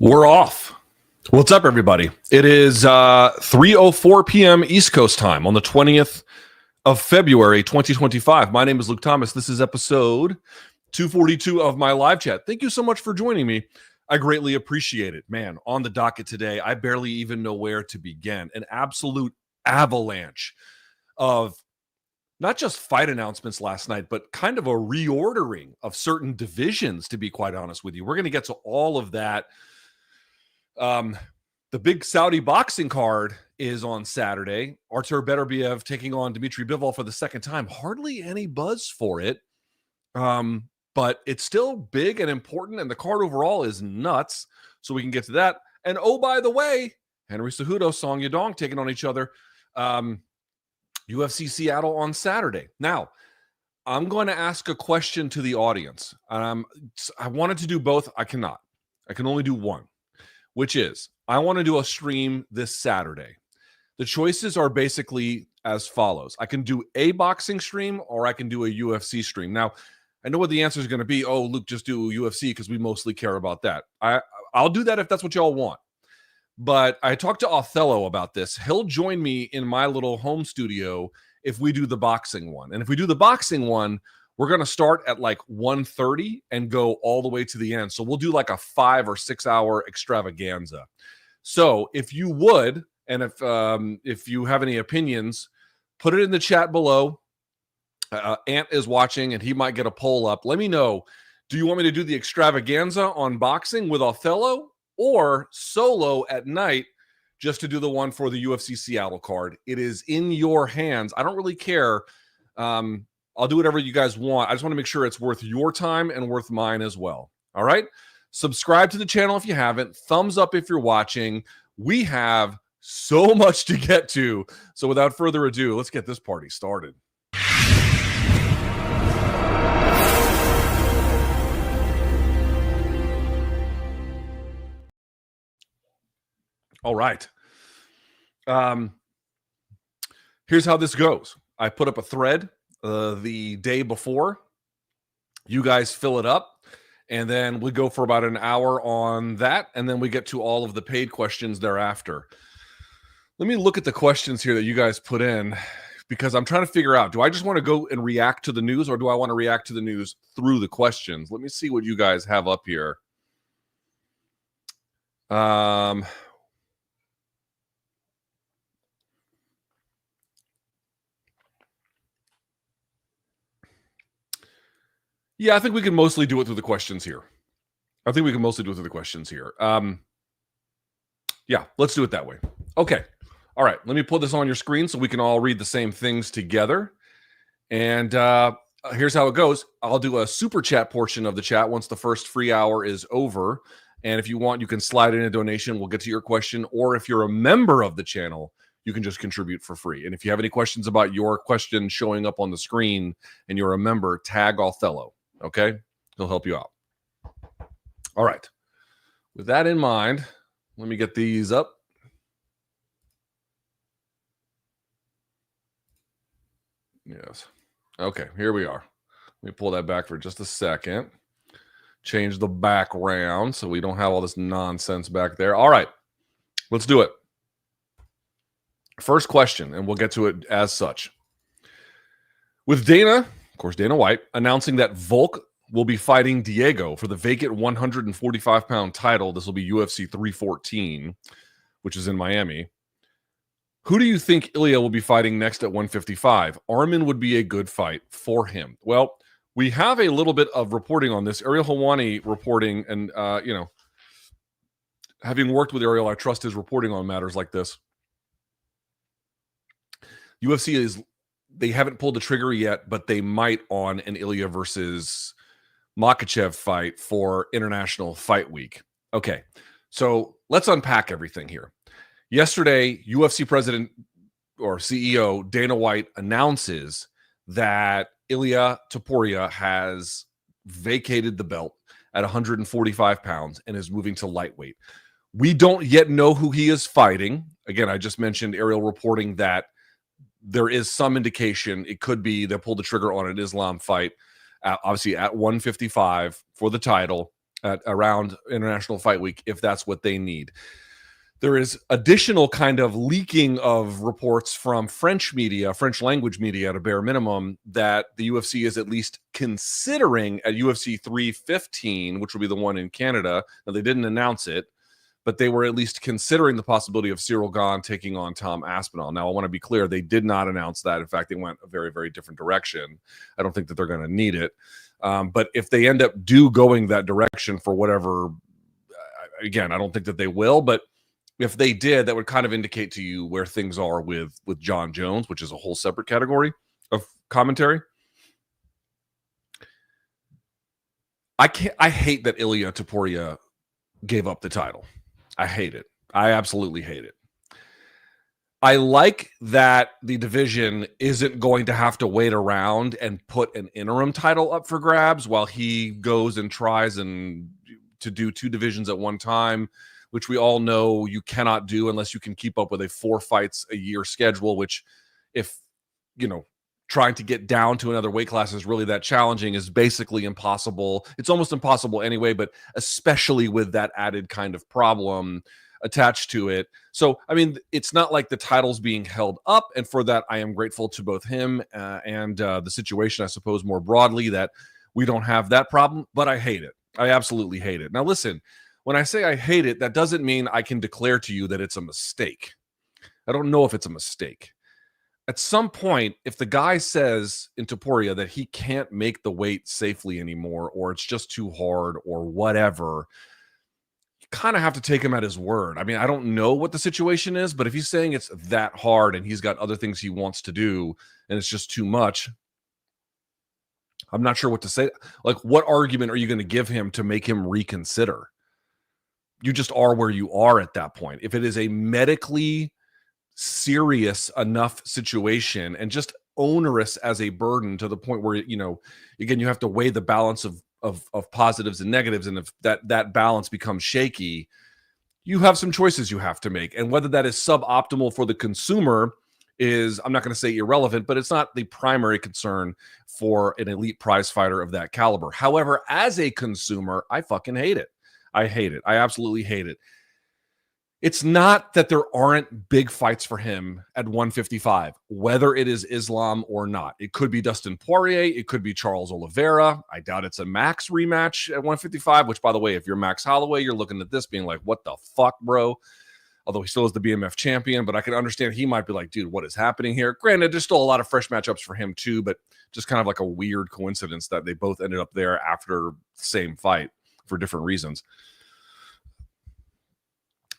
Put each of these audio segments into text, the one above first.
We're off. What's up, everybody? It is 3:04 p.m. East Coast time on the 20th of February, 2025. My name is Luke Thomas. This is episode 242 of my live chat. Thank you so much for joining me. I greatly appreciate it. Man, on the docket today, I barely even know where to begin. An absolute avalanche of not just fight announcements last night, but kind of a reordering of certain divisions, to be quite honest with you. We're going to get to all of that. The big Saudi boxing card is on Saturday. Artur Beterbiev taking on Dmity Bivol for the second time. Hardly any buzz for it, but it's still big and important, and the card overall is nuts, so we can get to that. And oh, by the way, Henry Cejudo, Song Yadong taking on each other. UFC Seattle on Saturday. Now, I'm going to ask a question to the audience. I wanted to do both. I cannot. I can only do one, which is I want to do a stream this Saturday. The choices are basically as follows. I can do a boxing stream or I can do a UFC stream. Now, I know what the answer is going to be. Oh, Luke, just do UFC because we mostly care about that. I'll do that if that's what y'all want. But I talked to Othello about this. He'll join me in my little home studio if we do the boxing one. And if we do the boxing one, we're going to start at like 1:30 and go all the way to the end. So we'll do like a 5 or 6 hour extravaganza. So if you would, and if you have any opinions, put it in the chat below. Ant is watching and he might get a poll up. Let me know. Do you want me to do the extravaganza on boxing with Othello or solo at night just to do the one for the UFC Seattle card? It is in your hands. I don't really care. I'll do whatever you guys want. I just want to make sure it's worth your time and worth mine as well. All right? Subscribe to the channel if you haven't. Thumbs up if you're watching. We have so much to get to. So without further ado, let's get this party started. All right. Here's how this goes. I put up a thread the day before. You guys fill it up, and then we go for about an hour on that, and then we get to all of the paid questions thereafter. Let me look at the questions here that you guys put in, because I'm trying to figure out, do I just want to go and react to the news, or do I want to react to the news through the questions? Let me see what you guys have up here. Yeah, I think we can mostly do it through the questions here. Yeah, let's do it that way. Okay. All right. Let me put this on your screen so we can all read the same things together. And here's how it goes. I'll do a super chat portion of the chat once the first free hour is over. And if you want, you can slide in a donation. We'll get to your question. Or if you're a member of the channel, you can just contribute for free. And if you have any questions about your question showing up on the screen and you're a member, tag Othello. Okay? He'll help you out. All right. With that in mind, let me get these up. Yes. Okay, here we are. Let me pull that back for just a second. Change the background so we don't have all this nonsense back there. All right. Let's do it. First question, and we'll get to it as such. With Dana, of course, Dana White, announcing that Volk will be fighting Diego for the vacant 145-pound title. This will be UFC 314, which is in Miami. Who do you think Ilia will be fighting next at 155? Arman would be a good fight for him. Well, we have a little bit of reporting on this. Ariel Helwani reporting, and, having worked with Ariel, I trust his reporting on matters like this. UFC they haven't pulled the trigger yet, but they might on an Ilia versus Makhachev fight for International Fight Week. Okay, so let's unpack everything here. Yesterday, UFC president or CEO Dana White announces that Ilia Topuria has vacated the belt at 145 pounds and is moving to lightweight. We don't yet know who he is fighting. Again, I just mentioned Ariel reporting that there is some indication it could be they pulled the trigger on an Islam fight, obviously at 155 for the title. around International Fight Week if that's what they need. There is additional kind of leaking of reports from French media, French language media at a bare minimum, that the UFC is at least considering at UFC 315, which will be the one in Canada. Now, they didn't announce it, but they were at least considering the possibility of Cyril Gane taking on Tom Aspinall. Now, I want to be clear, they did not announce that. In fact, they went a very, very different direction. I don't think that they're going to need it. But if they end up going that direction for whatever, again, I don't think that they will, but if they did, that would kind of indicate to you where things are with John Jones, which is a whole separate category of commentary. I hate that Ilia Topuria gave up the title. I hate it. I absolutely hate it. I like that the division isn't going to have to wait around and put an interim title up for grabs while he goes and tries to do two divisions at one time, which we all know you cannot do unless you can keep up with a 4 fights a year schedule, which if, trying to get down to another weight class is really that challenging is basically impossible. It's almost impossible anyway, but especially with that added kind of problem attached to it. So, I mean, it's not like the title's being held up. And for that, I am grateful to both him and the situation, I suppose, more broadly, that we don't have that problem, but I hate it. I absolutely hate it. Now, listen, when I say I hate it, that doesn't mean I can declare to you that it's a mistake. I don't know if it's a mistake. At some point, if the guy says in Topuria that he can't make the weight safely anymore, or it's just too hard, or whatever, you kind of have to take him at his word. I mean, I don't know what the situation is, but if he's saying it's that hard and he's got other things he wants to do and it's just too much, I'm not sure what to say. Like, what argument are you going to give him to make him reconsider? You just are where you are at that point. If it is a medically serious enough situation and just onerous as a burden to the point where, again, you have to weigh the balance of positives and negatives. And if that balance becomes shaky, you have some choices you have to make. And whether that is suboptimal for the consumer is, I'm not going to say irrelevant, but it's not the primary concern for an elite prize fighter of that caliber. However, as a consumer, I fucking hate it. I hate it. I absolutely hate it. It's not that there aren't big fights for him at 155, whether it is Islam or not. It could be Dustin Poirier. It could be Charles Oliveira. I doubt it's a Max rematch at 155, which, by the way, if you're Max Holloway, you're looking at this being like, what the fuck, bro? Although he still is the BMF champion, but I can understand he might be like, dude, what is happening here? Granted, there's still a lot of fresh matchups for him too, but just kind of like a weird coincidence that they both ended up there after the same fight for different reasons.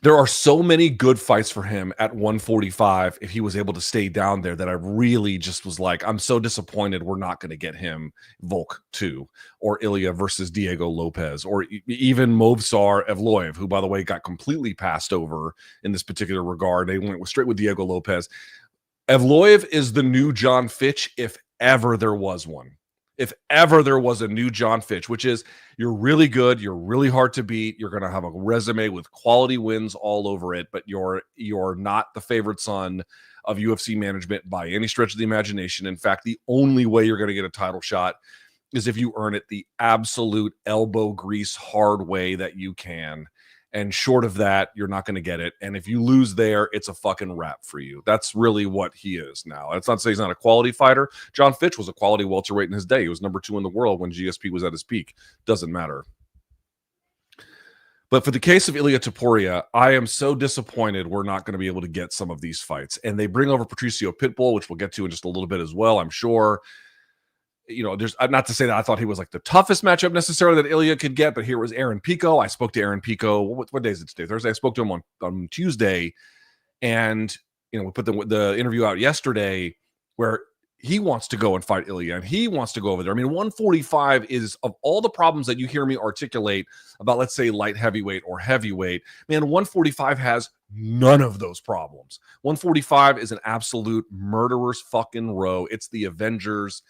There are so many good fights for him at 145 if he was able to stay down there that I really just was like, I'm so disappointed we're not going to get him Volk 2 or Ilia versus Diego Lopez or even Movsar Evloev, who, by the way, got completely passed over in this particular regard. They went straight with Diego Lopez. Evloev is the new John Fitch if ever there was one. If ever there was a new John Fitch, which is you're really good, you're really hard to beat, you're going to have a resume with quality wins all over it, but you're not the favorite son of UFC management by any stretch of the imagination. In fact, the only way you're going to get a title shot is if you earn it the absolute elbow grease hard way that you can. And short of that, you're not going to get it. And if you lose there, it's a fucking wrap for you. That's really what he is now. That's not to say he's not a quality fighter. John Fitch was a quality welterweight in his day. He was number 2 in the world when GSP was at his peak. Doesn't matter. But for the case of Ilia Topuria, I am so disappointed we're not going to be able to get some of these fights. And they bring over Patricio Pitbull, which we'll get to in just a little bit as well, I'm sure. There's not to say that I thought he was like the toughest matchup necessarily that Ilia could get, but here was Aaron Pico. I spoke to Aaron Pico. What day is it today? Thursday. I spoke to him on Tuesday, and we put the interview out yesterday where he wants to go and fight Ilia, and he wants to go over there. I mean, 145 is, of all the problems that you hear me articulate about, let's say, light heavyweight or heavyweight, man, 145 has none of those problems. 145 is an absolute murderer's fucking row. It's the Avengers.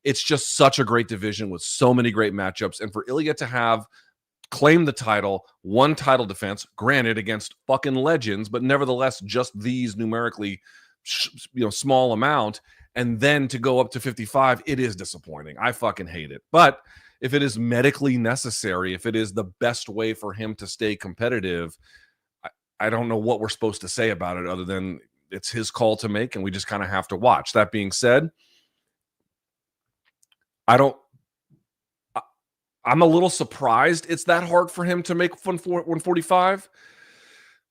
It's just such a great division with so many great matchups. And for Ilia to have claimed the title, one title defense, granted against fucking legends, but nevertheless just these numerically, small amount, and then to go up to 55, it is disappointing. I fucking hate it. But if it is medically necessary, if it is the best way for him to stay competitive, I don't know what we're supposed to say about it other than it's his call to make, and we just kind of have to watch. That being said, I'm a little surprised it's that hard for him to make 145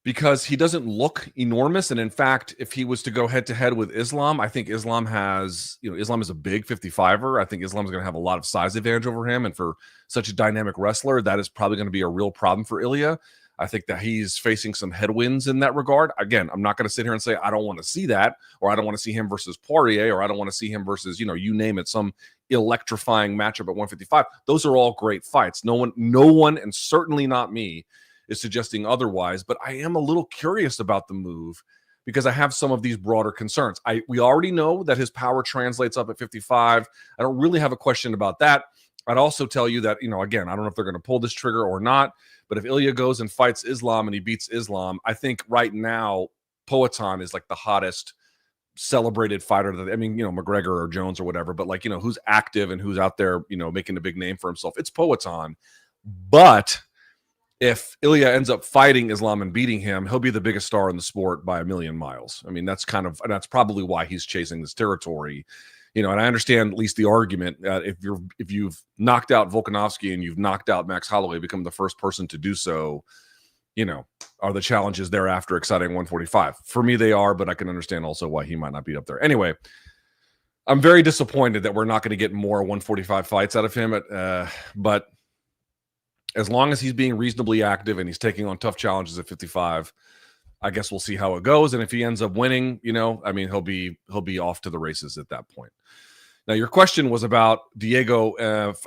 because he doesn't look enormous. And in fact, if he was to go head to head with Islam, I think Islam has, Islam is a big 55er. I think Islam is going to have a lot of size advantage over him. And for such a dynamic wrestler, that is probably going to be a real problem for Ilia. I think that he's facing some headwinds in that regard. Again, I'm not going to sit here and say I don't want to see that, or I don't want to see him versus Poirier, or I don't want to see him versus, you name it, some electrifying matchup at 155. Those are all great fights. No one, and certainly not me, is suggesting otherwise. But I am a little curious about the move because I have some of these broader concerns. We already know that his power translates up at 55. I don't really have a question about that. I'd also tell you that, again, I don't know if they're going to pull this trigger or not, but if Ilia goes and fights Islam and he beats Islam, I think right now Poatan is like the hottest celebrated fighter McGregor or Jones or whatever, but who's active and who's out there, making a big name for himself. It's Poatan. But if Ilia ends up fighting Islam and beating him, he'll be the biggest star in the sport by a million miles. That's probably why he's chasing this territory. And I understand at least the argument that if you've knocked out Volkanovski and you've knocked out Max Holloway, become the first person to do so, are the challenges thereafter exciting 145? For me, they are, but I can understand also why he might not be up there. Anyway, I'm very disappointed that we're not going to get more 145 fights out of him. But as long as he's being reasonably active and he's taking on tough challenges at 55, I guess we'll see how it goes. And if he ends up winning, he'll be off to the races at that point. Now, your question was about Diego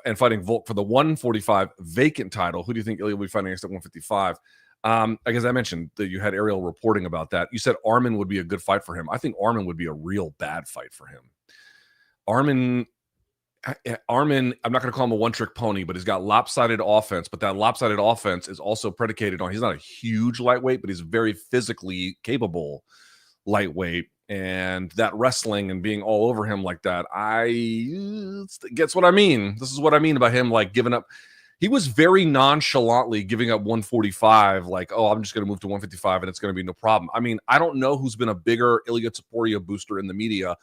and fighting Volk for the 145 vacant title. Who do you think Ilia will be fighting next at 155? I guess I mentioned that you had Ariel reporting about that. You said Arman would be a good fight for him. I think Arman would be a real bad fight for him. Arman, I'm not going to call him a one-trick pony, but he's got lopsided offense. But that lopsided offense is also predicated on, he's not a huge lightweight, but he's very physically capable lightweight. And that wrestling and being all over him like that, gets what I mean. This is what I mean by him giving up. He was very nonchalantly giving up 145, I'm just going to move to 155 and it's going to be no problem. I don't know who's been a bigger Ilia Topuria booster in the media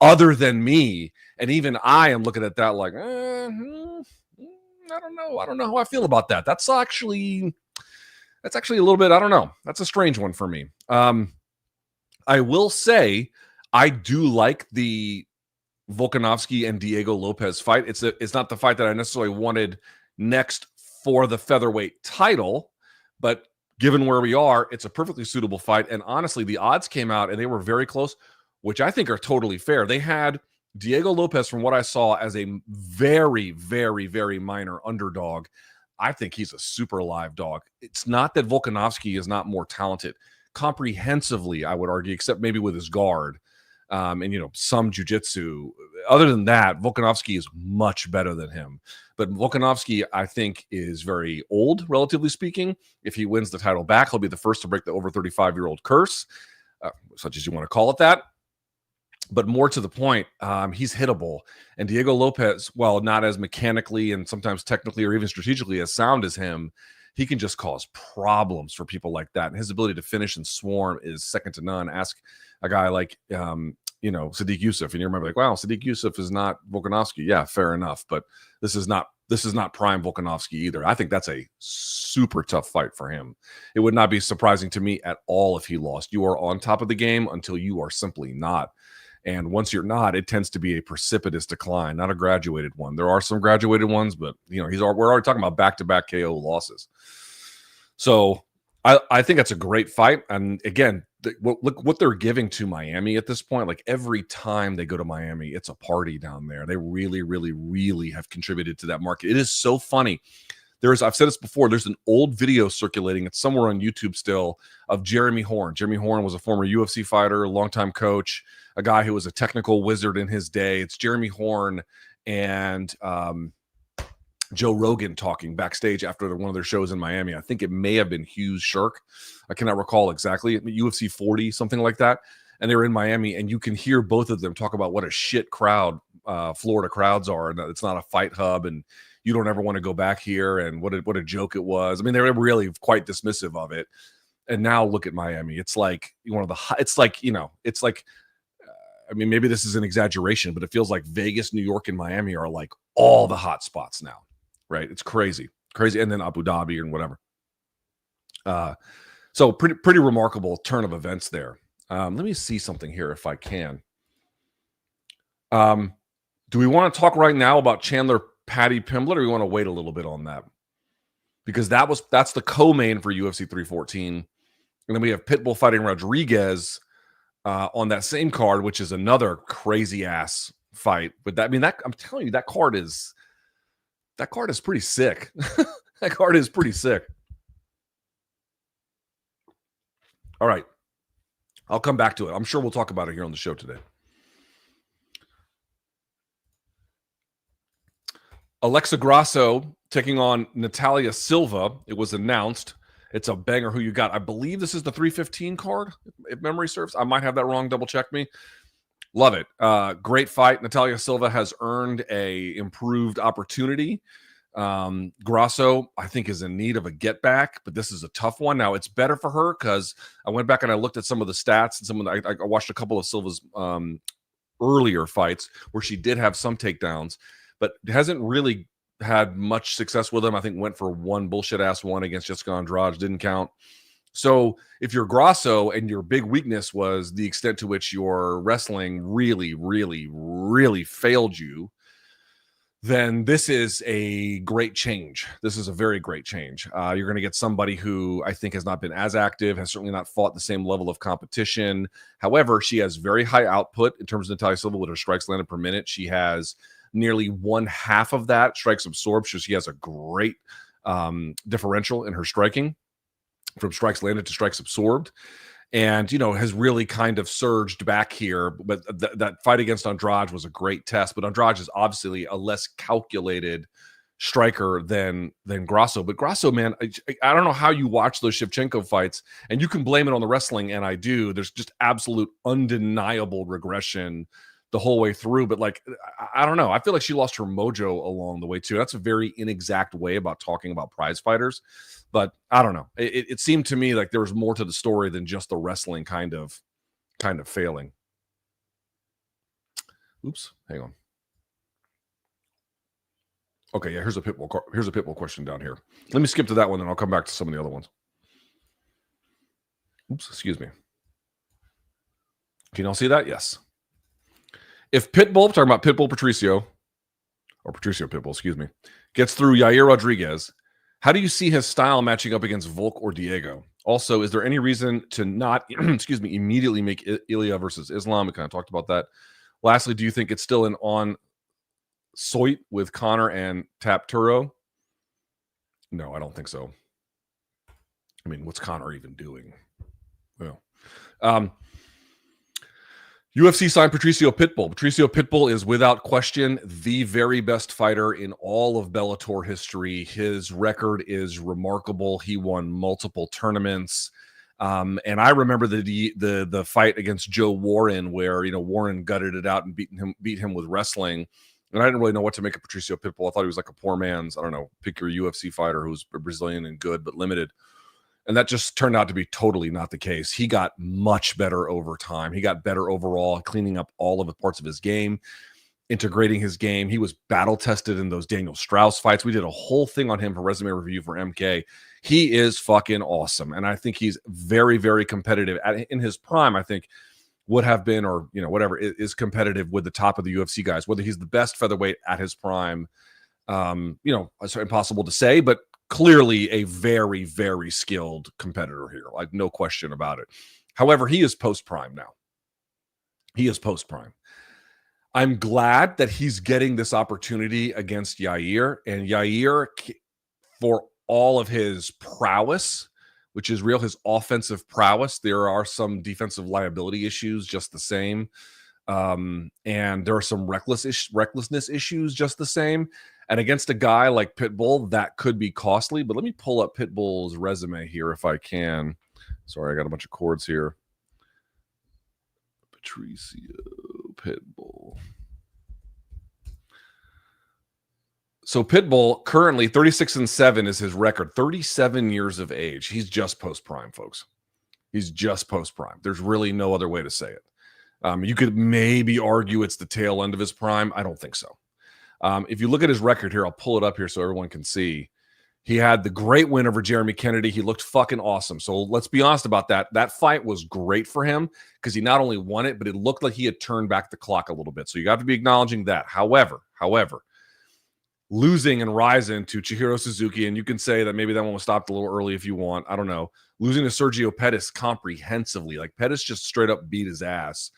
other than me. And even I am looking at that I don't know. I don't know how I feel about that. That's actually a little bit, I don't know. That's a strange one for me. I will say I do like the Volkanovski and Diego Lopez fight. It's not the fight that I necessarily wanted next for the featherweight title, but given where we are, it's a perfectly suitable fight. And honestly, the odds came out and they were very close, which I think are totally fair. They had Diego Lopez, from what I saw, as a very, very, very minor underdog. I think he's a super live dog. It's not that Volkanovski is not more talented. Comprehensively, I would argue, except maybe with his guard and some jiu-jitsu. Other than that, Volkanovski is much better than him. But Volkanovski, I think, is very old, relatively speaking. If he wins the title back, he'll be the first to break the over 35-year-old curse, such as you want to call it that. But more to the point, he's hittable. And Diego Lopez, while not as mechanically and sometimes technically or even strategically as sound as him, he can just cause problems for people like that. And his ability to finish and swarm is second to none. Ask a guy like, Sadiq Yusuf, and you remember wow, Sadiq Yusuf is not Volkanovski. Yeah, fair enough. But this is not prime Volkanovski either. I think that's a super tough fight for him. It would not be surprising to me at all if he lost. You are on top of the game until you are simply not. And once you're not, it tends to be a precipitous decline, not a graduated one. There are some graduated ones, but we're already talking about back-to-back KO losses. So I think that's a great fight. And again, look what they're giving to Miami at this point. Every time they go to Miami, it's a party down there. They really, really, really have contributed to that market. It is so funny. I've said this before, there's an old video circulating. It's somewhere on YouTube still, of Jeremy Horn. Jeremy Horn was a former UFC fighter, a longtime coach, a guy who was a technical wizard in his day. It's Jeremy Horn and Joe Rogan talking backstage after one of their shows in Miami. I think it may have been Hughes Shirk. I cannot recall exactly. UFC 40, something like that. And they were in Miami, and you can hear both of them talk about what a shit crowd Florida crowds are, and it's not a fight hub, and you don't ever want to go back here, and what a joke it was. I mean, they were really quite dismissive of it. And now look at Miami. It's like one of the it's like, it's like, I mean, maybe this is an exaggeration, but it feels like Vegas, New York, and Miami are like all the hot spots now, right? It's crazy. And then Abu Dhabi and whatever. So pretty remarkable turn of events there. Let me see something here if I can. Do we want to talk right now about Chandler Patty Pimblett, or do we want to wait a little bit on that? Because that's the co-main for UFC 314. And then we have Pitbull fighting Rodriguez on that same card, which is another crazy ass fight. But I'm telling you, that card is pretty sick. That card is pretty sick. All right. I'll come back to it. I'm sure we'll talk about it here on the show today. Alexa Grasso taking on Natália Silva. It was announced. It's a banger. Who you got? I believe this is the 315 card, if memory serves. I might have that wrong. Double check me. Love it. Great fight. Natália Silva has earned a improved opportunity. Grasso, I think, is in need of a get back, but this is a tough one. Now, it's better for her because I went back and I looked at some of the stats and I watched a couple of Silva's earlier fights where she did have some takedowns, but hasn't really had much success with them. I think went for one bullshit ass one against Jessica Andrade, didn't count. So if you're Grasso and your big weakness was the extent to which your wrestling really, really, really failed you, then this is a great change. This is a very great change. You're going to get somebody who I think has not been as active, has certainly not fought the same level of competition. However, she has very high output in terms of Natália Silva with her strikes landed per minute. She has nearly 1/2 of that strikes absorbed. So she has a great differential in her striking from strikes landed to strikes absorbed. And, has really kind of surged back here. But that fight against Andrade was a great test. But Andrade is obviously a less calculated striker than Grasso. But Grasso, man, I don't know how you watch those Shevchenko fights, and you can blame it on the wrestling, and I do. There's just absolute undeniable regression the whole way through. But, I don't know. I feel like she lost her mojo along the way, too. That's a very inexact way about talking about prize fighters. But I don't know. It seemed to me like there was more to the story than just the wrestling kind of failing. Oops, hang on. Okay, yeah, here's a Pitbull question down here. Let me skip to that one, and I'll come back to some of the other ones. Oops, excuse me. Can you all see that? Yes. If Pitbull, talking about Pitbull Patricio, or Patricio Pitbull, excuse me, gets through Yair Rodriguez, how do you see his style matching up against Volk or Diego? Also, is there any reason to not, immediately make Ilia versus Islam? We kind of talked about that. Lastly, do you think it's still an on Soit with Connor and Tapturo? No, I don't think so. I mean, what's Connor even doing? Well, UFC signed Patricio Pitbull. Patricio Pitbull is without question the very best fighter in all of Bellator history. His record is remarkable. He won multiple tournaments. And I remember the fight against Joe Warren where, Warren gutted it out and beat him with wrestling. And I didn't really know what to make of Patricio Pitbull. I thought he was like a poor man's, I don't know, pick your UFC fighter who's Brazilian and good but limited. And that just turned out to be totally not the case. He got much better over time. He got better overall, cleaning up all of the parts of his game, integrating his game. He was battle tested in those Daniel Strauss fights. We did a whole thing on him for Resume Review for MK. He is fucking awesome. And I think he's very, very competitive. In his prime, I think would have been, or, whatever, is competitive with the top of the UFC guys. Whether he's the best featherweight at his prime, it's impossible to say, but clearly a very, very skilled competitor here, like no question about it. However, he is post-prime now. I'm glad that he's getting this opportunity against Yair, and Yair, for all of his prowess, which is real, his offensive prowess, there are some defensive liability issues just the same. And there are some recklessness issues just the same. And against a guy like Pitbull, that could be costly. But let me pull up Pitbull's resume here if I can. Sorry, I got a bunch of cords here. Patricio Pitbull. So Pitbull currently 36-7 is his record. 37 years of age. He's just post prime, folks. He's just post prime. There's really no other way to say it. You could maybe argue it's the tail end of his prime. I don't think so. If you look at his record here, I'll pull it up here so everyone can see. He had the great win over Jeremy Kennedy. He looked fucking awesome. So let's be honest about that. That fight was great for him because he not only won it, but it looked like he had turned back the clock a little bit. So you got to be acknowledging that. However, losing and rising to Chihiro Suzuki, and you can say that maybe that one was stopped a little early if you want. I don't know. Losing to Sergio Pettis comprehensively. Like, Pettis just straight up beat his ass.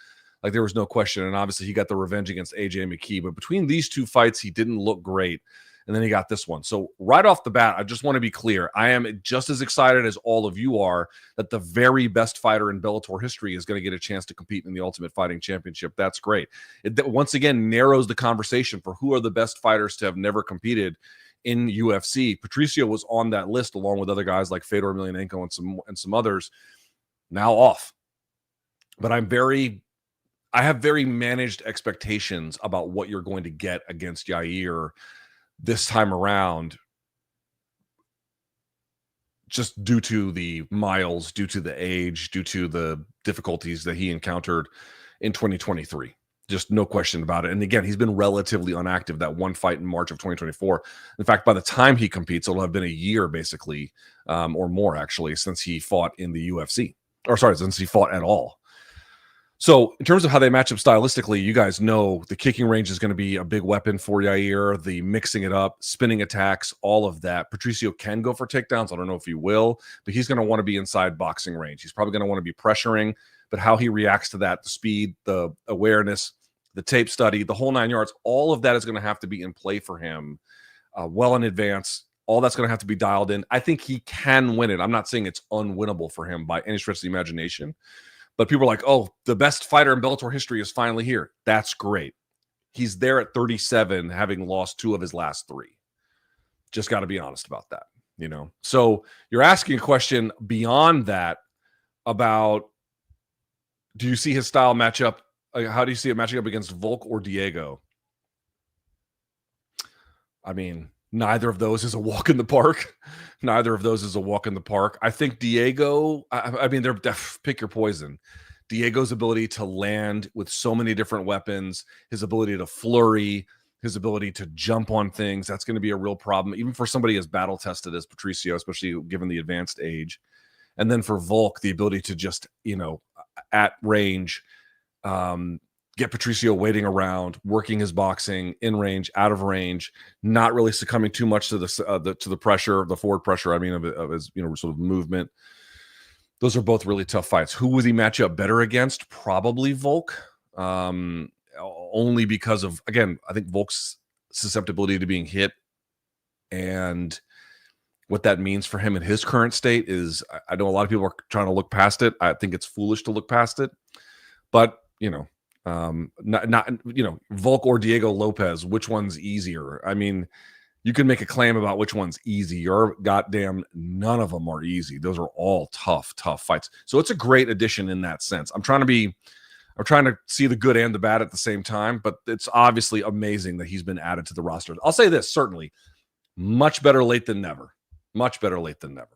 Like, there was no question. And obviously he got the revenge against AJ McKee. But between these two fights, he didn't look great. And then he got this one. So right off the bat, I just want to be clear. I am just as excited as all of you are that the very best fighter in Bellator history is going to get a chance to compete in the Ultimate Fighting Championship. That's great. It once again narrows the conversation for who are the best fighters to have never competed in UFC. Patricio was on that list along with other guys like Fedor Emelianenko and some others. Now off. But I have very managed expectations about what you're going to get against Yair this time around, just due to the miles, due to the age, due to the difficulties that he encountered in 2023. Just no question about it. And again, he's been relatively inactive. That one fight in March of 2024. In fact, by the time he competes, it'll have been a year basically, or more actually, since he fought in the UFC. Or sorry, since he fought at all. So in terms of how they match up stylistically, you guys know the kicking range is going to be a big weapon for Yair, the mixing it up, spinning attacks, all of that. Patricio can go for takedowns. I don't know if he will, but he's going to want to be inside boxing range. He's probably going to want to be pressuring, but how he reacts to that, the speed, the awareness, the tape study, the whole 9 yards, all of that is going to have to be in play for him well in advance. All that's going to have to be dialed in. I think he can win it. I'm not saying it's unwinnable for him by any stretch of the imagination. But people are like, oh, the best fighter in Bellator history is finally here. That's great. He's there at 37, having lost 2 of his last 3. Just got to be honest about that, you know? So you're asking a question beyond that about, do you see his style match up? How do you see it matching up against Volk or Diego? I mean, neither of those is a walk in the park. Neither of those is a walk in the park. I think Diego, I mean, they're pick your poison. Diego's ability to land with so many different weapons, his ability to flurry, his ability to jump on things, that's going to be a real problem, even for somebody as battle-tested as Patricio, especially given the advanced age. And then for Volk, the ability to just, you know, at range, get Patricio waiting around, working his boxing in range, out of range, not really succumbing too much to the pressure, the forward pressure. I mean, of his, you know, sort of movement. Those are both really tough fights. Who would he match up better against? Probably Volk, only because of, again, I think Volk's susceptibility to being hit and what that means for him in his current state is. I know a lot of people are trying to look past it. I think it's foolish to look past it, but you know. Not you know, Volk or Diego Lopez, which one's easier? I mean, you can make a claim about which one's easy. You're goddamn, none of them are easy. Those are all tough fights. So it's a great addition in that sense. I'm trying to see the good and the bad at the same time, but it's obviously amazing that he's been added to the roster. I'll say this, certainly much better late than never. Much better late than never.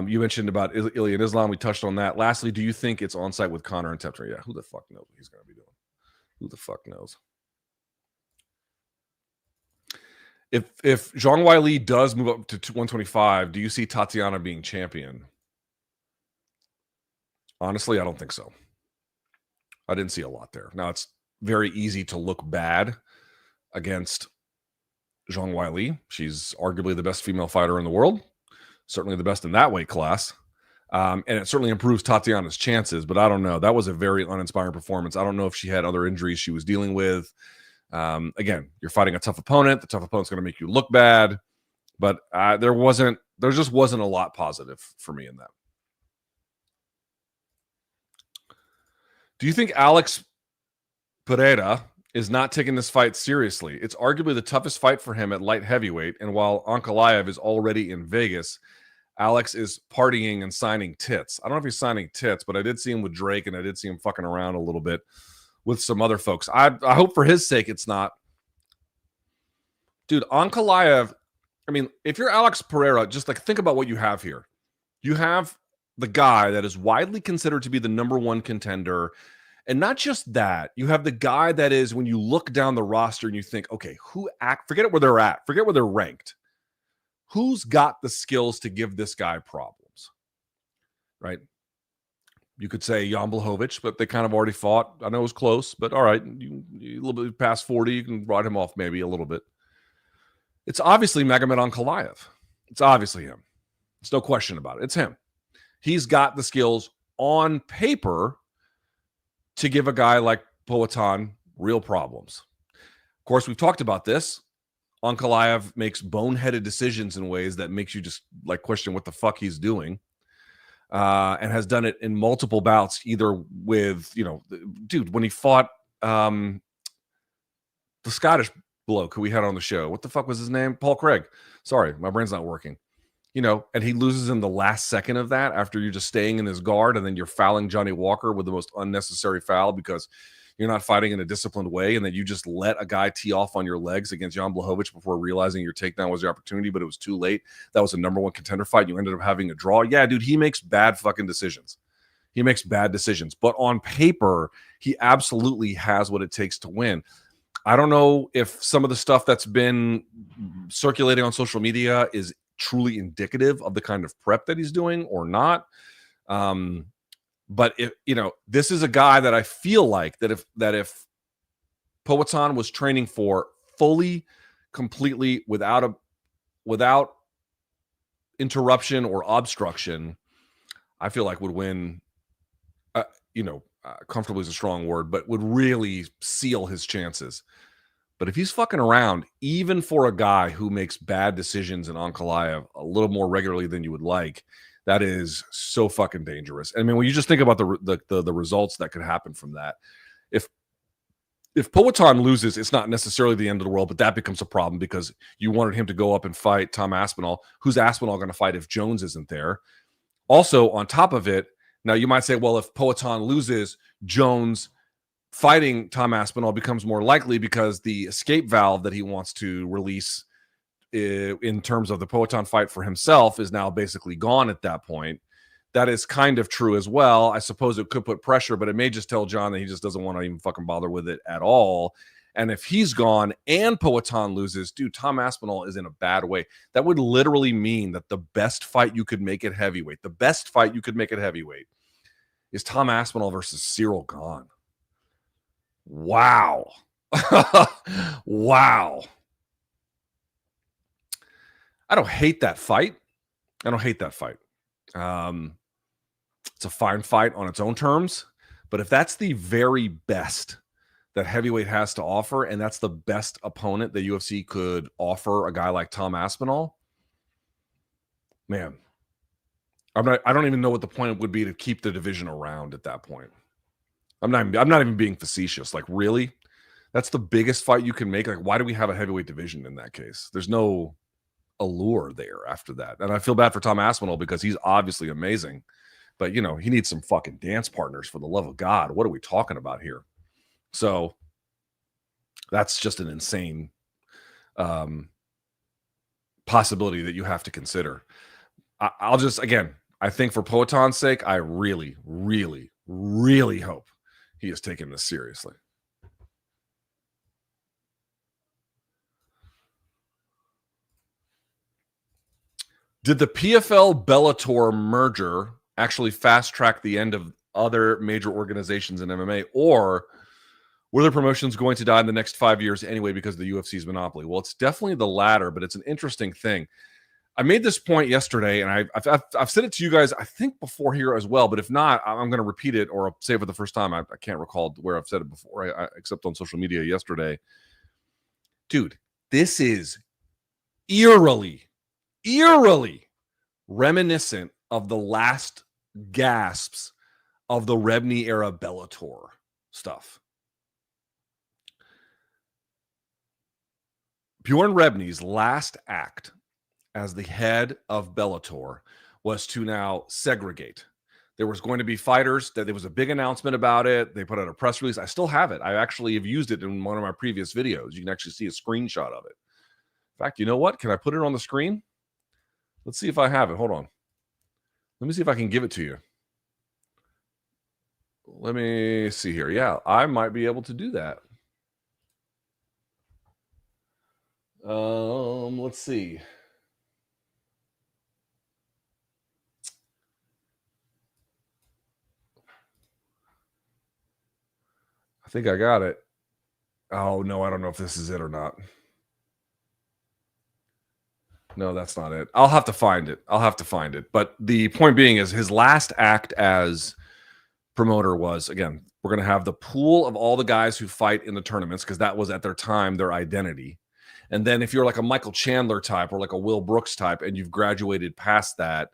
You mentioned about Ilia and Islam. We touched on that. Lastly, do you think it's on site with Connor and Tepter? Yeah, who the fuck knows what he's going to be doing? Who the fuck knows? If Zhang Weili does move up to 125, do you see Tatiana being champion? Honestly, I don't think so. I didn't see a lot there. Now, it's very easy to look bad against Zhang Weili. She's arguably the best female fighter in the world. Certainly the best in that weight class. And it certainly improves Tatiana's chances, but I don't know. That was a very uninspiring performance. I don't know if she had other injuries she was dealing with. Again, you're fighting a tough opponent. The tough opponent's going to make you look bad. But there just wasn't a lot positive for me in that. Do you think Alex Pereira is not taking this fight seriously? It's arguably the toughest fight for him at light heavyweight. And while Ankalaev is already in Vegas, Alex is partying and signing tits. I don't know if he's signing tits, but I did see him with Drake, and I did see him fucking around a little bit with some other folks. I hope for his sake it's not. Dude, Ankalaev, I mean, if you're Alex Pereira, just like think about what you have here. You have the guy that is widely considered to be the number one contender. And not just that, you have the guy that is, when you look down the roster and you think, okay, forget where they're at, forget where they're ranked. Who's got the skills to give this guy problems, right? You could say Jan Blachowicz, but they kind of already fought. I know it was close, but all right, you a little bit past 40, you can write him off maybe a little bit. It's obviously Magomed Ankalaev. It's obviously him. There's no question about it. It's him. He's got the skills on paper to give a guy like Poatan real problems. Of course, we've talked about this. Ankalaev makes boneheaded decisions in ways that makes you just like question what the fuck he's doing, and has done it in multiple bouts, either with, dude, when he fought the Scottish bloke who we had on the show. What the fuck was his name? Paul Craig. Sorry, my brain's not working. And he loses in the last second of that after you're just staying in his guard, and then you're fouling Johnny Walker with the most unnecessary foul because you're not fighting in a disciplined way, and then you just let a guy tee off on your legs against Jan Blachowicz before realizing your takedown was your opportunity, but it was too late. That was a number one contender fight. You ended up having a draw. Yeah, dude, he makes bad fucking decisions. He makes bad decisions. But on paper, he absolutely has what it takes to win. I don't know if some of the stuff that's been circulating on social media is truly indicative of the kind of prep that he's doing or not. But if this is a guy that I feel like that if Poatan was training for fully, completely, without interruption or obstruction, I feel like would win. Comfortably is a strong word, but would really seal his chances. But if he's fucking around, even for a guy who makes bad decisions in Ankalaev a little more regularly than you would like, that is so fucking dangerous. I mean, when you just think about the results that could happen from that, if Poatan loses, it's not necessarily the end of the world, but that becomes a problem because you wanted him to go up and fight Tom Aspinall. Who's Aspinall going to fight if Jones isn't there? Also, on top of it, now you might say, well, if Poatan loses, Jones fighting Tom Aspinall becomes more likely because the escape valve that he wants to release in terms of the Poatan fight for himself is now basically gone at that point. That is kind of true as well. I suppose it could put pressure, but it may just tell John that he just doesn't want to even fucking bother with it at all. And if he's gone and Poatan loses, dude, Tom Aspinall is in a bad way. That would literally mean that the best fight you could make at heavyweight, is Tom Aspinall versus Cyril Gane. Wow. Wow. I don't hate that fight. It's a fine fight on its own terms. But if that's the very best that heavyweight has to offer, and that's the best opponent the UFC could offer a guy like Tom Aspinall, man, I don't even know what the point would be to keep the division around at that point. I'm not even being facetious. Like, really? That's the biggest fight you can make? Like, why do we have a heavyweight division in that case? There's no allure there after that. And I feel bad for Tom Aspinall because he's obviously amazing. But, he needs some fucking dance partners, for the love of God. What are we talking about here? So that's just an insane possibility that you have to consider. I'll just, again, I think for Poatan's sake, I really, really, really hope he is taking this seriously. Did the PFL-Bellator merger actually fast-track the end of other major organizations in MMA, or were the promotions going to die in the next 5 years anyway because of the UFC's monopoly? Well, it's definitely the latter, but it's an interesting thing. I made this point yesterday, and I've said it to you guys, I think, before here as well. But if not, I'm going to repeat it, or I'll say it for the first time. I can't recall where I've said it before, except on social media yesterday. Dude, this is eerily reminiscent of the last gasps of the Rebny era Bellator stuff. Bjorn Rebny's last act as the head of Bellator was to now segregate. There was going to be fighters, that there was a big announcement about it. They put out a press release. I still have it. I actually have used it in one of my previous videos. You can actually see a screenshot of it. fact, you know what? Can I put it on the screen? Let's see if I have it. Hold on. Let me see if I can give it to you. Let me see here. Yeah, I might be able to do that. Let's see. I think I got it. Oh, no, I don't know if this is it or not. No, that's not it. I'll have to find it. But the point being is his last act as promoter was, again, we're going to have the pool of all the guys who fight in the tournaments because that was at their time their identity. And then if you're like a Michael Chandler type or like a Will Brooks type and you've graduated past that,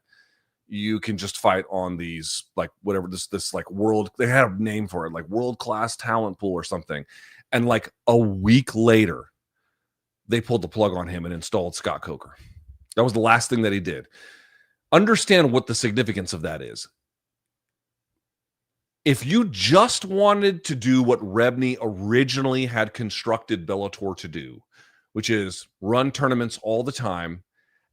you can just fight on these, like, whatever, this like world, they had a name for it, like world-class talent pool or something. And like a week later, they pulled the plug on him and installed Scott Coker. That was the last thing that he did. Understand what the significance of that is. If you just wanted to do what Rebny originally had constructed Bellator to do, which is run tournaments all the time,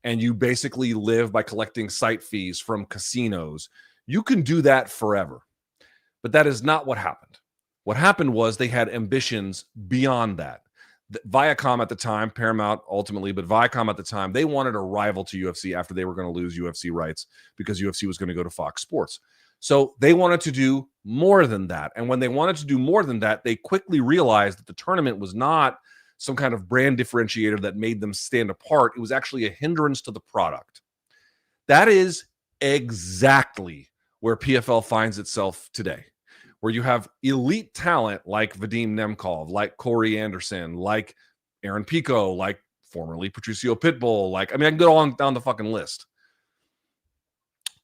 and you basically live by collecting site fees from casinos, you can do that forever. But that is not what happened. What happened was they had ambitions beyond that. Viacom at the time, Paramount ultimately, but Viacom at the time, they wanted a rival to UFC after they were going to lose UFC rights because UFC was going to go to Fox Sports. So they wanted to do more than that. And when they wanted to do more than that, they quickly realized that the tournament was not some kind of brand differentiator that made them stand apart. It was actually a hindrance to the product. That is exactly where PFL finds itself today, where you have elite talent like Vadim Nemkov, like Corey Anderson, like Aaron Pico, like formerly Patricio Pitbull, like, I mean, I can go on down the fucking list.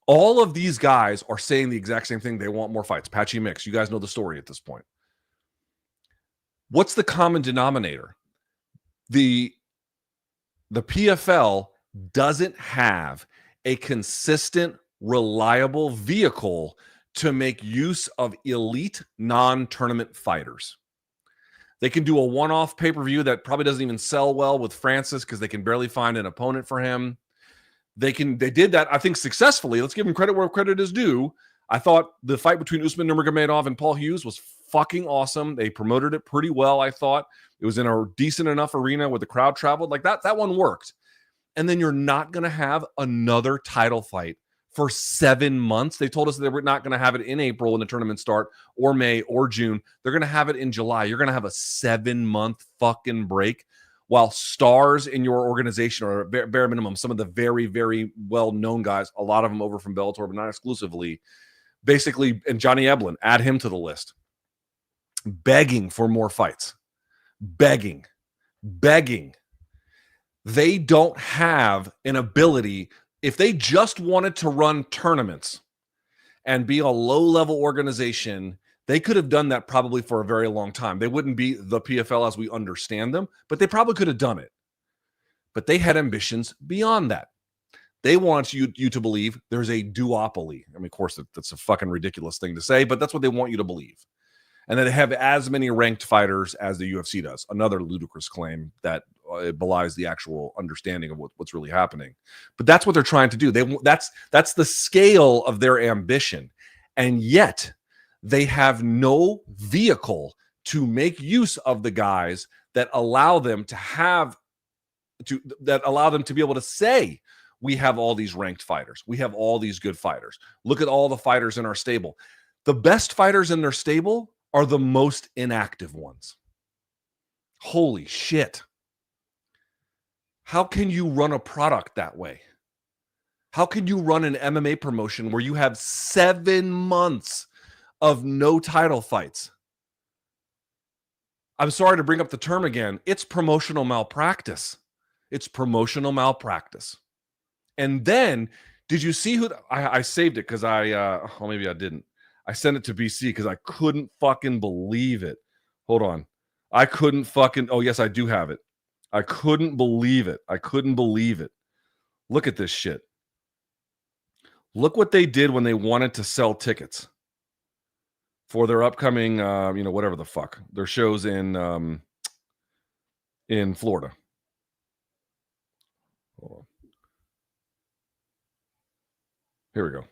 All of these guys are saying the exact same thing. They want more fights. Patchy Mix, you guys know the story at this point. What's the common denominator? The PFL doesn't have a consistent, reliable vehicle to make use of elite non-tournament fighters. They can do a one-off pay-per-view that probably doesn't even sell well with Francis because they can barely find an opponent for him. They did that, I think, successfully. Let's give them credit where credit is due. I thought the fight between Usman Nurmagomedov and Paul Hughes was fucking awesome. They promoted it pretty well, I thought. It was in a decent enough arena where the crowd traveled. Like that one worked. And then you're not going to have another title fight for 7 months. They told us they were not going to have it in April when the tournament start, or May, or June. They're going to have it in July. You're going to have a 7-month fucking break while stars in your organization, or bare minimum, some of the very, very well-known guys, a lot of them over from Bellator, but not exclusively, basically, and Johnny Eblen, add him to the list, begging for more fights. Begging. They don't have an ability. If they just wanted to run tournaments and be a low-level organization, they could have done that probably for a very long time. They wouldn't be the PFL as we understand them, but they probably could have done it. But they had ambitions beyond that. They want you to believe there's a duopoly. I mean, of course, that's a fucking ridiculous thing to say, but that's what they want you to believe. And that they have as many ranked fighters as the UFC does. Another ludicrous claim that belies the actual understanding of what's really happening. But that's what they're trying to do. That's the scale of their ambition. And yet they have no vehicle to make use of the guys that allow them to be able to say, we have all these ranked fighters. We have all these good fighters. Look at all the fighters in our stable. The best fighters in their stable are the most inactive ones. Holy shit. How can you run a product that way? How can you run an MMA promotion where you have 7 months of no title fights? I'm sorry to bring up the term again. It's promotional malpractice. And then, did you see who I saved it because maybe I didn't. I sent it to BC because I couldn't fucking believe it. Hold on. Oh, yes, I do have it. I couldn't believe it. Look at this shit. Look what they did when they wanted to sell tickets for their upcoming, whatever the fuck, their shows in Florida. Here we go.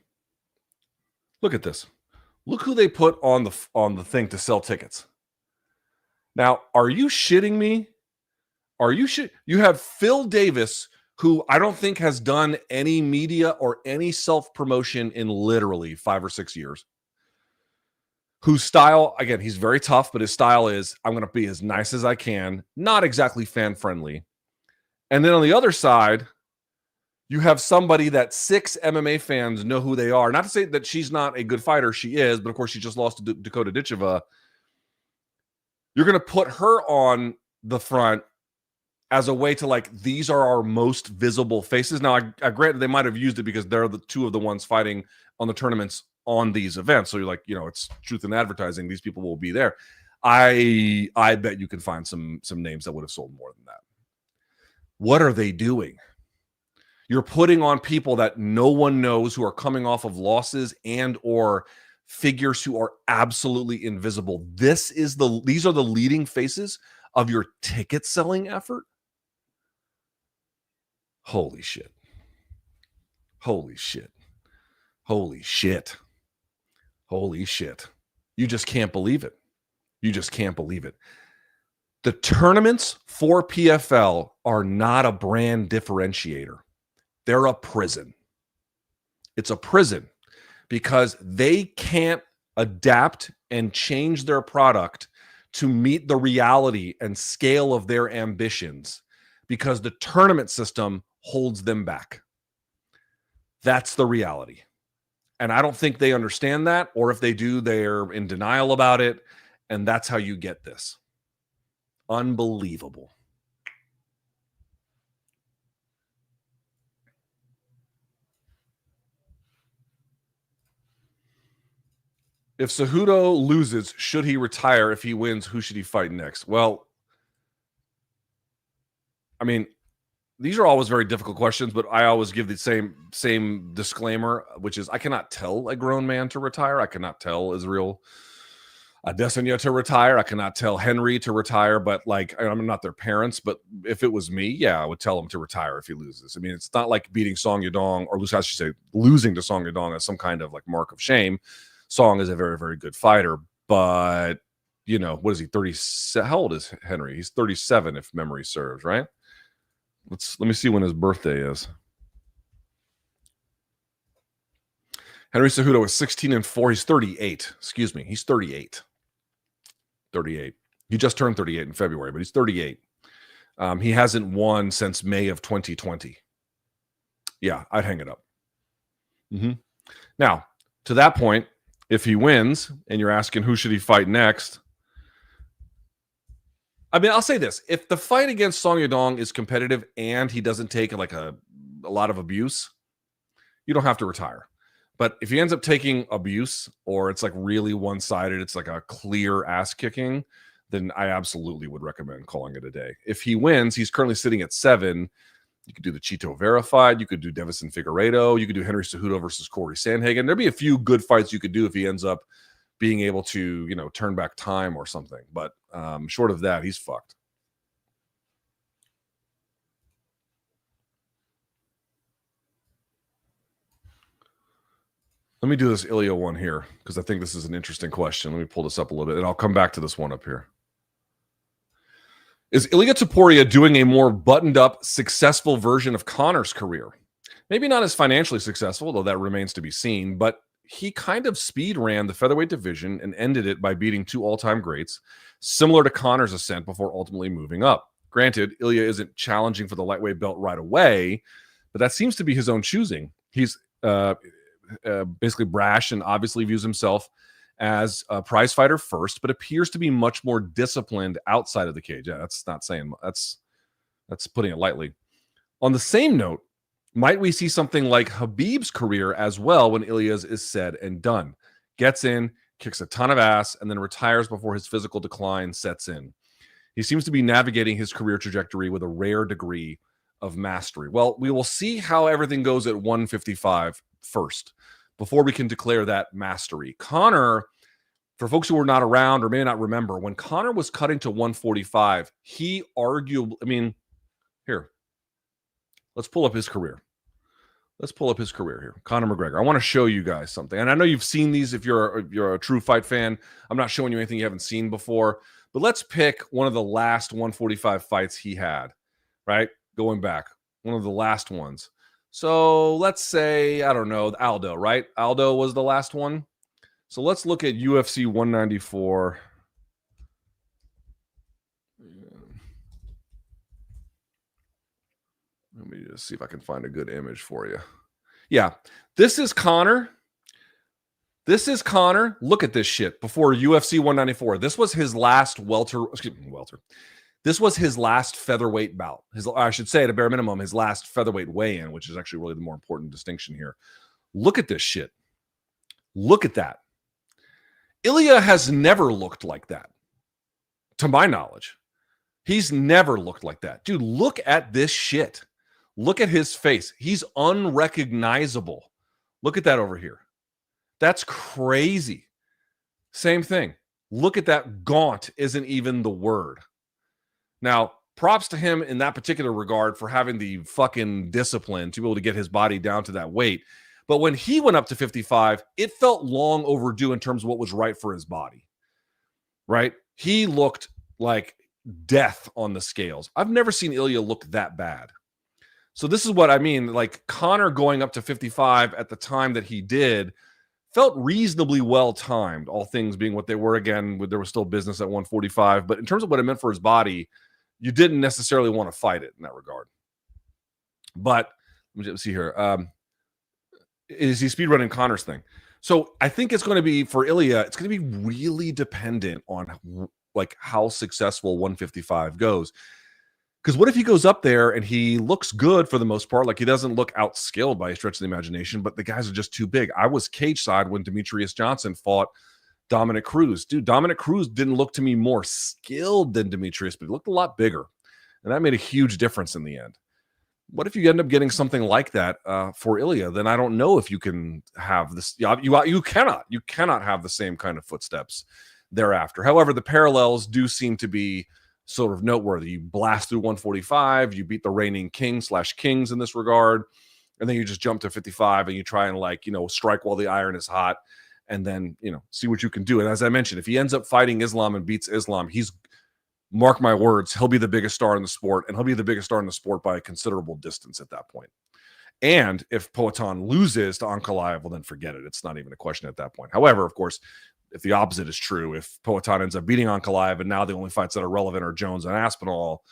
Look at this. Look who they put on the thing to sell tickets. Now, are you shitting me? You have Phil Davis, who I don't think has done any media or any self-promotion in literally 5 or 6 years. Whose style, again, he's very tough, but his style is, I'm going to be as nice as I can, not exactly fan-friendly. And then on the other side, you have somebody that 6 MMA fans know who they are. Not to say that she's not a good fighter. She is, but of course she just lost to Dakota Ditcheva. You're going to put her on the front as a way to, like, these are our most visible faces. Now, I grant they might have used it because they're the two of the ones fighting on the tournaments on these events. So you're like, it's truth in advertising. These people will be there. I bet you can find some names that would have sold more than that. What are they doing? You're putting on people that no one knows, who are coming off of losses and or figures who are absolutely invisible. These are the leading faces of your ticket selling effort. Holy shit. Holy shit. Holy shit. Holy shit. You just can't believe it. You just can't believe it. The tournaments for PFL are not a brand differentiator. They're a prison. It's a prison because they can't adapt and change their product to meet the reality and scale of their ambitions because the tournament system holds them back. That's the reality. And I don't think they understand that, or if they do, they're in denial about it. And that's how you get this. Unbelievable. If Cejudo loses, should he retire? If he wins, who should he fight next? Well, I mean, these are always very difficult questions, but I always give the same disclaimer, which is I cannot tell a grown man to retire. I cannot tell Israel Adesanya to retire. I cannot tell Henry to retire, but like, I'm not their parents, but if it was me, yeah, I would tell him to retire if he loses. I mean, it's not like beating Song Yadong, or I should say losing to Song Yadong as some kind of like mark of shame. Song is a very, very good fighter, but what is he, 37? How old is Henry? He's 37 if memory serves, right? Let me see when his birthday is. Henry Cejudo is 16-4. He's 38. Excuse me. He's 38. 38. He just turned 38 in February, but he's 38. He hasn't won since May of 2020. Yeah, I'd hang it up. Now, to that point, if he wins, and you're asking who should he fight next, I mean, I'll say this. If the fight against Song Yadong is competitive and he doesn't take like a lot of abuse, you don't have to retire. But if he ends up taking abuse, or it's like really one-sided, it's like a clear ass kicking, then I absolutely would recommend calling it a day. If he wins, he's currently sitting at 7. You could do the Chito verified. You could do Davison Figueiredo. You could do Henry Cejudo versus Corey Sandhagen. There'd be a few good fights you could do if he ends up being able to, turn back time or something. But short of that, he's fucked. Let me do this Ilia one here, because I think this is an interesting question. Let me pull this up a little bit, and I'll come back to this one up here. Is Ilia Topuria doing a more buttoned-up, successful version of Conor's career? Maybe not as financially successful, though that remains to be seen, but he kind of speed ran the featherweight division and ended it by beating 2 all-time greats, similar to Conor's ascent before ultimately moving up. Granted, Ilia isn't challenging for the lightweight belt right away, but that seems to be his own choosing. He's basically brash and obviously views himself as a prize fighter first, but appears to be much more disciplined outside of the cage. Yeah, that's not saying that's putting it lightly. On the same note, might we see something like Khabib's career as well when Ilia's is said and done? Gets in, kicks a ton of ass, and then retires before his physical decline sets in. He seems to be navigating his career trajectory with a rare degree of mastery. Well, we will see how everything goes at 155 first before we can declare that mastery. Conor, for folks who were not around or may not remember, when Conor was cutting to 145, he arguably, here, let's pull up his career. Let's pull up his career here. Conor McGregor. I want to show you guys something. And I know you've seen these if you're a true fight fan. I'm not showing you anything you haven't seen before. But let's pick one of the last 145 fights he had, right? Going back. One of the last ones. So let's say, I don't know, Aldo, right? Aldo was the last one. So let's look at UFC 194. Let me just see if I can find a good image for you. Yeah, this is Conor. This is Conor. Look at this shit before UFC 194. This was his last welter. This was his last featherweight bout. I should say, at a bare minimum, his last featherweight weigh-in, which is actually really the more important distinction here. Look at this shit. Look at that. Ilia has never looked like that, to my knowledge. He's never looked like that. Dude, look at this shit. Look at his face. He's unrecognizable. Look at that over here. That's crazy. Same thing. Look at that. Gaunt isn't even the word. Now, props to him in that particular regard for having the fucking discipline to be able to get his body down to that weight. But when he went up to 55, it felt long overdue in terms of what was right for his body, right? He looked like death on the scales. I've never seen Ilia look that bad. So this is what I mean. Like, Conor going up to 55 at the time that he did felt reasonably well timed, all things being what they were. Again, there was still business at 145. But in terms of what it meant for his body, you didn't necessarily want to fight it in that regard. But let me see here. Is he speedrunning Conor's thing? So I think it's going to be, for Ilia, it's going to be really dependent on like how successful 155 goes. Because what if he goes up there and he looks good for the most part? Like, he doesn't look outskilled by a stretch of the imagination, but the guys are just too big. I was cage side when Demetrius Johnson fought Dominic Cruz. Dude, Dominic Cruz didn't look to me more skilled than Demetrius, but he looked a lot bigger. And that made a huge difference in the end. What if you end up getting something like that for Ilia? Then I don't know if you can have this. You cannot have the same kind of footsteps thereafter. However, the parallels do seem to be sort of noteworthy. You blast through 145, you beat the reigning king/kings in this regard, and then you just jump to 55 and you try and strike while the iron is hot, and then see what you can do. And as I mentioned, if he ends up fighting Islam and beats Islam, mark my words, he'll be the biggest star in the sport, and he'll be the biggest star in the sport by a considerable distance at that point. And if Poatan loses to Ankalaev, well, then forget it. It's not even a question at that point. However, of course, if the opposite is true, if Poatan ends up beating Ankalaev and now the only fights that are relevant are Jones and Aspinall,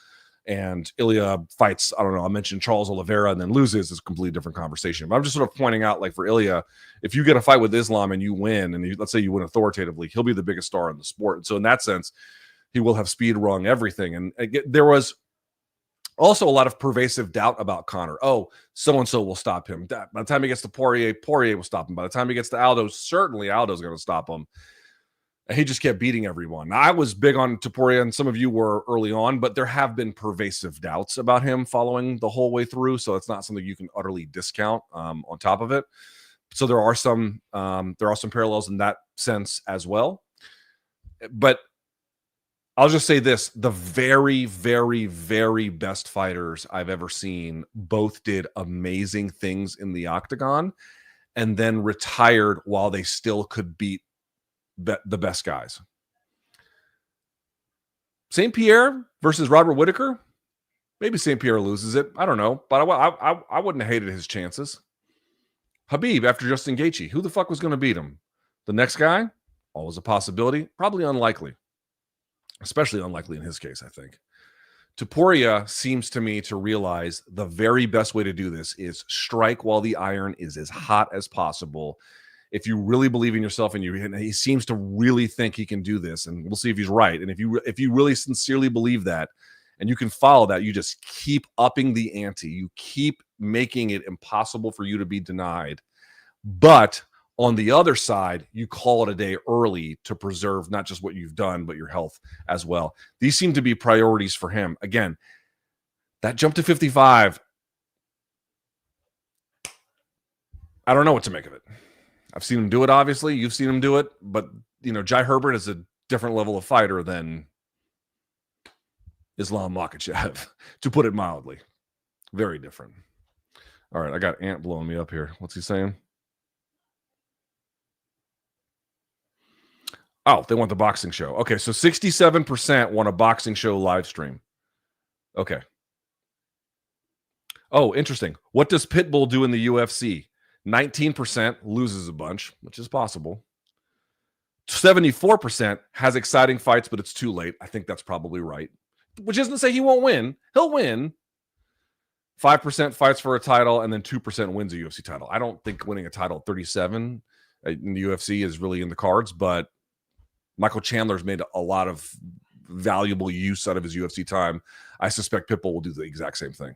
and Ilia fights, I don't know, I mentioned Charles Oliveira and then loses, it's a completely different conversation. But I'm just sort of pointing out, like, for Ilia, if you get a fight with Islam and you win, and let's say you win authoritatively, he'll be the biggest star in the sport. And so in that sense, he will have speed rung everything. And there was also a lot of pervasive doubt about Conor. Oh, so-and-so will stop him. By the time he gets to Poirier will stop him. By the time he gets to Aldo, certainly Aldo's going to stop him. And he just kept beating everyone. Now, I was big on Topuria, and some of you were early on, but there have been pervasive doubts about him following the whole way through, so it's not something you can utterly discount on top of it. So there are some parallels in that sense as well. But I'll just say this, the very, very, very best fighters I've ever seen both did amazing things in the octagon and then retired while they still could beat the best guys. St. Pierre versus Robert Whittaker. Maybe St. Pierre loses it. I don't know. But I wouldn't have hated his chances. Khabib after Justin Gaethje. Who the fuck was going to beat him? The next guy? Always a possibility. Probably unlikely. Especially unlikely in his case, I think. Topuria seems to me to realize the very best way to do this is strike while the iron is as hot as possible. If you really believe in yourself, and he seems to really think he can do this, and we'll see if he's right. And if you really sincerely believe that, and you can follow that, you just keep upping the ante. You keep making it impossible for you to be denied. But on the other side, you call it a day early to preserve not just what you've done, but your health as well. These seem to be priorities for him. Again, that jump to 55, I don't know what to make of it. I've seen him do it, obviously. You've seen him do it. But, Jai Herbert is a different level of fighter than Islam Makhachev, to put it mildly. Very different. All right, I got Ant blowing me up here. What's he saying? Oh, they want the boxing show. Okay, so 67% want a boxing show live stream. Okay. Oh, interesting. What does Pitbull do in the UFC? 19% loses a bunch, which is possible. 74% has exciting fights, but it's too late. I think that's probably right. Which isn't to say he won't win. He'll win. 5% fights for a title, and then 2% wins a UFC title. I don't think winning a title at 37 in the UFC is really in the cards, but Michael Chandler's made a lot of valuable use out of his UFC time. I suspect Pitbull will do the exact same thing.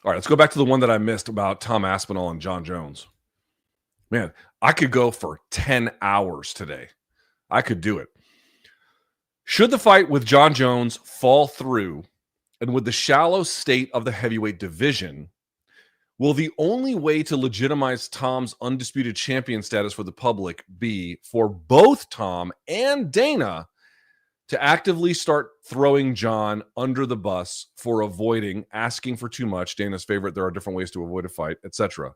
All right, let's go back to the one that I missed about Tom Aspinall and John Jones. Man, I could go for 10 hours today. I could do it. Should the fight with John Jones fall through, and with the shallow state of the heavyweight division, will the only way to legitimize Tom's undisputed champion status for the public be for both Tom and Dana to actively start throwing John under the bus for avoiding, asking for too much, Dana's favorite, there are different ways to avoid a fight, etc.,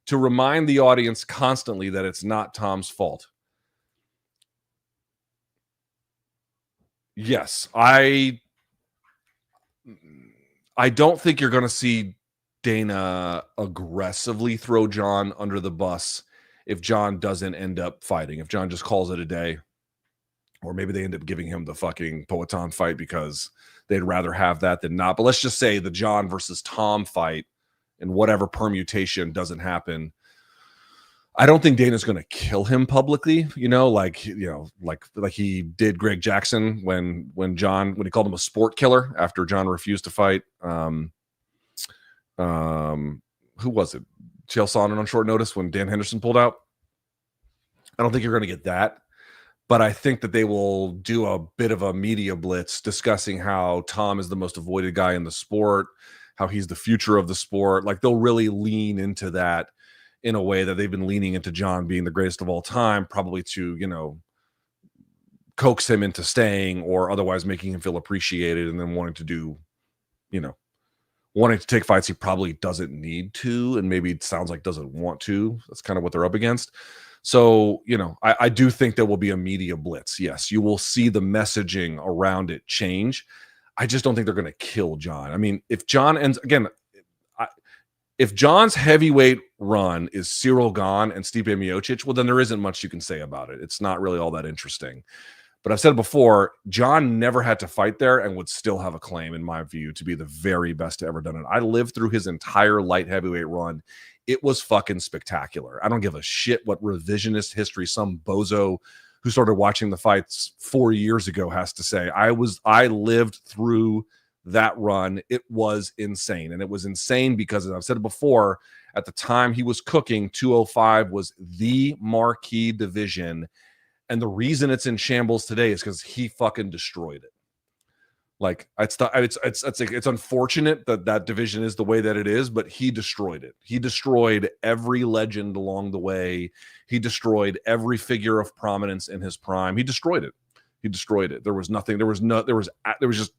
to remind the audience constantly that it's not Tom's fault? Yes, I don't think you're going to see Dana aggressively throw John under the bus if John doesn't end up fighting. If John just calls it a day, or maybe they end up giving him the fucking Poatan fight because they'd rather have that than not. But let's just say the John versus Tom fight and whatever permutation doesn't happen. I don't think Dana's going to kill him publicly, like he did Greg Jackson when he called him a sport killer after John refused to fight. Who was it? Chael Sonnen on short notice when Dan Henderson pulled out. I don't think you're going to get that, but I think that they will do a bit of a media blitz discussing how Tom is the most avoided guy in the sport, how he's the future of the sport. Like they'll really lean into that in a way that they've been leaning into John being the greatest of all time, probably to, coax him into staying or otherwise making him feel appreciated, and then wanting to take fights he probably doesn't need to, and maybe it sounds like doesn't want to. That's kind of what they're up against. So, I do think there will be a media blitz. Yes, you will see the messaging around it change. I just don't think they're going to kill John. I mean, if John ends, again, if John's heavyweight run is Cyril Gane and Stipe Miocic, well, then there isn't much you can say about it. It's not really all that interesting. But I've said before, John never had to fight there and would still have a claim, in my view, to be the very best to ever done it. I lived through his entire light heavyweight run. It was fucking spectacular. I don't give a shit what revisionist history some bozo who started watching the fights 4 years ago has to say. I lived through that run. It was insane. And it was insane because, as I've said before, at the time he was cooking, 205 was the marquee division. And the reason it's in shambles today is because he fucking destroyed it. Like it's unfortunate that division is the way that it is, but he destroyed it. He destroyed every legend along the way. He destroyed every figure of prominence in his prime. He destroyed it. He destroyed it. There was nothing. There was just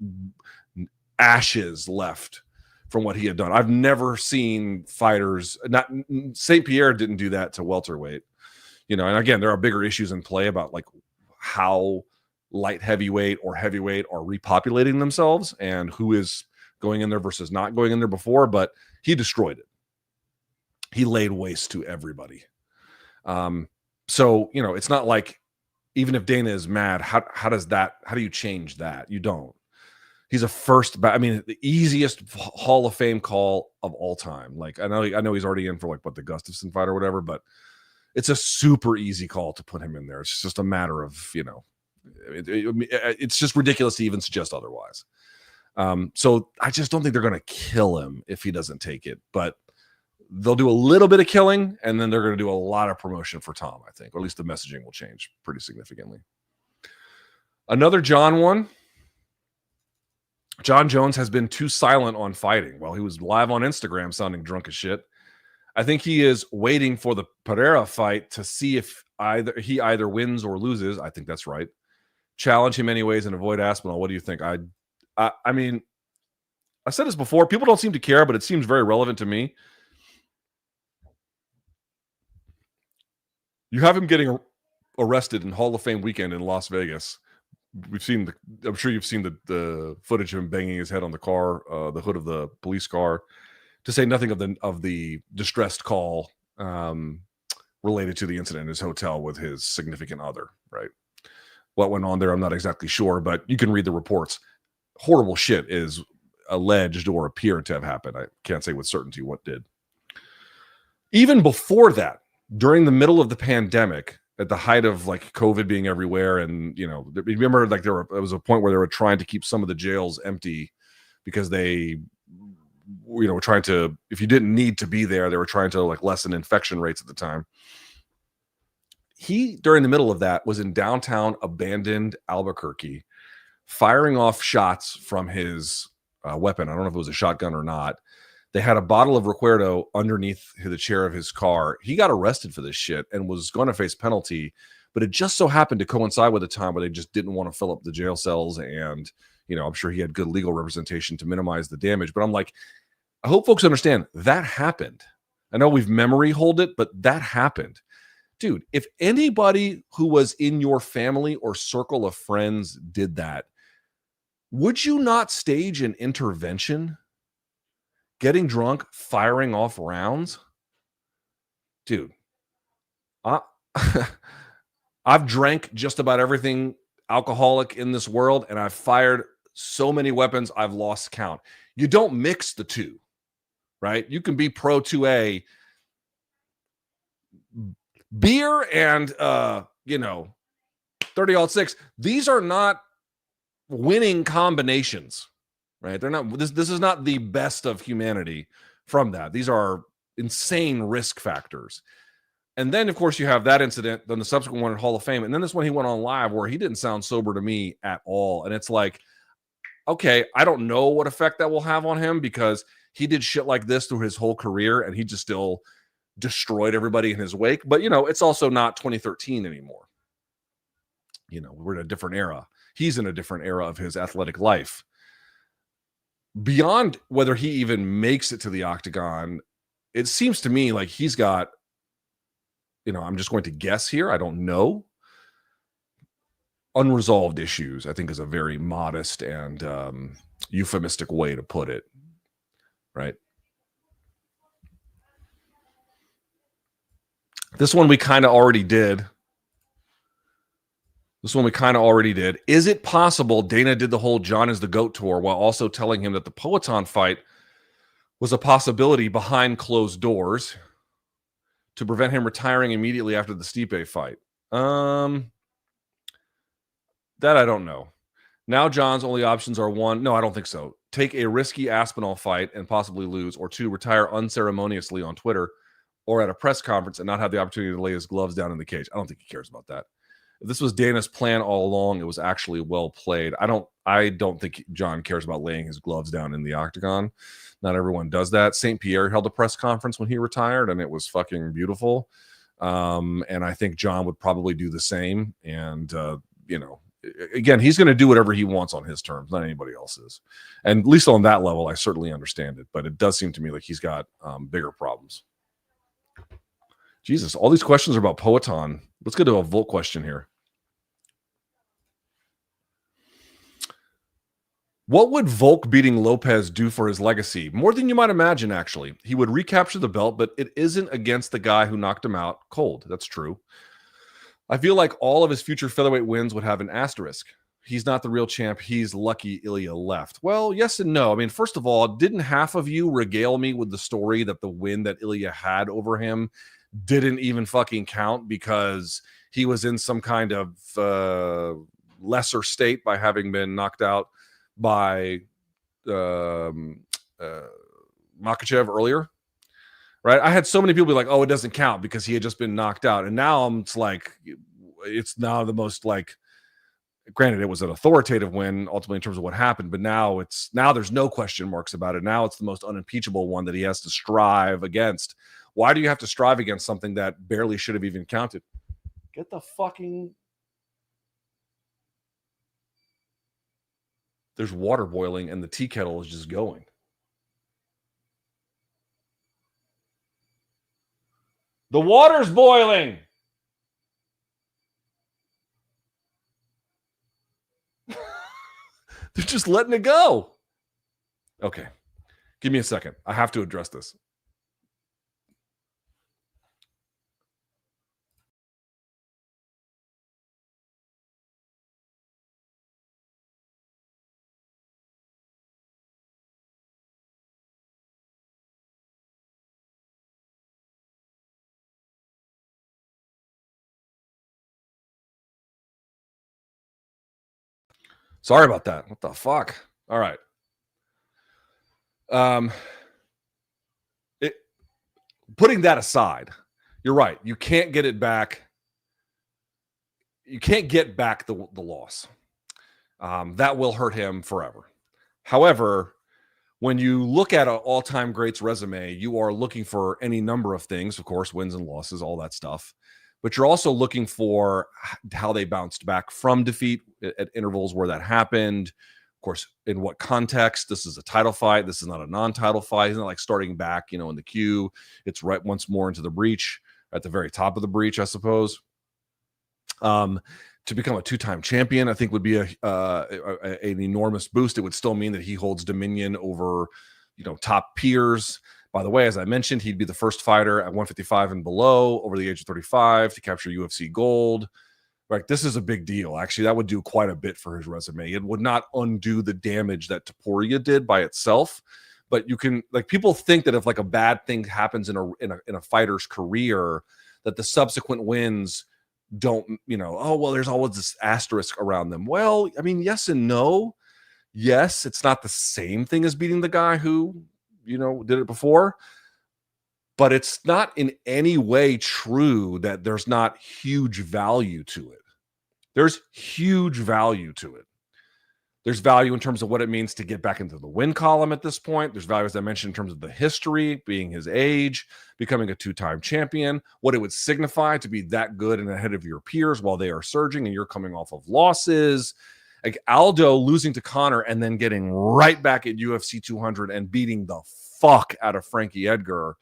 ashes left from what he had done. I've never seen fighters. Not St. Pierre didn't do that to welterweight. And again, there are bigger issues in play about like how light heavyweight or heavyweight are repopulating themselves and who is going in there versus not going in there before, but he destroyed it. He laid waste to everybody. So, it's not like, even if Dana is mad, how do you change that? You don't. He's the easiest Hall of Fame call of all time. Like I know he's already in for like the Gustafsson fight or whatever, but it's a super easy call to put him in there. It's just a matter of, it's just ridiculous to even suggest otherwise. So I just don't think they're going to kill him if he doesn't take it, but they'll do a little bit of killing, and then they're going to do a lot of promotion for Tom, I think, or at least the messaging will change pretty significantly. Another John one. John Jones has been too silent on fighting. Well, he was live on Instagram sounding drunk as shit. I think he is waiting for the Pereira fight to see if he either wins or loses. I think that's right. challenge him anyways and avoid Aspinall. What do you think? I mean, I said this before. People don't seem to care, but it seems very relevant to me. You have him getting arrested in Hall of Fame weekend in Las Vegas. I'm sure you've seen the footage of him banging his head on the car, the hood of the police car, to say nothing of the distressed call related to the incident in his hotel with his significant other, right? What went on there, I'm not exactly sure, but you can read the reports. Horrible shit is alleged or appeared to have happened. I can't say with certainty what did. Even before that, during the middle of the pandemic, at the height of like COVID being everywhere, and remember, like there was a point where they were trying to keep some of the jails empty because they, were trying to, if you didn't need to be there, they were trying to like lessen infection rates at the time. He, during the middle of that, was in downtown abandoned Albuquerque, firing off shots from his weapon. I don't know if it was a shotgun or not. They had a bottle of Recuerdo underneath the chair of his car. He got arrested for this shit and was going to face penalty, but it just so happened to coincide with a time where they just didn't want to fill up the jail cells. And, I'm sure he had good legal representation to minimize the damage. But I'm like, I hope folks understand that happened. I know we've memory hold it, but that happened. Dude, if anybody who was in your family or circle of friends did that, would you not stage an intervention? Getting drunk, firing off rounds? Dude, I've drank just about everything alcoholic in this world, and I've fired so many weapons, I've lost count. You don't mix the two, right? You can be pro 2A. Beer and 30-06, these are not winning combinations, right? They're not, this is not the best of humanity from that. These are insane risk factors. And then, of course, you have that incident, then the subsequent one in Hall of Fame, and then this one he went on live where he didn't sound sober to me at all. And it's like, okay, I don't know what effect that will have on him because he did shit like this through his whole career and he just still destroyed everybody in his wake. But, it's also not 2013 anymore. We're in a different era. He's in a different era of his athletic life. Beyond whether he even makes it to the octagon, it seems to me like he's got, I'm just going to guess here, I don't know, unresolved issues, I think is a very modest and euphemistic way to put it, right? This one we kind of already did. Is it possible Dana did the whole John is the GOAT tour while also telling him that the Poatan fight was a possibility behind closed doors to prevent him retiring immediately after the Stipe fight? That I don't know. Now John's only options are one. No, I don't think so. Take a risky Aspinall fight and possibly lose, or two, retire unceremoniously on Twitter or at a press conference and not have the opportunity to lay his gloves down in the cage. I don't think he cares about that. If this was Dana's plan all along, it was actually well played. I don't think John cares about laying his gloves down in the octagon. Not everyone does that. St. Pierre held a press conference when he retired, and it was fucking beautiful. And I think John would probably do the same. And, again, he's going to do whatever he wants on his terms, not anybody else's. And at least on that level, I certainly understand it. But it does seem to me like he's got bigger problems. Jesus, all these questions are about Poatan. Let's get to a Volk question here. What would Volk beating Lopez do for his legacy? More than you might imagine, actually. He would recapture the belt, but it isn't against the guy who knocked him out cold. That's true. I feel like all of his future featherweight wins would have an asterisk. He's not the real champ. He's lucky Ilia left. Well, yes and no. I mean, first of all, didn't half of you regale me with the story that the win that Ilia had over him didn't even fucking count because he was in some kind of lesser state by having been knocked out by Makhachev earlier, right? I had so many people be like, oh, it doesn't count because he had just been knocked out. And now it's now the most granted, it was an authoritative win ultimately in terms of what happened, but now there's no question marks about it. Now it's the most unimpeachable one that he has to strive against. Why do you have to strive against something that barely should have even counted? Get the fucking... There's water boiling and the tea kettle is just going. The water's boiling. They're just letting it go. Okay. Give me a second. I have to address this. Sorry about that. What the fuck? All right. Putting that aside, you're right. You can't get it back. You can't get back the loss. That will hurt him forever. However, when you look at an all-time greats resume, you are looking for any number of things, of course, wins and losses, all that stuff. But you're also looking for how they bounced back from defeat at intervals where that happened. Of course, in what context? This is a title fight. This is not a non-title fight. It's not like starting back, in the queue. It's right once more into the breach, at the very top of the breach, I suppose. To become a two-time champion, I think would be an enormous boost. It would still mean that he holds dominion over, top peers. By the way, as I mentioned, he'd be the first fighter at 155 and below over the age of 35 to capture UFC gold. Right, this is a big deal. Actually, that would do quite a bit for his resume. It would not undo the damage that Topuria did by itself, but you can, people think that if a bad thing happens in a fighter's career, that the subsequent wins don't, there's always this asterisk around them. Well, I mean, yes and no. Yes, it's not the same thing as beating the guy who, did it before, but it's not in any way true that there's not huge value to it. There's huge value to it. There's value in terms of what it means to get back into the win column at this point. There's value, as I mentioned, in terms of the history, being his age, becoming a two-time champion, what it would signify to be that good and ahead of your peers while they are surging and you're coming off of losses. Like Aldo losing to Conor and then getting right back at UFC 200 and beating the fuck out of Frankie Edgar.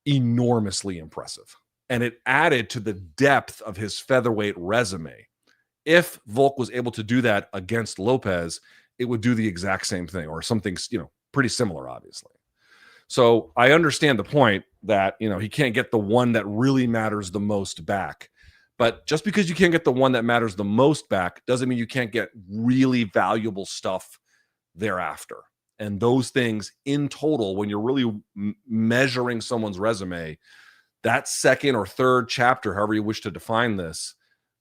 Enormously impressive. And it added to the depth of his featherweight resume. If Volk was able to do that against Lopez, it would do the exact same thing or something, pretty similar, obviously. So I understand the point that, he can't get the one that really matters the most back. But just because you can't get the one that matters the most back doesn't mean you can't get really valuable stuff thereafter. And those things in total, when you're really measuring someone's resume, that second or third chapter, however you wish to define this,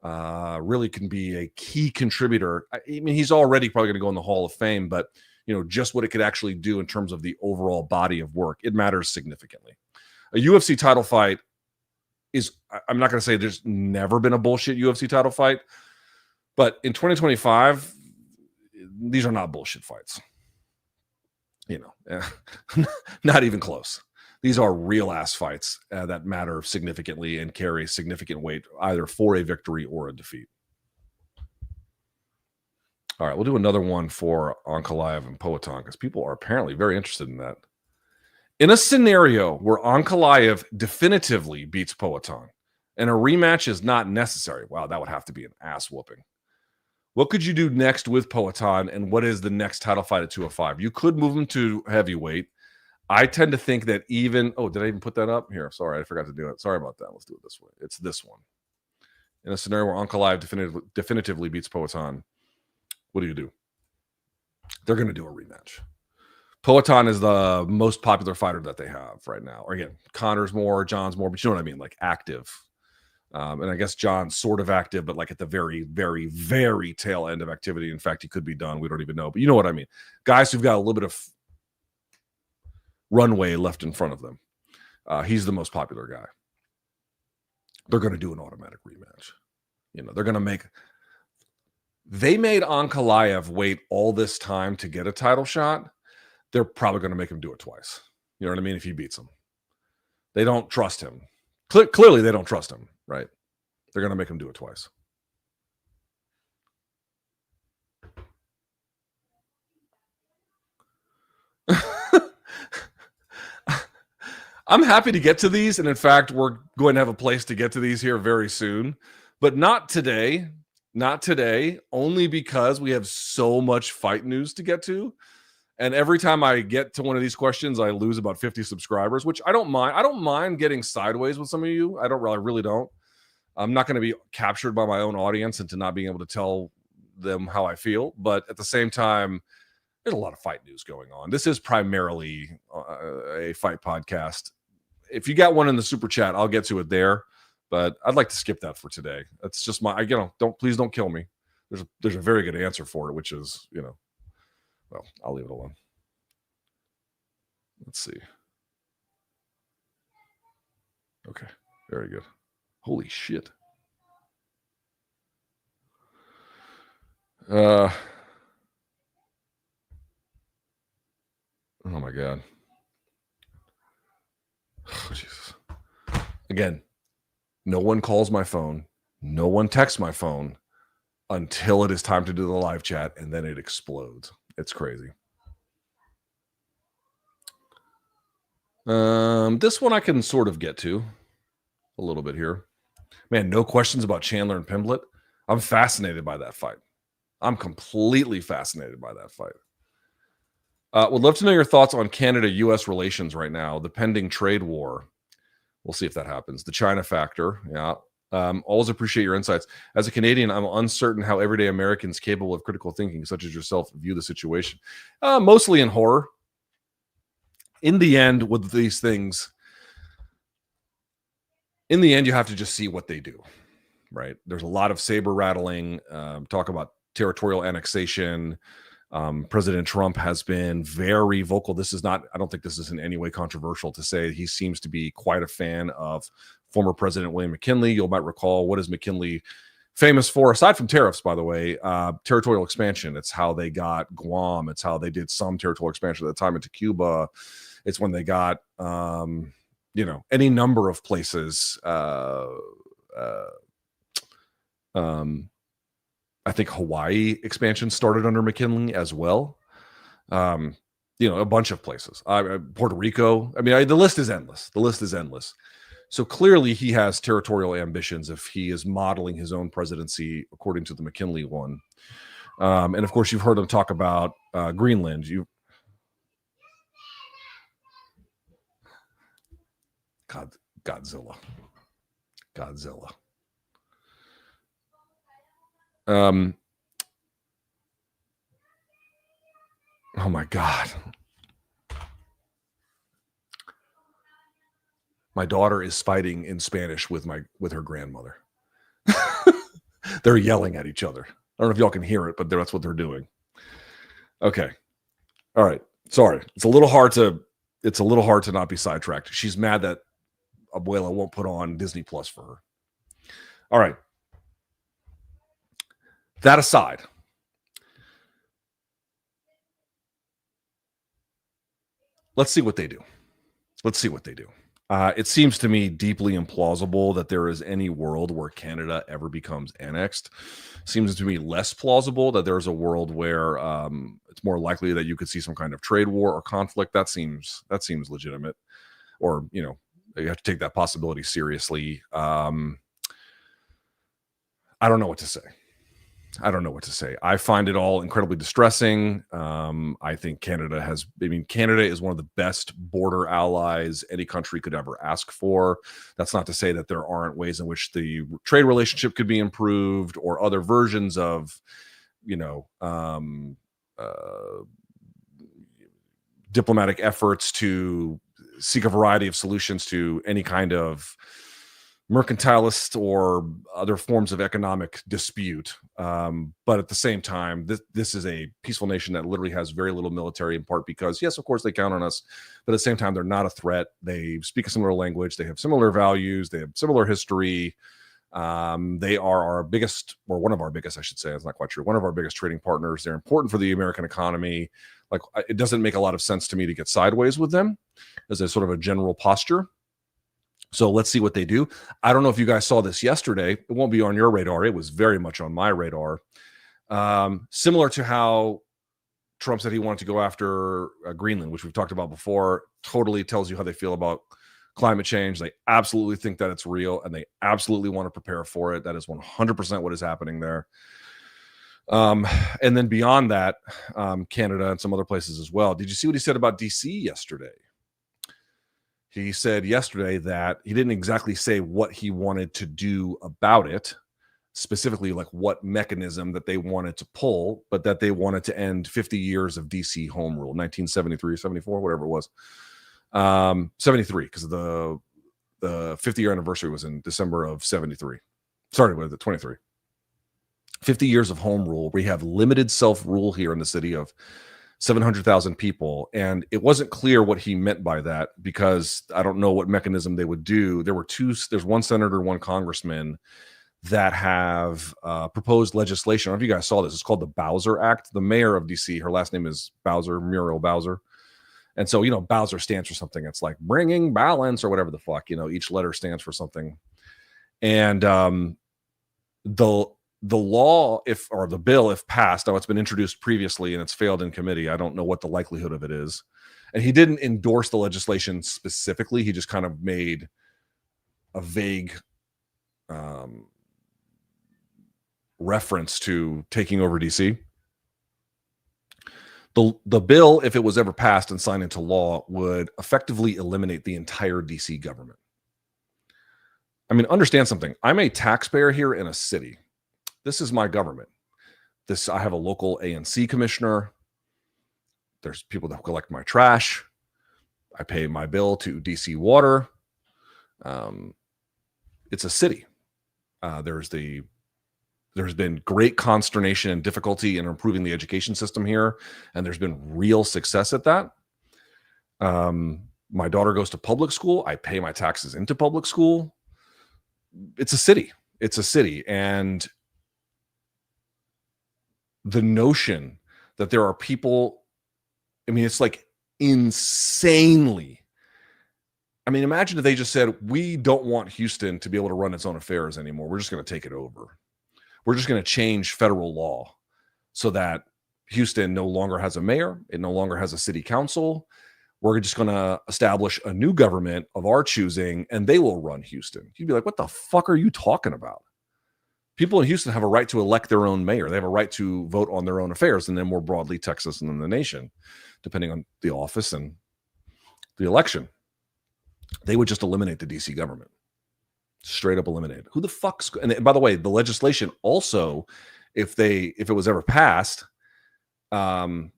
really can be a key contributor. I mean, he's already probably going to go in the Hall of Fame, but, just what it could actually do in terms of the overall body of work, it matters significantly. A UFC title fight I'm not going to say there's never been a bullshit UFC title fight, but in 2025, these are not bullshit fights. Not even close. These are real ass fights that matter significantly and carry significant weight either for a victory or a defeat. All right, we'll do another one for Ankalaev and Poatan because people are apparently very interested in that. In a scenario where Ankalaev definitively beats Poatan and a rematch is not necessary, wow, that would have to be an ass whooping. What could you do next with Poatan, and what is the next title fight at 205? You could move him to heavyweight. I tend to think that did I even put that up? Here, sorry, I forgot to do it. Sorry about that. Let's do it this way. It's this one. In a scenario where Ankalaev definitively beats Poatan, what do? They're going to do a rematch. Poatan is the most popular fighter that they have right now. Or again, Conor's more, John's more, but you know what I mean? Like active. And I guess John's sort of active, but at the very, very, very tail end of activity. In fact, he could be done. We don't even know. But you know what I mean? Guys who've got a little bit of runway left in front of them. He's the most popular guy. They're going to do an automatic rematch. They're going to make... They made Ankalaev wait all this time to get a title shot. They're probably going to make him do it twice. You know what I mean? If he beats him. They don't trust him. Clearly, they don't trust him, right? They're going to make him do it twice. I'm happy to get to these, and in fact, we're going to have a place to get to these here very soon, but not today. Not today, only because we have so much fight news to get to. And every time I get to one of these questions, I lose about 50 subscribers, which I don't mind. I don't mind getting sideways with some of you. I really don't. I'm not going to be captured by my own audience into not being able to tell them how I feel. But at the same time, there's a lot of fight news going on. This is primarily a fight podcast. If you got one in the super chat, I'll get to it there. But I'd like to skip that for today. That's just my, please don't kill me. There's a very good answer for it, which is, well, I'll leave it alone. Let's see. Okay, very good. Holy shit. Oh my God. Oh, Jesus. Again, no one calls my phone. No one texts my phone until it is time to do the live chat, and then it explodes. It's crazy. This one I can sort of get to a little bit here. Man, no questions about Chandler and Pimblett. I'm fascinated by that fight. I'm completely fascinated by that fight. Would love to know your thoughts on Canada-U.S. relations right now, the pending trade war. We'll see if that happens. The China factor, yeah. Always appreciate your insights. As a Canadian, I'm uncertain how everyday Americans capable of critical thinking, such as yourself, view the situation. Mostly in horror. In the end, with these things, in the end, you have to just see what they do, right? There's a lot of saber rattling, talk about territorial annexation. President Trump has been very vocal. I don't think this is in any way controversial to say. He seems to be quite a fan of former President William McKinley. You might recall, what is McKinley famous for, aside from tariffs, by the way? Territorial expansion. It's how they got Guam. It's how they did some territorial expansion at the time into Cuba. It's when they got, any number of places. I think Hawaii expansion started under McKinley as well. A bunch of places. Puerto Rico. I mean, the list is endless. The list is endless. So clearly he has territorial ambitions if he is modeling his own presidency according to the McKinley one. And of course, you've heard him talk about Greenland. Godzilla. Oh my God. My daughter is fighting in Spanish with her grandmother. They're yelling at each other. I don't know if y'all can hear it, but that's what they're doing. Okay. All right. Sorry. It's a little hard to not be sidetracked. She's mad that Abuela won't put on Disney Plus for her. All right. That aside, let's see what they do. It seems to me deeply implausible that there is any world where Canada ever becomes annexed. Seems to me less plausible that there's a world where it's more likely that you could see some kind of trade war or conflict. That seems legitimate, or you have to take that possibility seriously. I don't know what to say. I find it all incredibly distressing. I think Canada is one of the best border allies any country could ever ask for. That's not to say that there aren't ways in which the trade relationship could be improved, or other versions of, diplomatic efforts to seek a variety of solutions to any kind of mercantilist or other forms of economic dispute. But at the same time, this is a peaceful nation that literally has very little military, in part because, yes, of course, they count on us, but at the same time, they're not a threat. They speak a similar language. They have similar values. They have similar history. They are our biggest, or one of our biggest, I should say, it's not quite true, one of our biggest trading partners. They're important for the American economy. Like, it doesn't make a lot of sense to me to get sideways with them as a sort of a general posture. So let's see what they do. I don't know if you guys saw this yesterday. It won't be on your radar. It was very much on my radar. Similar to how Trump said he wanted to go after Greenland, which we've talked about before, totally tells you how they feel about climate change. They absolutely think that it's real, and they absolutely want to prepare for it. That is 100% what is happening there. And then beyond that, Canada and some other places as well. Did you see what he said about DC yesterday? He said yesterday that he didn't exactly say what he wanted to do about it, specifically like what mechanism that they wanted to pull, but that they wanted to end 50 years of DC home rule, 1973, 74, whatever it was. 73, because the 50-year anniversary was in December of 73. Sorry, with the 23. 50 years of home rule. We have limited self-rule here in the city of 700,000 people. And it wasn't clear what he meant by that, because I don't know what mechanism they would do. There's one senator, one congressman that have proposed legislation. I don't know if you guys saw this. It's called the Bowser Act. The mayor of DC, her last name is Bowser, Muriel Bowser. And so, Bowser stands for something. It's like bringing balance or whatever the fuck, each letter stands for something. And the law, the bill, if passed, it's been introduced previously and it's failed in committee. I don't know what the likelihood of it is. And he didn't endorse the legislation specifically. He just kind of made a vague reference to taking over DC. The bill, if it was ever passed and signed into law, would effectively eliminate the entire DC government. I mean, understand something. I'm a taxpayer here in a city. This is my government. I have a local ANC commissioner. There's people that collect my trash. I pay my bill to DC Water. It's a city. There's been great consternation and difficulty in improving the education system here, and there's been real success at that. My daughter goes to public school. I pay my taxes into public school. It's a city. And the notion that there are people, it's like insanely. Imagine if they just said, we don't want Houston to be able to run its own affairs anymore. We're just going to take it over. We're just going to change federal law so that Houston no longer has a mayor. It no longer has a city council. We're just going to establish a new government of our choosing, and they will run Houston. You'd be like, what the fuck are you talking about? People in Houston have a right to elect their own mayor. They have a right to vote on their own affairs, and then more broadly, Texas and then the nation, depending on the office and the election. They would just eliminate the DC government. Straight up eliminated. Who the fuck's? And by the way, the legislation also, if it was ever passed, it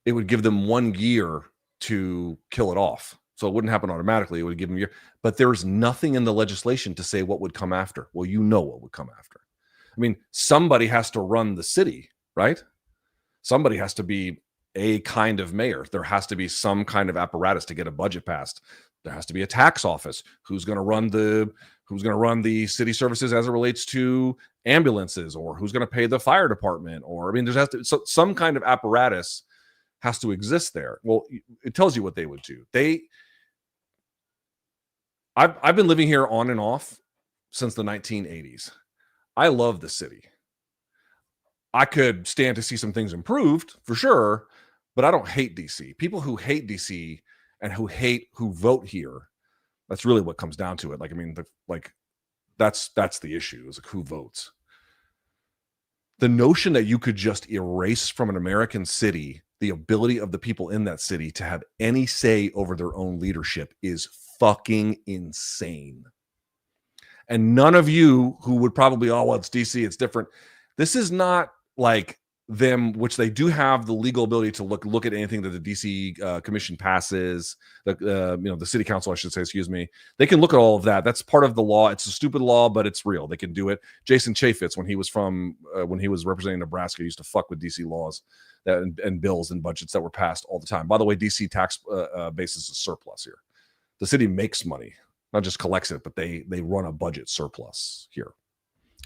would give them 1 year to kill it off. So it wouldn't happen automatically. It would give them a year. But there's nothing in the legislation to say what would come after. Well, what would come after. Somebody has to run the city, right? Somebody has to be a kind of mayor. There has to be some kind of apparatus to get a budget passed. There has to be a tax office. Who's going to run the city services as it relates to ambulances, or who's going to pay the fire department, or some kind of apparatus has to exist there. Well, it tells you what they would do. I've been living here on and off since the 1980s. I love the city. I could stand to see some things improved for sure, but I don't hate DC. People who hate DC and who vote here, that's really what comes down to it. That's the issue, is like who votes. The notion that you could just erase from an American city the ability of the people in that city to have any say over their own leadership is fucking insane. And none of you who would probably, it's DC, it's different. This is not like them, which they do have the legal ability to look at anything that the DC commission passes, the city council, I should say, excuse me. They can look at all of that. That's part of the law. It's a stupid law, but it's real. They can do it. Jason Chaffetz, when he was representing Nebraska, used to fuck with DC laws and bills and budgets that were passed all the time. By the way, DC tax basis is surplus here. The city makes money, not just collects it, but they run a budget surplus here,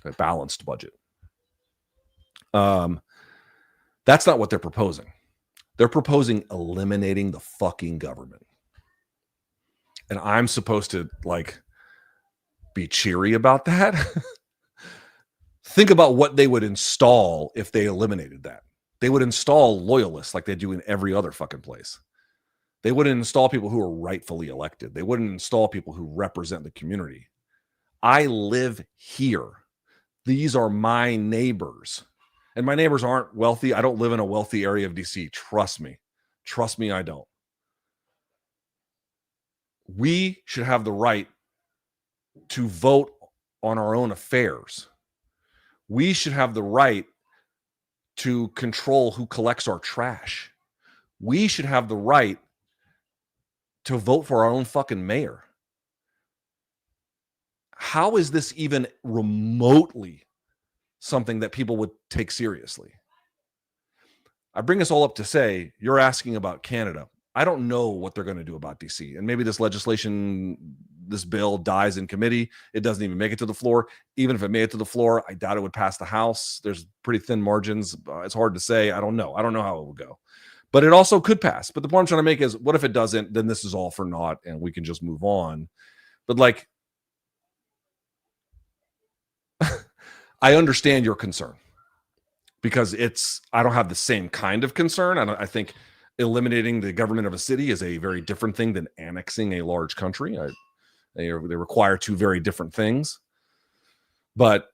a balanced budget. That's not what they're proposing. They're proposing eliminating the fucking government. And I'm supposed to be cheery about that? Think about what they would install if they eliminated that. They would install loyalists like they do in every other fucking place. They wouldn't install people who are rightfully elected. They wouldn't install people who represent the community. I live here. These are my neighbors. And my neighbors aren't wealthy. I don't live in a wealthy area of DC. Trust me. Trust me, I don't. We should have the right to vote on our own affairs. We should have the right to control who collects our trash. We should have the right to vote for our own fucking mayor. How is this even remotely something that people would take seriously? I bring this all up to say, you're asking about Canada. I don't know what they're going to do about DC. And maybe this legislation, this bill dies in committee. It doesn't even make it to the floor. Even if it made it to the floor, I doubt it would pass the House. There's pretty thin margins. It's hard to say. I don't know. I don't know how it will go. But it also could pass. But the point I'm trying to make is, what if it doesn't? Then this is all for naught and we can just move on. But like, I understand your concern because I don't have the same kind of concern. I think eliminating the government of a city is a very different thing than annexing a large country. They require two very different things. But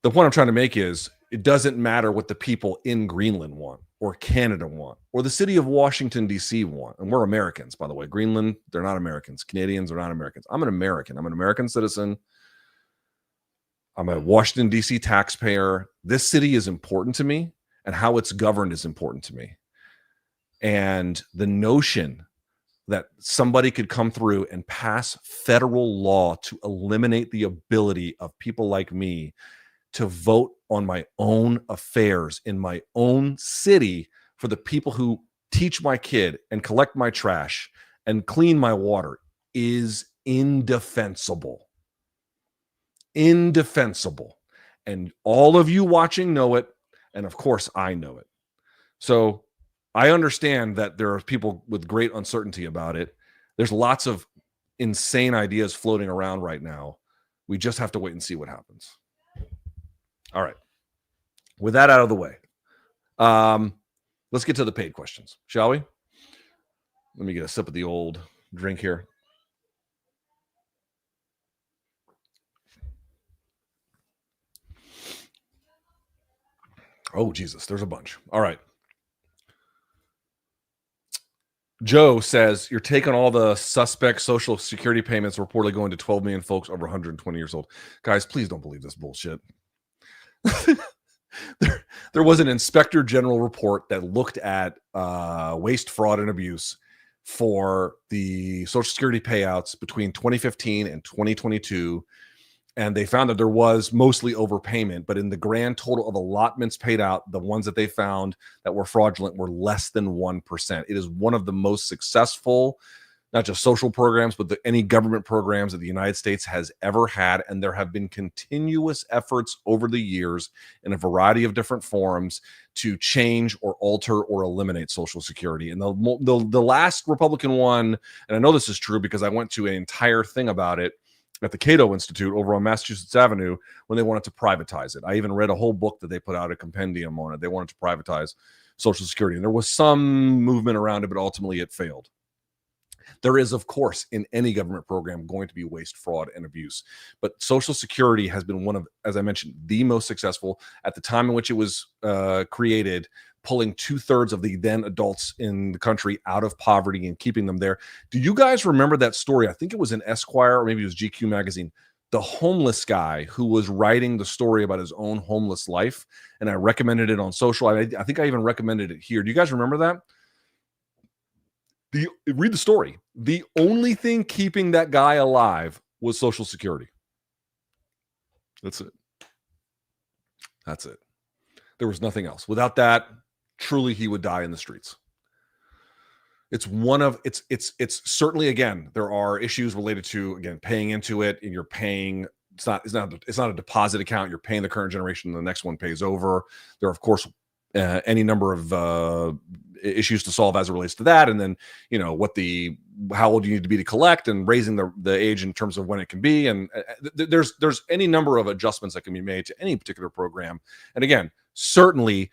the point I'm trying to make is, it doesn't matter what the people in Greenland want or Canada want or the city of Washington, D.C. want. And we're Americans, by the way. Greenland, they're not Americans. Canadians are not Americans. I'm an American. I'm an American citizen. I'm a Washington, D.C. taxpayer. This city is important to me, and how it's governed is important to me. And the notion that somebody could come through and pass federal law to eliminate the ability of people like me to vote on my own affairs in my own city for the people who teach my kid and collect my trash and clean my water is indefensible. Indefensible. And all of you watching know it. And of course, I know it. So I understand that there are people with great uncertainty about it. There's lots of insane ideas floating around right now. We just have to wait and see what happens. All right. With that out of the way, let's get to the paid questions, shall we? Let me get a sip of the old drink here. Oh, Jesus, there's a bunch. All right. Joe says, you're taking all the suspect social security payments reportedly going to 12 million folks over 120 years old. Guys, please don't believe this bullshit. There was an inspector general report that looked at waste, fraud, and abuse for the social security payouts between 2015 and 2022. And they found that there was mostly overpayment, but in the grand total of allotments paid out, the ones that they found that were fraudulent were less than 1%. It is one of the most successful, not just social programs, but any government programs that the United States has ever had. And there have been continuous efforts over the years in a variety of different forms to change or alter or eliminate Social Security. And the last Republican one, and I know this is true because I went to an entire thing about it at the Cato Institute over on Massachusetts Avenue when they wanted to privatize it. I even read a whole book that they put out, a compendium on it. They wanted to privatize Social Security. And there was some movement around it, but ultimately it failed. There is, of course, in any government program going to be waste, fraud, and abuse. But Social Security has been one of, as I mentioned, the most successful at the time in which it was created, pulling 2/3 of the then adults in the country out of poverty and keeping them there. Do you guys remember that story? I think it was in Esquire or maybe it was GQ magazine. The homeless guy who was writing the story about his own homeless life. And I recommended it on social. I think I even recommended it here. Do you guys remember that? Read the story. The only thing keeping that guy alive was Social Security. That's it. That's it. There was nothing else. Without that, truly he would die in the streets. It's certainly, again, there are issues related to, again, paying into it, and you're paying, it's not a deposit account. You're paying the current generation, and the next one pays over. There are, of course, any number of issues to solve as it relates to that. And then, how old you need to be to collect, and raising the age in terms of when it can be. And there's any number of adjustments that can be made to any particular program. And again, certainly,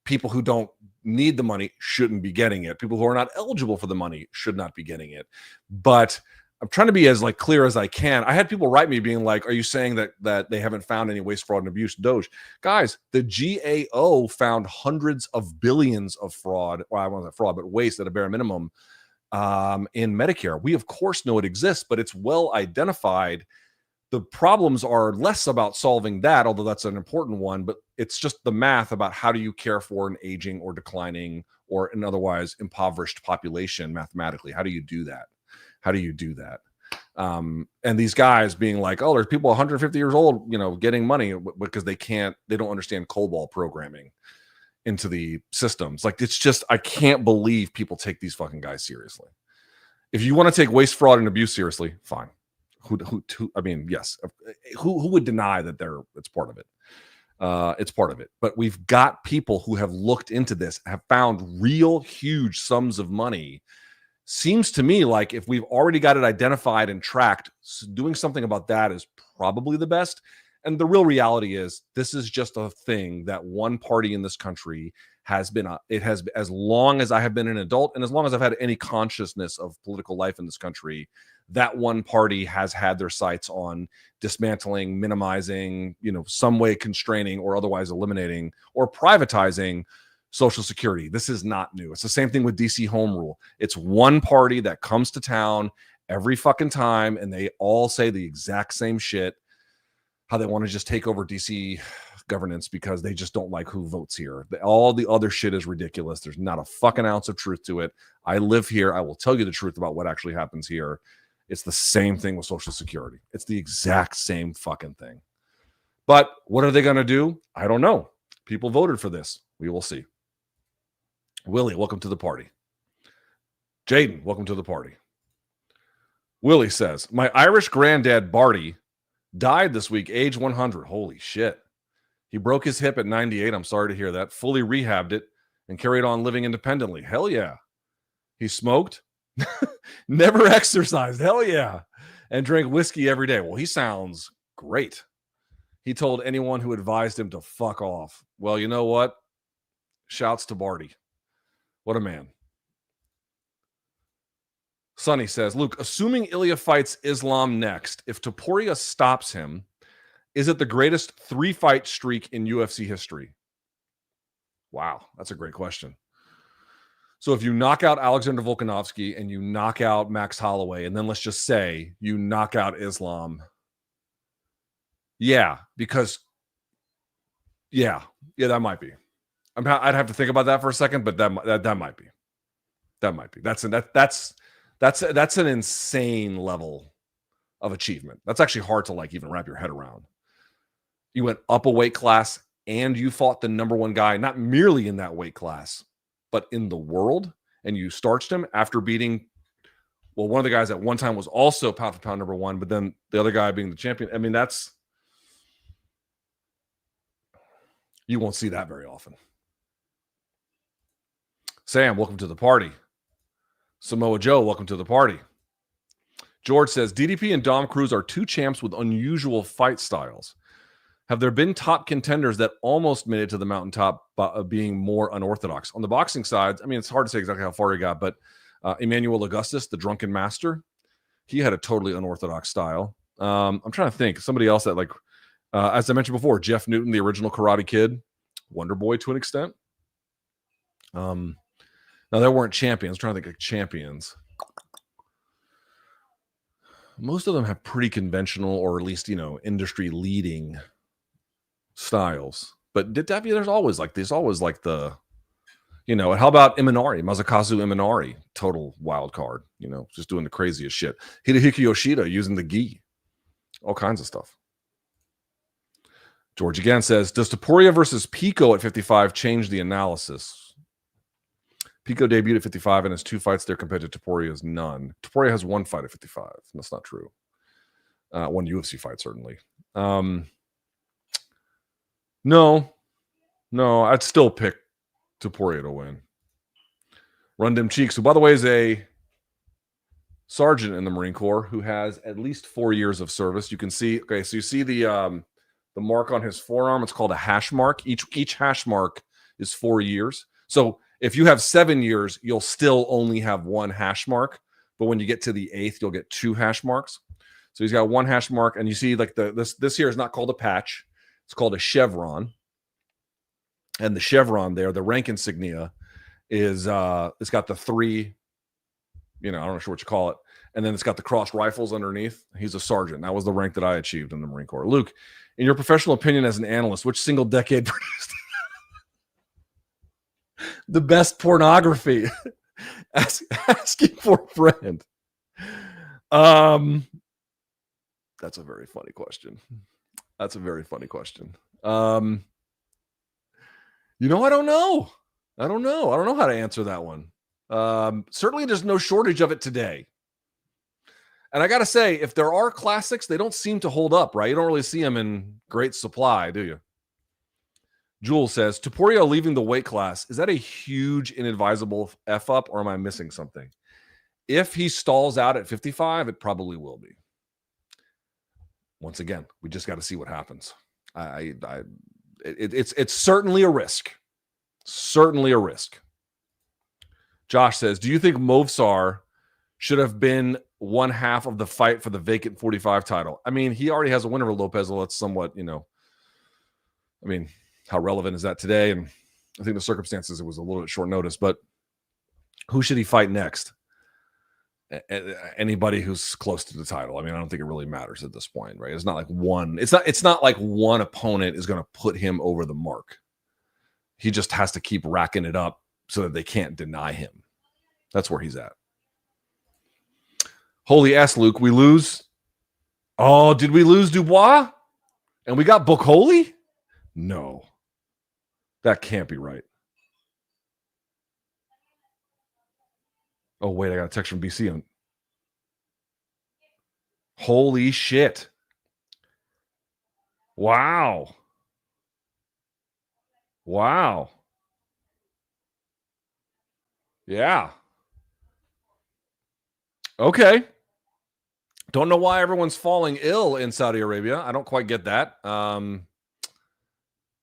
people who don't need the money shouldn't be getting it. People who are not eligible for the money should not be getting it. But I'm trying to be as like clear as I can. I had people write me being like, are you saying that they haven't found any waste, fraud, and abuse? Doge. Guys, the GAO found hundreds of billions of fraud, well, I won't say fraud, but waste at a bare minimum in Medicare. We, of course, know it exists, but it's well identified. The problems are less about solving that, although that's an important one, but it's just the math about how do you care for an aging or declining or an otherwise impoverished population mathematically. How do you do that? How do you do that? And these guys being like, oh, there's people 150 years old, getting money because they don't understand COBOL programming into the systems. Like, it's just, I can't believe people take these fucking guys seriously. If you want to take waste, fraud, and abuse seriously, fine. I mean, yes. Who would deny that it's part of it? It's part of it. But we've got people who have looked into this, have found real huge sums of money. Seems to me like if we've already got it identified and tracked, doing something about that is probably the best. And the real reality is this is just a thing that one party in this country has been, as long as I have been an adult and as long as I've had any consciousness of political life in this country, that one party has had their sights on dismantling, minimizing, some way constraining or otherwise eliminating or privatizing Social Security. This is not new. It's the same thing with DC Home Rule. It's one party that comes to town every fucking time, and they all say the exact same shit, how they want to just take over DC governance because they just don't like who votes here. All the other shit is ridiculous. There's not a fucking ounce of truth to it. I live here. I will tell you the truth about what actually happens here. It's the same thing with Social Security. It's the exact same fucking thing. But what are they going to do? I don't know. People voted for this. We will see. Willie, welcome to the party. Jaden, welcome to the party. Willie says, my Irish granddad, Barty, died this week, age 100. Holy shit. He broke his hip at 98. I'm sorry to hear that. Fully rehabbed it and carried on living independently. Hell yeah. He smoked, never exercised. Hell yeah. And drank whiskey every day. Well, he sounds great. He told anyone who advised him to fuck off. Well, you know what? Shouts to Barty. What a man. Sonny says, Luke, assuming Ilia fights Islam next, if Topuria stops him, is it the greatest 3-fight streak in UFC history? Wow, that's a great question. So if you knock out Alexander Volkanovski and you knock out Max Holloway, and then let's just say you knock out Islam. Yeah, because yeah, that might be. I'd have to think about that for a second, but that might be. That might be. That's an insane level of achievement. That's actually hard to even wrap your head around. You went up a weight class and you fought the number one guy, not merely in that weight class, but in the world, and you starched him after beating, well, one of the guys at one time was also pound for pound number one, but then the other guy being the champion. I mean, you won't see that very often. Sam, welcome to the party. Samoa Joe, welcome to the party. George says, DDP and Dom Cruz are two champs with unusual fight styles. Have there been top contenders that almost made it to the mountaintop being more unorthodox? On the boxing side, I mean, it's hard to say exactly how far he got, but Emmanuel Augustus, the drunken master, he had a totally unorthodox style. I'm trying to think. Somebody else that, as I mentioned before, Jeff Newton, the original Karate Kid, Wonder Boy to an extent. Now, there weren't champions. I'm trying to think of champions. Most of them have pretty conventional or at least, industry-leading styles. But there's always the, and how about Imanari, Masakazu Imanari, total wild card, just doing the craziest shit. Hidehiko Yoshida using the gi, all kinds of stuff. George again says, does Topuria versus Pico at 55 change the analysis? Pico debuted at 55 and has 2 fights there compared to Topuria's none. Topuria has 1 fight at 55. That's not true. 1 UFC fight, certainly. No, I'd still pick Topuria to win. Run Dem Cheeks, who, by the way, is a sergeant in the Marine Corps who has at least 4 years of service. You can see, okay, so you see the mark on his forearm. It's called a hash mark. Each hash mark is 4 years. So If you have 7 years, you'll still only have 1 hash mark. But when you get to the 8th, you'll get 2 hash marks. So he's got 1 hash mark. And you see like this here is not called a patch. It's called a chevron. And the chevron there, the rank insignia, is it's got the 3, I don't know what you call it. And then it's got the crossed rifles underneath. He's a sergeant. That was the rank that I achieved in the Marine Corps. Luke, in your professional opinion as an analyst, which single decade produced the best pornography? Asking for a friend. That's a very funny question. I don't know. I don't know how to answer that one. Certainly there's no shortage of it today. And I got to say, if there are classics, they don't seem to hold up, right? You don't really see them in great supply, do you? Jules says, Topuria leaving the weight class, is that a huge inadvisable F up, or am I missing something? If he stalls out at 55, it probably will be. Once again, we just got to see what happens. It's certainly a risk. Certainly a risk. Josh says, do you think Movsar should have been 1/2 of the fight for the vacant 45 title? I mean, he already has a win over Lopez, although it's somewhat, how relevant is that today? And I think the circumstances, it was a little bit short notice, but who should he fight next? Anybody who's close to the title. I mean, I don't think it really matters at this point, right? It's not like one opponent is going to put him over the mark. He just has to keep racking it up so that they can't deny him. That's where he's at. Holy S, Luke, we lose. Oh, did we lose Dubois? And we got Bakole? No. That can't be right. Oh, wait, I got a text from BC on. Holy shit. Wow. Yeah. Okay. Don't know why everyone's falling ill in Saudi Arabia. I don't quite get that. But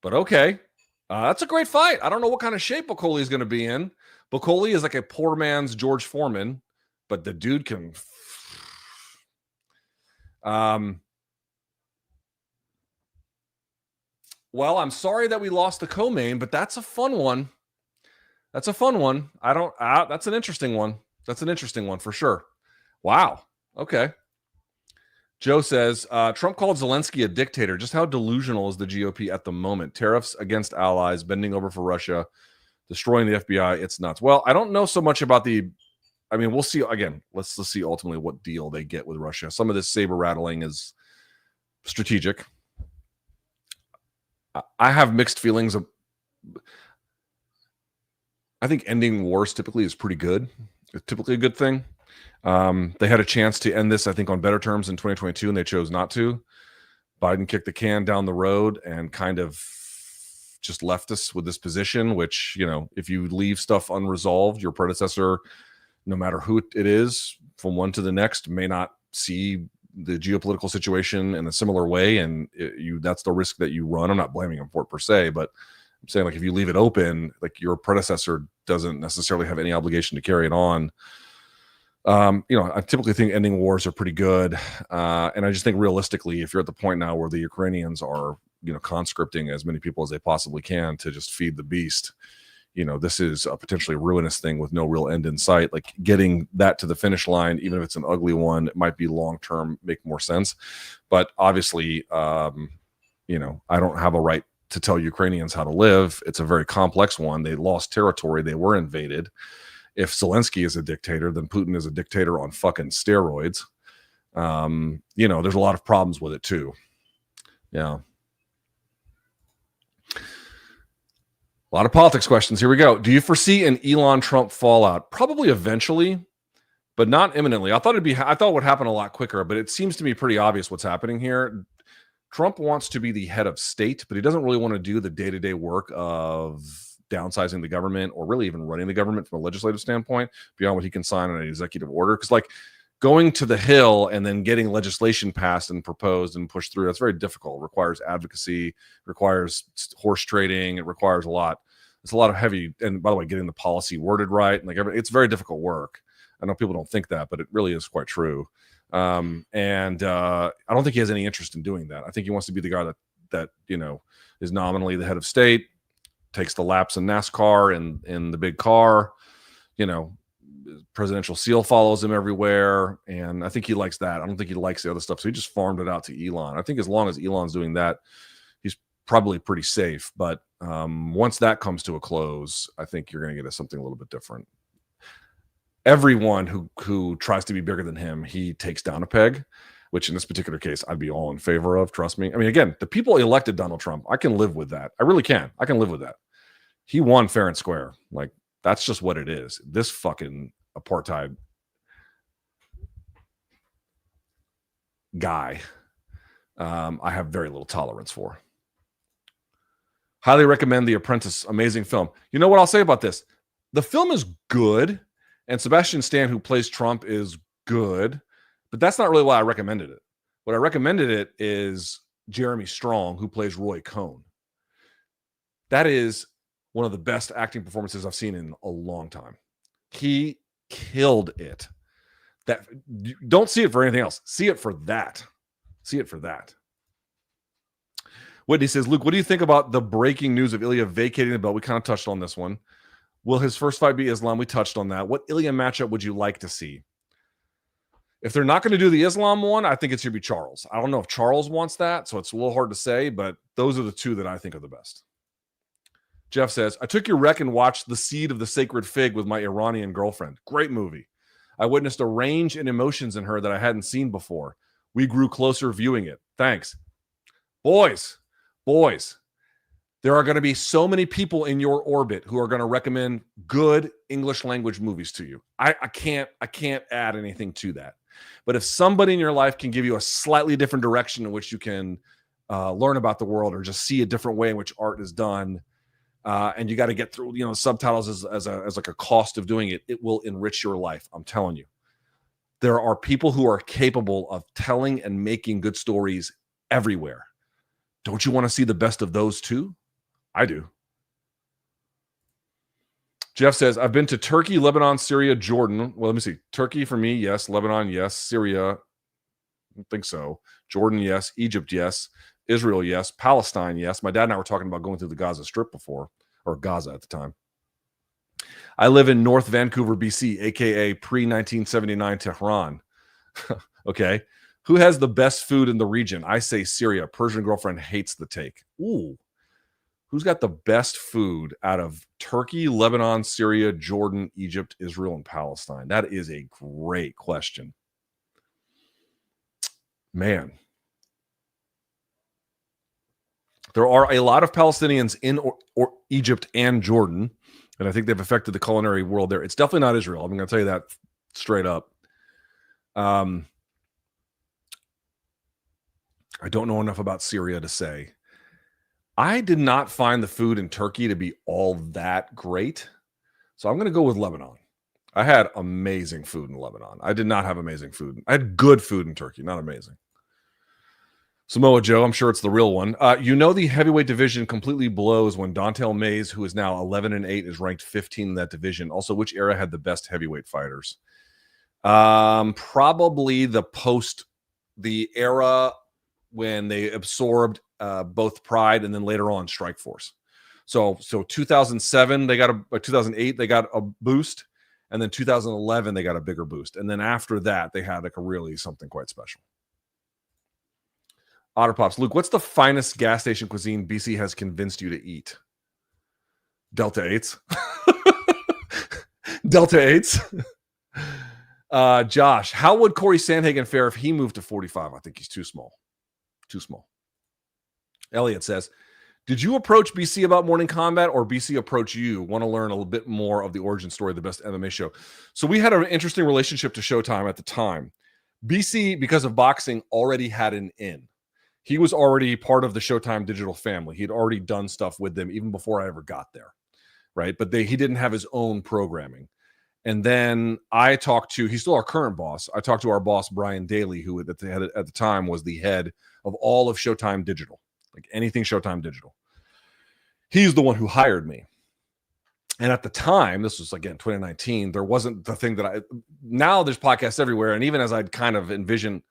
okay. That's a great fight. I don't know what kind of shape Bakole is going to be in. Bakole is like a poor man's George Foreman, but the dude can. Well, I'm sorry that we lost the co-main, but that's a fun one. That's an interesting one. That's an interesting one for sure. Wow. Okay. Joe says, Trump called Zelensky a dictator. Just how delusional is the GOP at the moment? Tariffs against allies, bending over for Russia, destroying the FBI. It's nuts. Well, I don't know so much about we'll see. Again, let's see ultimately what deal they get with Russia. Some of this saber rattling is strategic. I have mixed feelings. I think ending wars typically is pretty good. It's typically a good thing. They had a chance to end this, I think, on better terms in 2022, and they chose not to. Biden kicked the can down the road and kind of just left us with this position, which, if you leave stuff unresolved, your predecessor, no matter who it is, from one to the next, may not see the geopolitical situation in a similar way, and that's the risk that you run. I'm not blaming him for it per se, but I'm saying, like, if you leave it open, like, your predecessor doesn't necessarily have any obligation to carry it on. I typically think ending wars are pretty good. And I just think realistically, if you're at the point now where the Ukrainians are, conscripting as many people as they possibly can to just feed the beast, this is a potentially ruinous thing with no real end in sight. Like, getting that to the finish line, even if it's an ugly one, it might be long-term, make more sense. But obviously, I don't have a right to tell Ukrainians how to live. It's a very complex one. They lost territory. They were invaded. If Zelensky is a dictator, then Putin is a dictator on fucking steroids. There's a lot of problems with it too. Yeah. A lot of politics questions. Here we go. Do you foresee an Elon-Trump fallout? Probably eventually, but not imminently. I thought it would happen a lot quicker, but it seems to me pretty obvious what's happening here. Trump wants to be the head of state, but he doesn't really want to do the day-to-day work of downsizing the government, or really even running the government from a legislative standpoint, beyond what he can sign on an executive order. Because, like, going to the Hill and then getting legislation passed and proposed and pushed through, that's very difficult. It requires advocacy, requires horse trading, it requires a lot, It's a lot of heavy, and by the way, getting the policy worded right, and like it's very difficult work. I know people don't think that, but it really is quite true. I don't think he has any interest in doing that. I think he wants to be the guy that is nominally the head of state, takes the laps in NASCAR in the big car, presidential seal follows him everywhere. And I think he likes that. I don't think he likes the other stuff. So he just farmed it out to Elon. I think as long as Elon's doing that, he's probably pretty safe. But once that comes to a close, I think you're going to get something a little bit different. Everyone who tries to be bigger than him, he takes down a peg, which in this particular case, I'd be all in favor of. Trust me. I mean, again, the people elected Donald Trump. I can live with that. I really can. I can live with that. He won fair and square. Like, that's just what it is. This fucking apartheid guy, I have very little tolerance for. Highly recommend The Apprentice. Amazing film. You know what I'll say about this? The film is good, and Sebastian Stan, who plays Trump, is good, but that's not really why I recommended it. What I recommended it is Jeremy Strong, who plays Roy Cohn. That is one of the best acting performances I've seen in a long time. He killed it. That don't see it for anything else. See it for that. See it for that. Whitney says, Luke, what do you think about the breaking news of Ilia vacating the belt? We kind of touched on this one. Will his first fight be Islam? We touched on that. What Ilia matchup would you like to see? If they're not going to do the Islam one, I think it's going to be Charles. I don't know if Charles wants that, so it's a little hard to say, but those are the two that I think are the best. Jeff says, I took your rec and watched The Seed of the Sacred Fig with my Iranian girlfriend. Great movie. I witnessed a range in emotions in her that I hadn't seen before. We grew closer viewing it. Thanks. Boys, there are going to be so many people in your orbit who are going to recommend good English language movies to you. I can't add anything to that. But if somebody in your life can give you a slightly different direction in which you can learn about the world, or just see a different way in which art is done, and you got to get through, subtitles as like a cost of doing it, it will enrich your life. I'm telling you, there are people who are capable of telling and making good stories everywhere. Don't you want to see the best of those too? I do. Jeff says, I've been to Turkey, Lebanon, Syria, Jordan. Well, let me see. Turkey for me, yes. Lebanon, yes. Syria, I don't think so. Jordan, yes. Egypt, yes. Israel, yes. Palestine, yes. My dad and I were talking about going through the Gaza Strip before, or Gaza at the time. I live in North Vancouver, BC, a.k.a. pre-1979 Tehran. Okay. Who has the best food in the region? I say Syria. Persian girlfriend hates the take. Ooh. Who's got the best food out of Turkey, Lebanon, Syria, Jordan, Egypt, Israel, and Palestine? That is a great question. Man. There are a lot of Palestinians in or Egypt and Jordan, and I think they've affected the culinary world there. It's definitely not Israel. I'm going to tell you that straight up. I don't know enough about Syria to say. I did not find the food in Turkey to be all that great, so I'm going to go with Lebanon. I had amazing food in Lebanon. I did not have amazing food. I had good food in Turkey, not amazing. Samoa Joe, I'm sure it's the real one. The heavyweight division completely blows when Dontel Mays, who is now 11-8, is ranked 15 in that division. Also, which era had the best heavyweight fighters? Probably the era when they absorbed both Pride and then later on Strikeforce. So 2007 they got 2008 they got a boost, and then 2011 they got a bigger boost, and then after that they had like a really something quite special. Otter Pops, Luke, what's the finest gas station cuisine BC has convinced you to eat? Delta 8s. Delta 8s. Josh, how would Corey Sandhagen fare if he moved to 45? I think he's too small. Too small. Elliot says, did you approach BC about Morning Combat, or BC approach you? Want to learn a little bit more of the origin story of the best MMA show. So we had an interesting relationship to Showtime at the time. BC, because of boxing, already had an in. He was already part of the Showtime digital family. He had already done stuff with them even before I ever got there, right? But he didn't have his own programming. And then I talked to, he's still our current boss. I talked to our boss, Brian Daly, who at the time was the head of all of Showtime Digital, like anything Showtime Digital. He's the one who hired me. And at the time, this was again 2019, there wasn't the thing that now there's podcasts everywhere. And even as I'd kind of envision,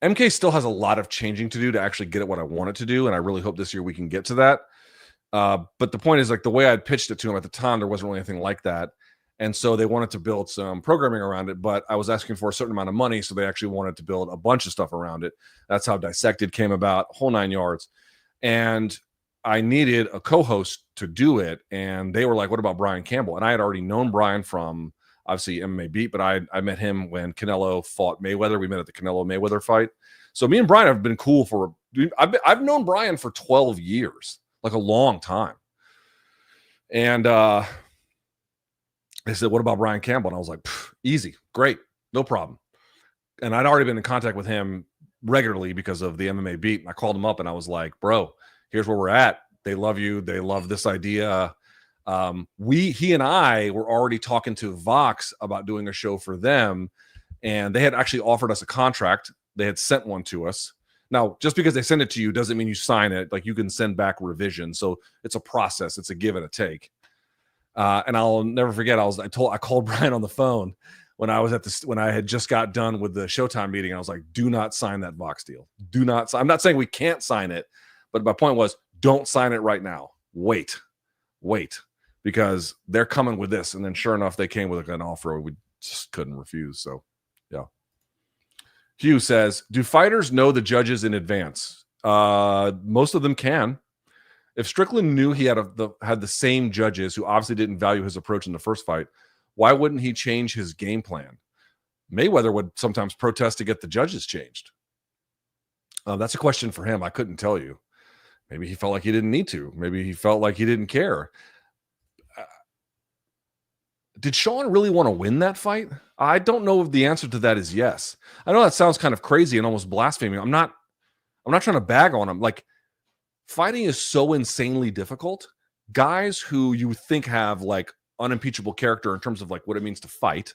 MK still has a lot of changing to do to actually get at what I want it to do. And I really hope this year we can get to that. But the point is, like, the way I'd pitched it to him at the time, there wasn't really anything like that. And so they wanted to build some programming around it, but I was asking for a certain amount of money. So they actually wanted to build a bunch of stuff around it. That's how Dissected came about, whole 9 yards. And I needed a co-host to do it. And they were like, what about Brian Campbell? And I had already known Brian from obviously MMA Beat, but I met him when Canelo fought Mayweather. We met at the Canelo Mayweather fight. So me and Brian have been cool for, I've known Brian for 12 years, like a long time. And they said, what about Brian Campbell? And I was like, easy, great, no problem. And I'd already been in contact with him regularly because of the MMA Beat. And I called him up and I was like, bro, here's where we're at. They love you. They love this idea. He and I were already talking to Vox about doing a show for them. And they had actually offered us a contract. They had sent one to us. Now, just because they send it to you doesn't mean you sign it. Like, you can send back revisions. So it's a process. It's a give and a take. And I'll never forget. I called Brian on the phone when I was when I had just got done with the Showtime meeting. I was like, do not sign that Vox deal. Do not sign. I'm not saying we can't sign it, but my point was, don't sign it right now. Wait, because they're coming with this. And then sure enough, they came with an offer we just couldn't refuse. So yeah. Hugh says, do fighters know the judges in advance? Most of them can. If Strickland knew he had the same judges who obviously didn't value his approach in the first fight, why wouldn't he change his game plan? Mayweather would sometimes protest to get the judges changed. That's a question for him. I couldn't tell you. Maybe he felt like he didn't need to. Maybe he felt like he didn't care. Did Sean really want to win that fight? I don't know if the answer to that is yes. I know that sounds kind of crazy and almost blaspheming. I'm not trying to bag on him. Like, fighting is so insanely difficult. Guys who you think have like unimpeachable character in terms of like what it means to fight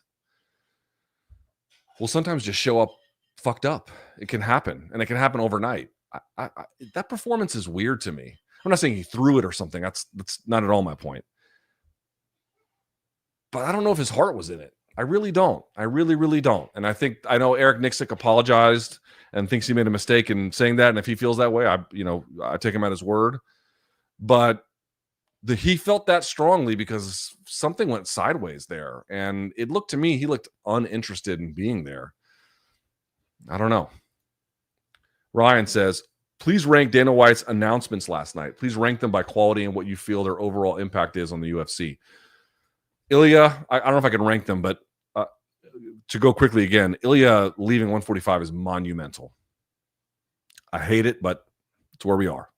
will sometimes just show up fucked up. It can happen, and it can happen overnight. That performance is weird to me. I'm not saying he threw it or something. That's not at all my point. But I don't know if his heart was in it. I really don't. I really, really don't. And I know Eric Nixick apologized and thinks he made a mistake in saying that. And if he feels that way, I take him at his word. But he felt that strongly because something went sideways there. And it looked to me, he looked uninterested in being there. I don't know. Ryan says, please rank Dana White's announcements last night. Please rank them by quality and what you feel their overall impact is on the UFC. Ilia, I don't know if I can rank them, but to go quickly again, Ilia leaving 145 is monumental. I hate it, but it's where we are.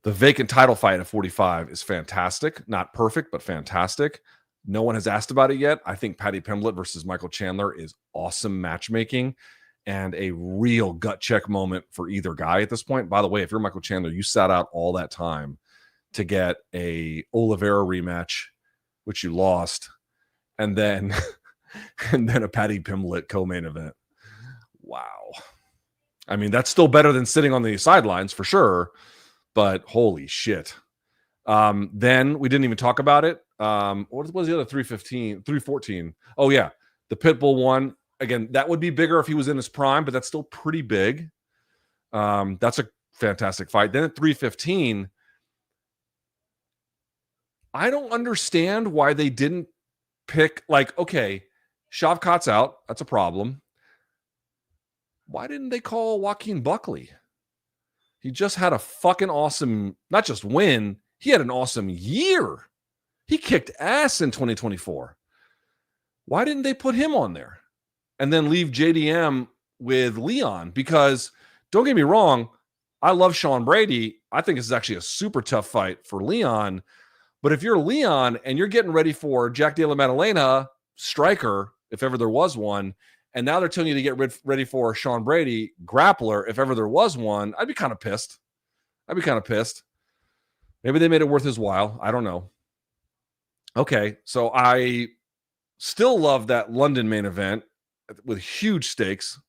The vacant title fight at 45 is fantastic. Not perfect, but fantastic. No one has asked about it yet. I think Paddy Pimblett versus Michael Chandler is awesome matchmaking and a real gut check moment for either guy at this point. By the way, if you're Michael Chandler, you sat out all that time to get a Oliveira rematch, which you lost, and then a Paddy Pimblett co-main event. Wow. I mean, that's still better than sitting on the sidelines for sure, but holy shit. Then we didn't even talk about it. What was the other 314? Oh yeah. The Pitbull one. Again, that would be bigger if he was in his prime, but that's still pretty big. That's a fantastic fight. Then at 315, I don't understand why they didn't pick, like, okay, Shavkat's out. That's a problem. Why didn't they call Joaquin Buckley? He just had a fucking awesome, not just win, he had an awesome year. He kicked ass in 2024. Why didn't they put him on there? And then leave JDM with Leon? Because don't get me wrong, I love Sean Brady. I think this is actually a super tough fight for Leon. But if you're Leon and you're getting ready for Jack Della Maddalena, striker, if ever there was one, and now they're telling you to get ready for Sean Brady, grappler, if ever there was one, I'd be kind of pissed. Maybe they made it worth his while. I don't know. Okay, so I still love that London main event with huge stakes.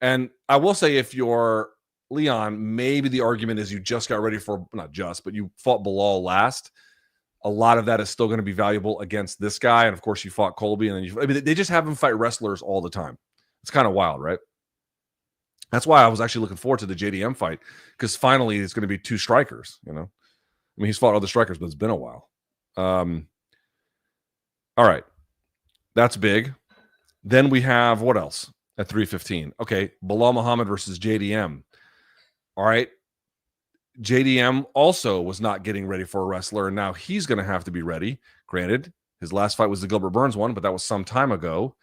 And I will say, if you're Leon, maybe the argument is you just got ready for, not just, but you fought Bilal last. a lot of that is still going to be valuable against this guy. And of course, you fought Colby, and then they just have him fight wrestlers all the time. It's kind of wild, right? That's why I was actually looking forward to the JDM fight, because finally it's going to be 2 strikers. I mean, he's fought other strikers, but it's been a while. All right, that's big. Then we have what else at 315? Okay, Bilal Muhammad versus JDM. All right. JDM also was not getting ready for a wrestler, and now he's going to have to be ready. Granted, his last fight was the Gilbert Burns one, but that was some time ago.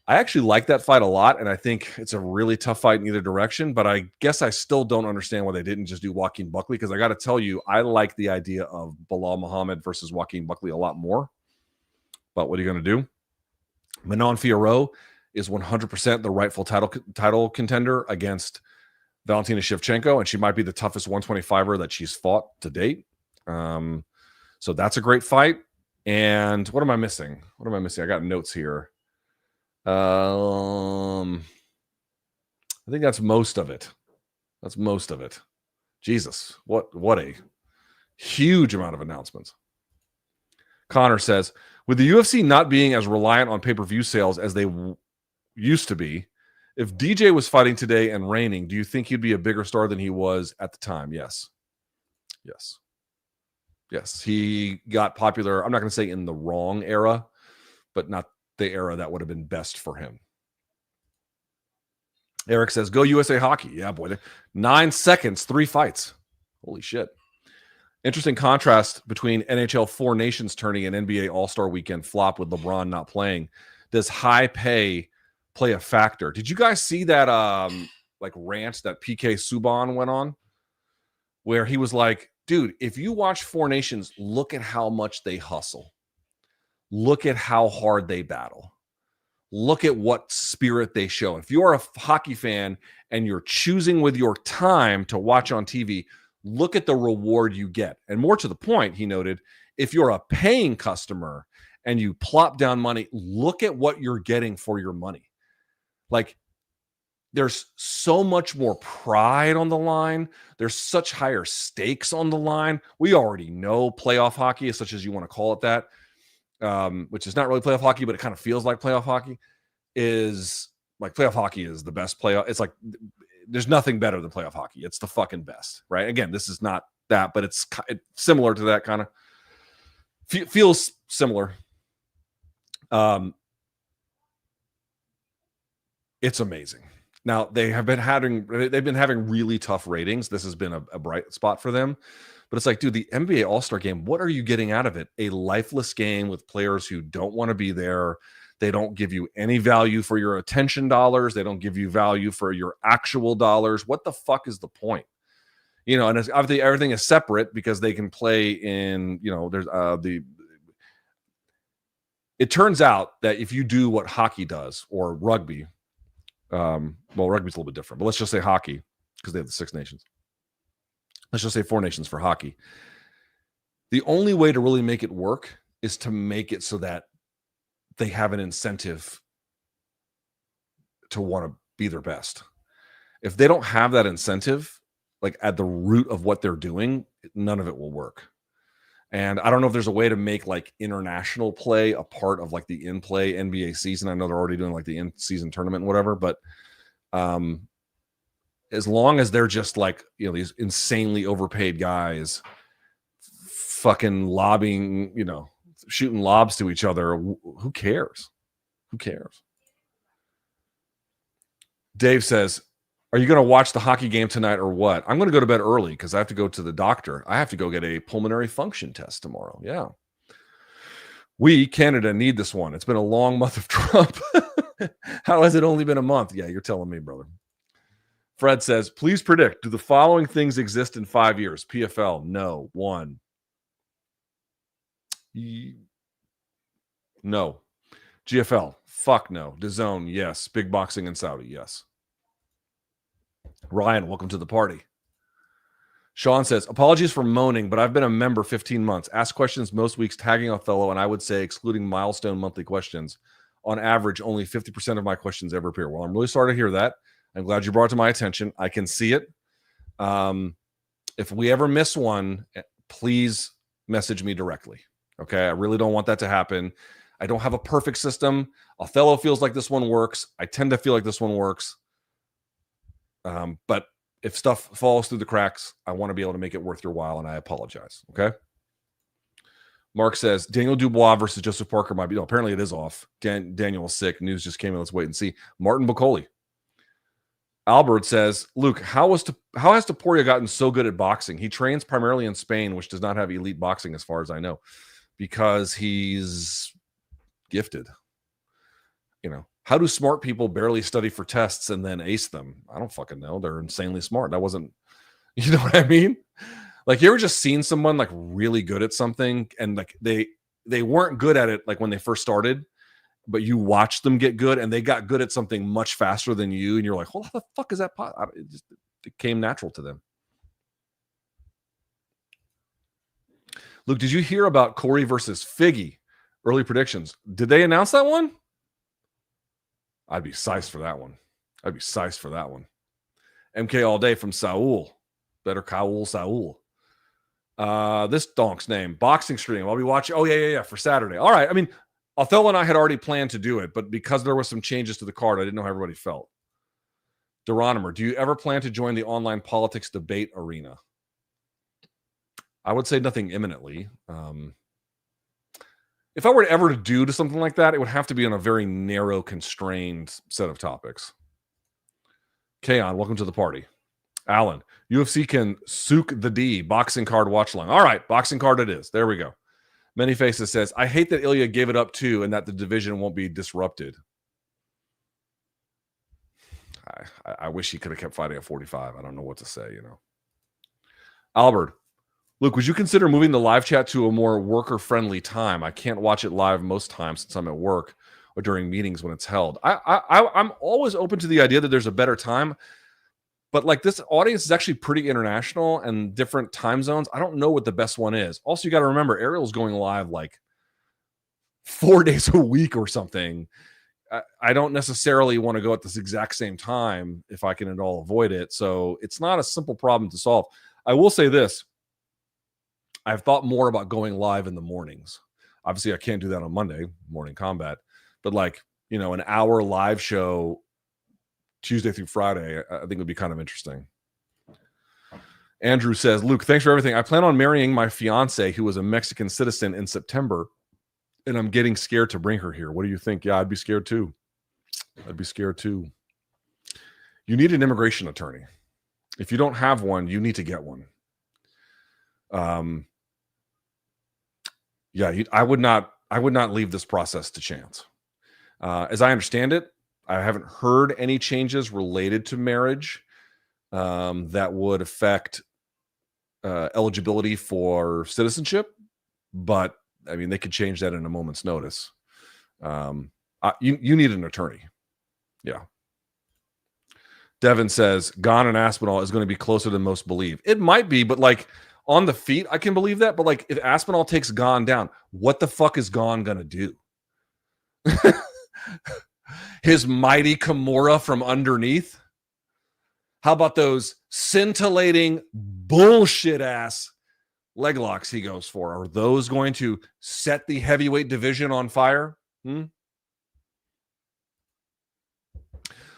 I actually like that fight a lot, and I think it's a really tough fight in either direction, but I guess I still don't understand why they didn't just do Joaquin Buckley, because I got to tell you, I like the idea of Bilal Muhammad versus Joaquin Buckley a lot more. But what are you going to do? Manon Fiorot is 100% the rightful title contender against Valentina Shevchenko, and she might be the toughest 125er that she's fought to date. So that's a great fight. And what am I missing? I got notes here. I think that's most of it. Jesus, what a huge amount of announcements. Connor says, with the UFC not being as reliant on pay-per-view sales as they used to be, if DJ was fighting today and reigning, do you think he'd be a bigger star than he was at the time? Yes. He got popular. I'm not going to say in the wrong era, but not the era that would have been best for him. Eric says, go USA Hockey. Yeah, boy. 9 seconds, 3 fights. Holy shit. Interesting contrast between NHL Four Nations tourney and NBA All-Star Weekend flop with LeBron not playing. Does high pay play a factor? Did you guys see that rant that PK Subban went on, where he was like, dude, if you watch Four Nations, look at how much they hustle. Look at how hard they battle. Look at what spirit they show. If you're a hockey fan and you're choosing with your time to watch on TV, look at the reward you get. And more to the point, he noted, if you're a paying customer and you plop down money, look at what you're getting for your money. Like, there's so much more pride on the line. There's such higher stakes on the line. We already know playoff hockey, as such as you want to call it that, which is not really playoff hockey, but it kind of feels like playoff hockey. Is like playoff hockey is the best playoff. It's like there's nothing better than playoff hockey. It's the fucking best, right? Again, this is not that, but it's similar to that kind of. Feels similar. It's amazing. Now they've been having really tough ratings. This has been a bright spot for them. But it's like, dude, the NBA All-Star Game, what are you getting out of it? A lifeless game with players who don't want to be there. They don't give you any value for your attention dollars. They don't give you value for your actual dollars. What the fuck is the point? You know, and it's, obviously everything is separate because they can play in, you know, there's it turns out that if you do what hockey does or rugby, well, rugby's a little bit different, but let's just say hockey because they have the Six Nations. Let's just say Four Nations for hockey. The only way to really make it work is to make it so that they have an incentive to want to be their best. If they don't have that incentive, like at the root of what they're doing, none of it will work. And I don't know if there's a way to make like international play a part of like the in-play NBA season. I know they're already doing like the in-season tournament and whatever, but as long as they're just like, you know, these insanely overpaid guys fucking lobbing, you know, shooting lobs to each other, who cares? Who cares? Dave says, are you going to watch the hockey game tonight or what? I'm going to go to bed early because I have to go to the doctor. I have to go get a pulmonary function test tomorrow. Yeah. We, Canada, need this one. It's been a long month of Trump. How has it only been a month? Yeah, you're telling me, brother. Fred says, please predict, do the following things exist in 5 years? PFL, no. 1. No. GFL, fuck no. DAZN, yes. Big boxing in Saudi, yes. Ryan, welcome to the party. Sean says, apologies for moaning, but I've been a member 15 months. Ask questions most weeks, tagging Othello, and I would say, excluding milestone monthly questions, on average, only 50% of my questions ever appear. Well, I'm really sorry to hear that. I'm glad you brought it to my attention. I can see it. If we ever miss one, please message me directly. Okay, I really don't want that to happen. I don't have a perfect system. Othello feels like this one works. I tend to feel like this one works. But if stuff falls through the cracks, I want to be able to make it worth your while, and I apologize. Okay. Mark says Daniel Dubois versus Joseph Parker might be. No, apparently it is off. Daniel is sick. News just came in. Let's wait and see. Martin Bakole. Albert says, Luke, how has Topuria gotten so good at boxing? He trains primarily in Spain, which does not have elite boxing as far as I know, because he's gifted. You know, how do smart people barely study for tests and then ace them? I don't fucking know. They're insanely smart. That wasn't, you know what I mean? Like, you ever just seen someone like really good at something and like they weren't good at it like when they first started, but you watched them get good and they got good at something much faster than you, and you're like, well, how the fuck is that possible? It came natural to them. Luke, did you hear about Corey versus Figgy? Early predictions. Did they announce that one? I'd be sized for that one. MK all day from Saul. Better Saul. This donk's name. Boxing stream. I'll be watching. Oh, yeah. For Saturday. All right. I mean, Othello and I had already planned to do it, but because there was some changes to the card, I didn't know how everybody felt. Deronimer, do you ever plan to join the online politics debate arena? I would say nothing imminently. If I were ever to do something like that, it would have to be on a very narrow, constrained set of topics. Kaon, welcome to the party. Alan, UFC can souk the D, boxing card watch along. All right, boxing card it is. There we go. Many Faces says, I hate that Ilia gave it up too and that the division won't be disrupted. I wish he could have kept fighting at 45. I don't know what to say, you know. Albert, Luke, would you consider moving the live chat to a more worker-friendly time? I can't watch it live most times since I'm at work or during meetings when it's held. I'm always open to the idea that there's a better time. But like, this audience is actually pretty international and different time zones. I don't know what the best one is. Also, you got to remember, Ariel's going live like 4 days a week or something. I don't necessarily want to go at this exact same time if I can at all avoid it. So it's not a simple problem to solve. I will say this. I've thought more about going live in the mornings. Obviously, I can't do that on Monday, morning combat. But like, you know, an hour live show Tuesday through Friday, I think would be kind of interesting. Andrew says, Luke, thanks for everything. I plan on marrying my fiance, who is a Mexican citizen, in September, and I'm getting scared to bring her here. What do you think? Yeah, I'd be scared too. You need an immigration attorney. If you don't have one, you need to get one. I would not leave this process to chance. As I understand it, I haven't heard any changes related to marriage that would affect eligibility for citizenship, but I mean, they could change that in a moment's notice. You need an attorney. Yeah. Devin says Gane and Aspinall is going to be closer than most believe. It might be, but like on the feet, I can believe that. But like, if Aspinall takes Gane down, what the fuck is Gane going to do? His mighty Kimura from underneath? How about those scintillating bullshit ass leg locks he goes for? Are those going to set the heavyweight division on fire?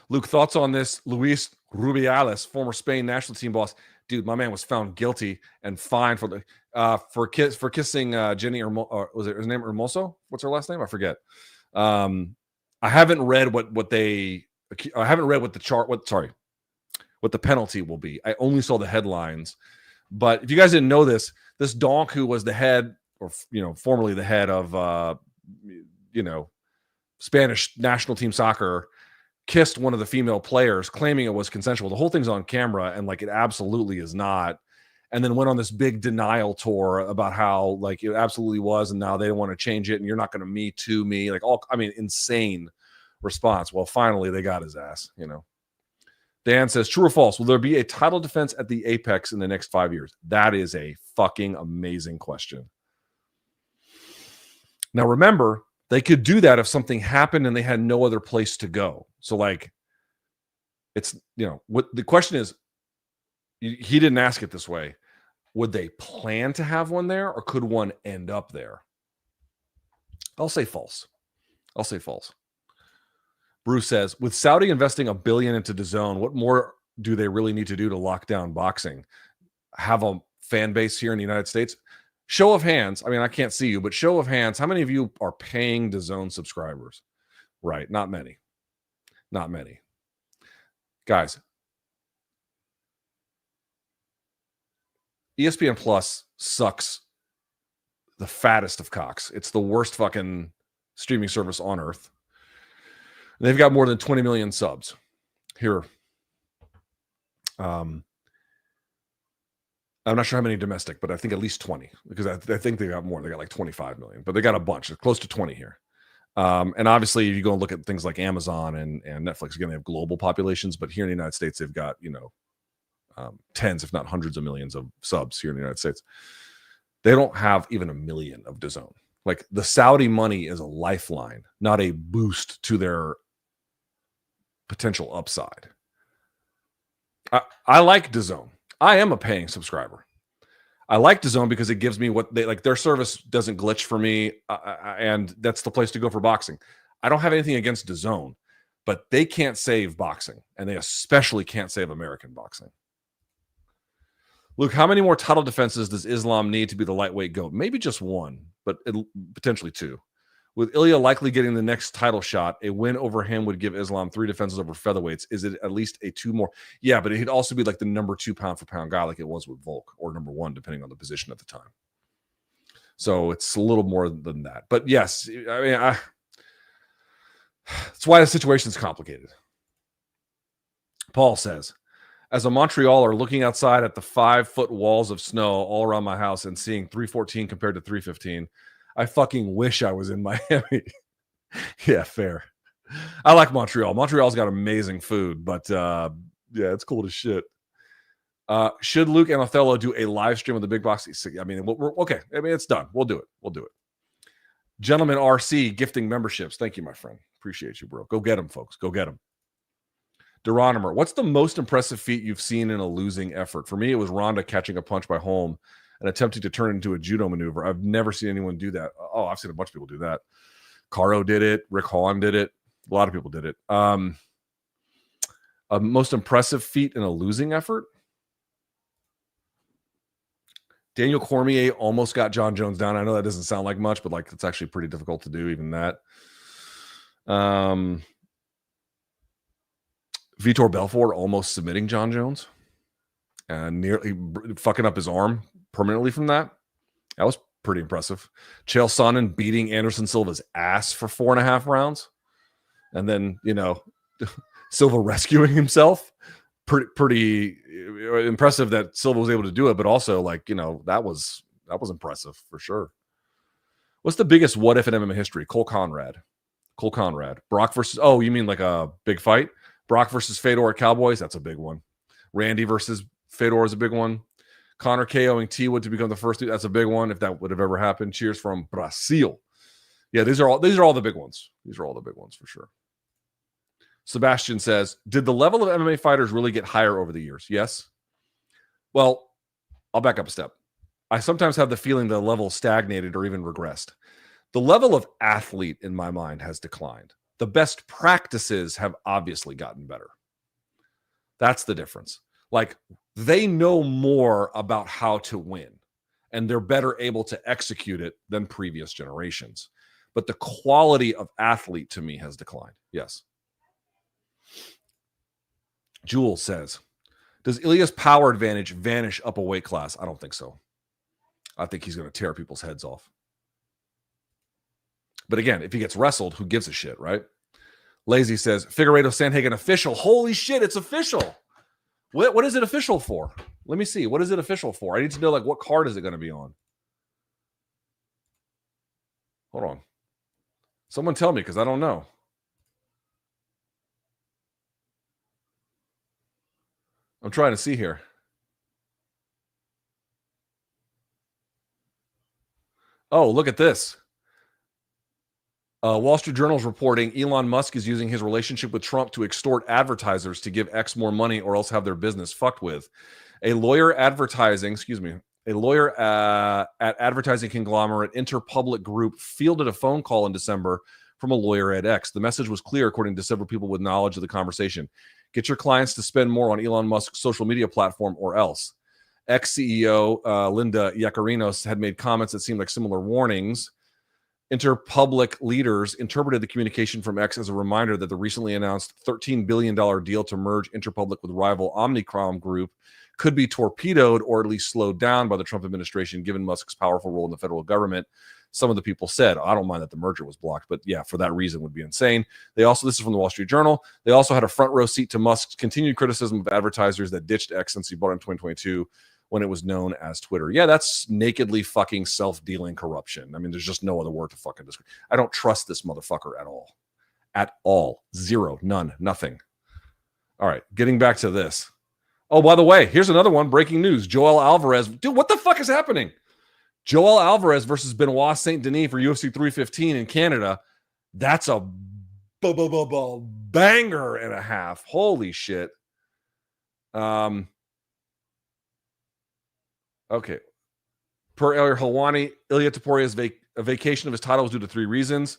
Luke, thoughts on this? Luis Rubiales, former Spain national team boss. Dude, my man was found guilty and fined for kissing Jenny, or was it his name Hermoso? What's her last name? I forget. I haven't read what the penalty will be. I only saw the headlines. But if you guys didn't know this donk who was the head, or formerly the head of Spanish national team soccer, kissed one of the female players, claiming it was consensual. The whole thing's on camera, and like, it absolutely is not. And then went on this big denial tour about how like it absolutely was, and now they don't want to change it, and you're not going to Me Too me. Like, insane response. Well, finally they got his ass, Dan says, true or false, will there be a title defense at the Apex in the next 5 years? That is a fucking amazing question. Now, remember, they could do that if something happened and they had no other place to go. So, like, it's, what the question is, he didn't ask it this way. Would they plan to have one there, or could one end up there? I'll say false. I'll say false. Bruce says, with Saudi investing $1 billion into DAZN, what more do they really need to do to lock down boxing? Have a fan base here in the United States? Show of hands. I mean, I can't see you, but show of hands. How many of you are paying DAZN subscribers? Right. Not many. Not many. Guys, ESPN Plus sucks the fattest of cocks. It's the worst fucking streaming service on earth. And they've got more than 20 million subs. Here. I'm not sure how many domestic, but I think at least 20, because I think they got more. They got like 25 million, but they got a bunch. They're close to 20 here. And obviously, if you go and look at things like Amazon and Netflix, again, they have global populations, but here in the United States, they've got, tens, if not hundreds of millions of subs here in the United States. They don't have even 1 million of DAZN. Like, the Saudi money is a lifeline, not a boost to their potential upside. I like DAZN. I am a paying subscriber. I like DAZN because it gives me what they like. Their service doesn't glitch for me, and that's the place to go for boxing. I don't have anything against DAZN, but they can't save boxing, and they especially can't save American boxing. Luke, how many more title defenses does Islam need to be the lightweight GOAT? Maybe just one, but potentially two. With Ilia likely getting the next title shot, a win over him would give Islam 3 defenses over featherweights. Is it at least a 2 more? Yeah, but it'd also be like the number 2 pound for pound guy, like it was with Volk, or number 1, depending on the position at the time. So it's a little more than that. But yes, I mean, that's why the situation is complicated. Paul says, as a Montrealer looking outside at the 5-foot walls of snow all around my house and seeing 314 compared to 315, I fucking wish I was in Miami. Yeah, fair. I like Montreal. Montreal's got amazing food, but yeah, it's cool as shit. Should Luke and Othello do a live stream of the big box? I mean, we're okay. I mean, it's done. We'll do it. We'll do it. Gentleman RC gifting memberships. Thank you, my friend. Appreciate you, bro. Go get them, folks. Go get them. Deronimer, what's the most impressive feat you've seen in a losing effort? For me, it was Ronda catching a punch by Holm and attempting to turn it into a judo maneuver. I've never seen anyone do that. Oh, I've seen a bunch of people do that. Caro did it. Rick Hahn did it. A lot of people did it. A most impressive feat in a losing effort? Daniel Cormier almost got John Jones down. I know that doesn't sound like much, but like it's actually pretty difficult to do, even that. Vitor Belfort almost submitting John Jones and nearly fucking up his arm permanently from that. That was pretty impressive. Chael Sonnen beating Anderson Silva's ass for 4.5 rounds. And then, Silva rescuing himself. Pretty impressive that Silva was able to do it, but also that was impressive for sure. What's the biggest what if in MMA history? Cole Conrad. Brock versus, oh, you mean like a big fight? Brock versus Fedor at Cowboys, that's a big one. Randy versus Fedor is a big one. Connor KOing T-Wood to become the first, that's a big one if that would have ever happened. Cheers from Brazil. Yeah, these are all the big ones. These are all the big ones for sure. Sebastian says, did the level of MMA fighters really get higher over the years? Yes. Well, I'll back up a step. I sometimes have the feeling the level stagnated or even regressed. The level of athlete in my mind has declined. The best practices have obviously gotten better. That's the difference. Like, they know more about how to win, and they're better able to execute it than previous generations. But the quality of athlete to me has declined. Yes. Jules says, does Ilia's power advantage vanish up a weight class? I don't think so. I think he's going to tear people's heads off. But again, if he gets wrestled, who gives a shit, right? Lazy says, Figueiredo Sandhagen official. Holy shit, it's official. What is it official for? Let me see. What is it official for? I need to know, what card is it going to be on? Hold on. Someone tell me, because I don't know. I'm trying to see here. Oh, look at this. Wall Street Journal is reporting Elon Musk is using his relationship with Trump to extort advertisers to give X more money or else have their business fucked with. A lawyer advertising, A lawyer at advertising conglomerate Interpublic Group fielded a phone call in December from a lawyer at X. The message was clear, according to several people with knowledge of the conversation. Get your clients to spend more on Elon Musk's social media platform or else. Ex-CEO Linda Yacarinos had made comments that seemed like similar warnings. Interpublic leaders interpreted the communication from X as a reminder that the recently announced $13 billion deal to merge Interpublic with rival Omnicom Group could be torpedoed or at least slowed down by the Trump administration, given Musk's powerful role in the federal government. Some of the people said, I don't mind that the merger was blocked, but yeah, for that reason would be insane. They also, this is from the Wall Street Journal, they also had a front row seat to Musk's continued criticism of advertisers that ditched X since he bought it in 2022 when it was known as Twitter. Yeah, that's nakedly fucking self-dealing corruption. I mean, there's just no other word to fucking describe. I don't trust this motherfucker at all. At all. Zero. None. Nothing. All right, getting back to this. Oh, by the way, here's another one. Breaking news. Joel Alvarez. Dude, what the fuck is happening? Joel Alvarez versus Benoit Saint Denis for UFC 315 in Canada. That's a banger and a half. Holy shit. Okay. Per Ilia Helwani, Ilia Topuria's vacation of his title was due to 3 reasons.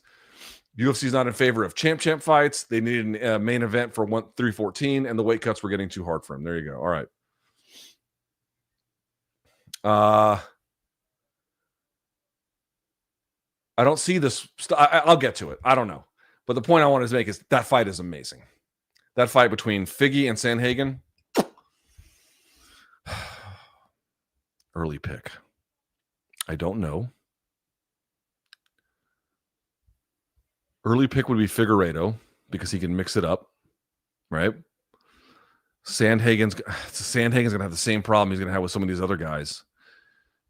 UFC is not in favor of champ fights. They needed a main event for 314, and the weight cuts were getting too hard for him. There you go. All right. I don't see this. I'll get to it. I don't know. But the point I wanted to make is that fight is amazing. That fight between Figgy and Sandhagen. Early pick. I don't know. Early pick would be Figueiredo because he can mix it up, right? Sandhagen's going to have the same problem he's going to have with some of these other guys.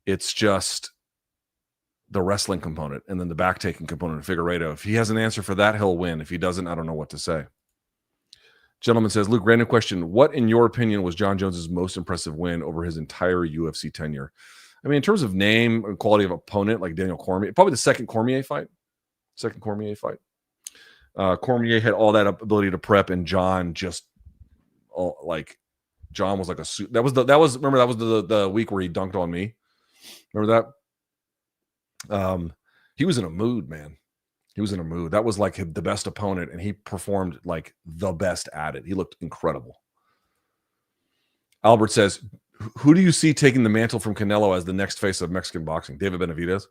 It's just the wrestling component and then the back-taking component of Figueiredo. If he has an answer for that, he'll win. If he doesn't, I don't know what to say. Gentleman says, Luke, random question. What, in your opinion, was John Jones's most impressive win over his entire UFC tenure? I mean, in terms of name and quality of opponent, like Daniel Cormier, probably the second Cormier fight. Cormier had all that ability to prep, and John just, John was like a suit. That was the week where he dunked on me. Remember that? He was in a mood, man. He was in a mood. That was like the best opponent, and he performed like the best at it. He looked incredible. Albert says, who do you see taking the mantle from Canelo as the next face of Mexican boxing? David Benavidez?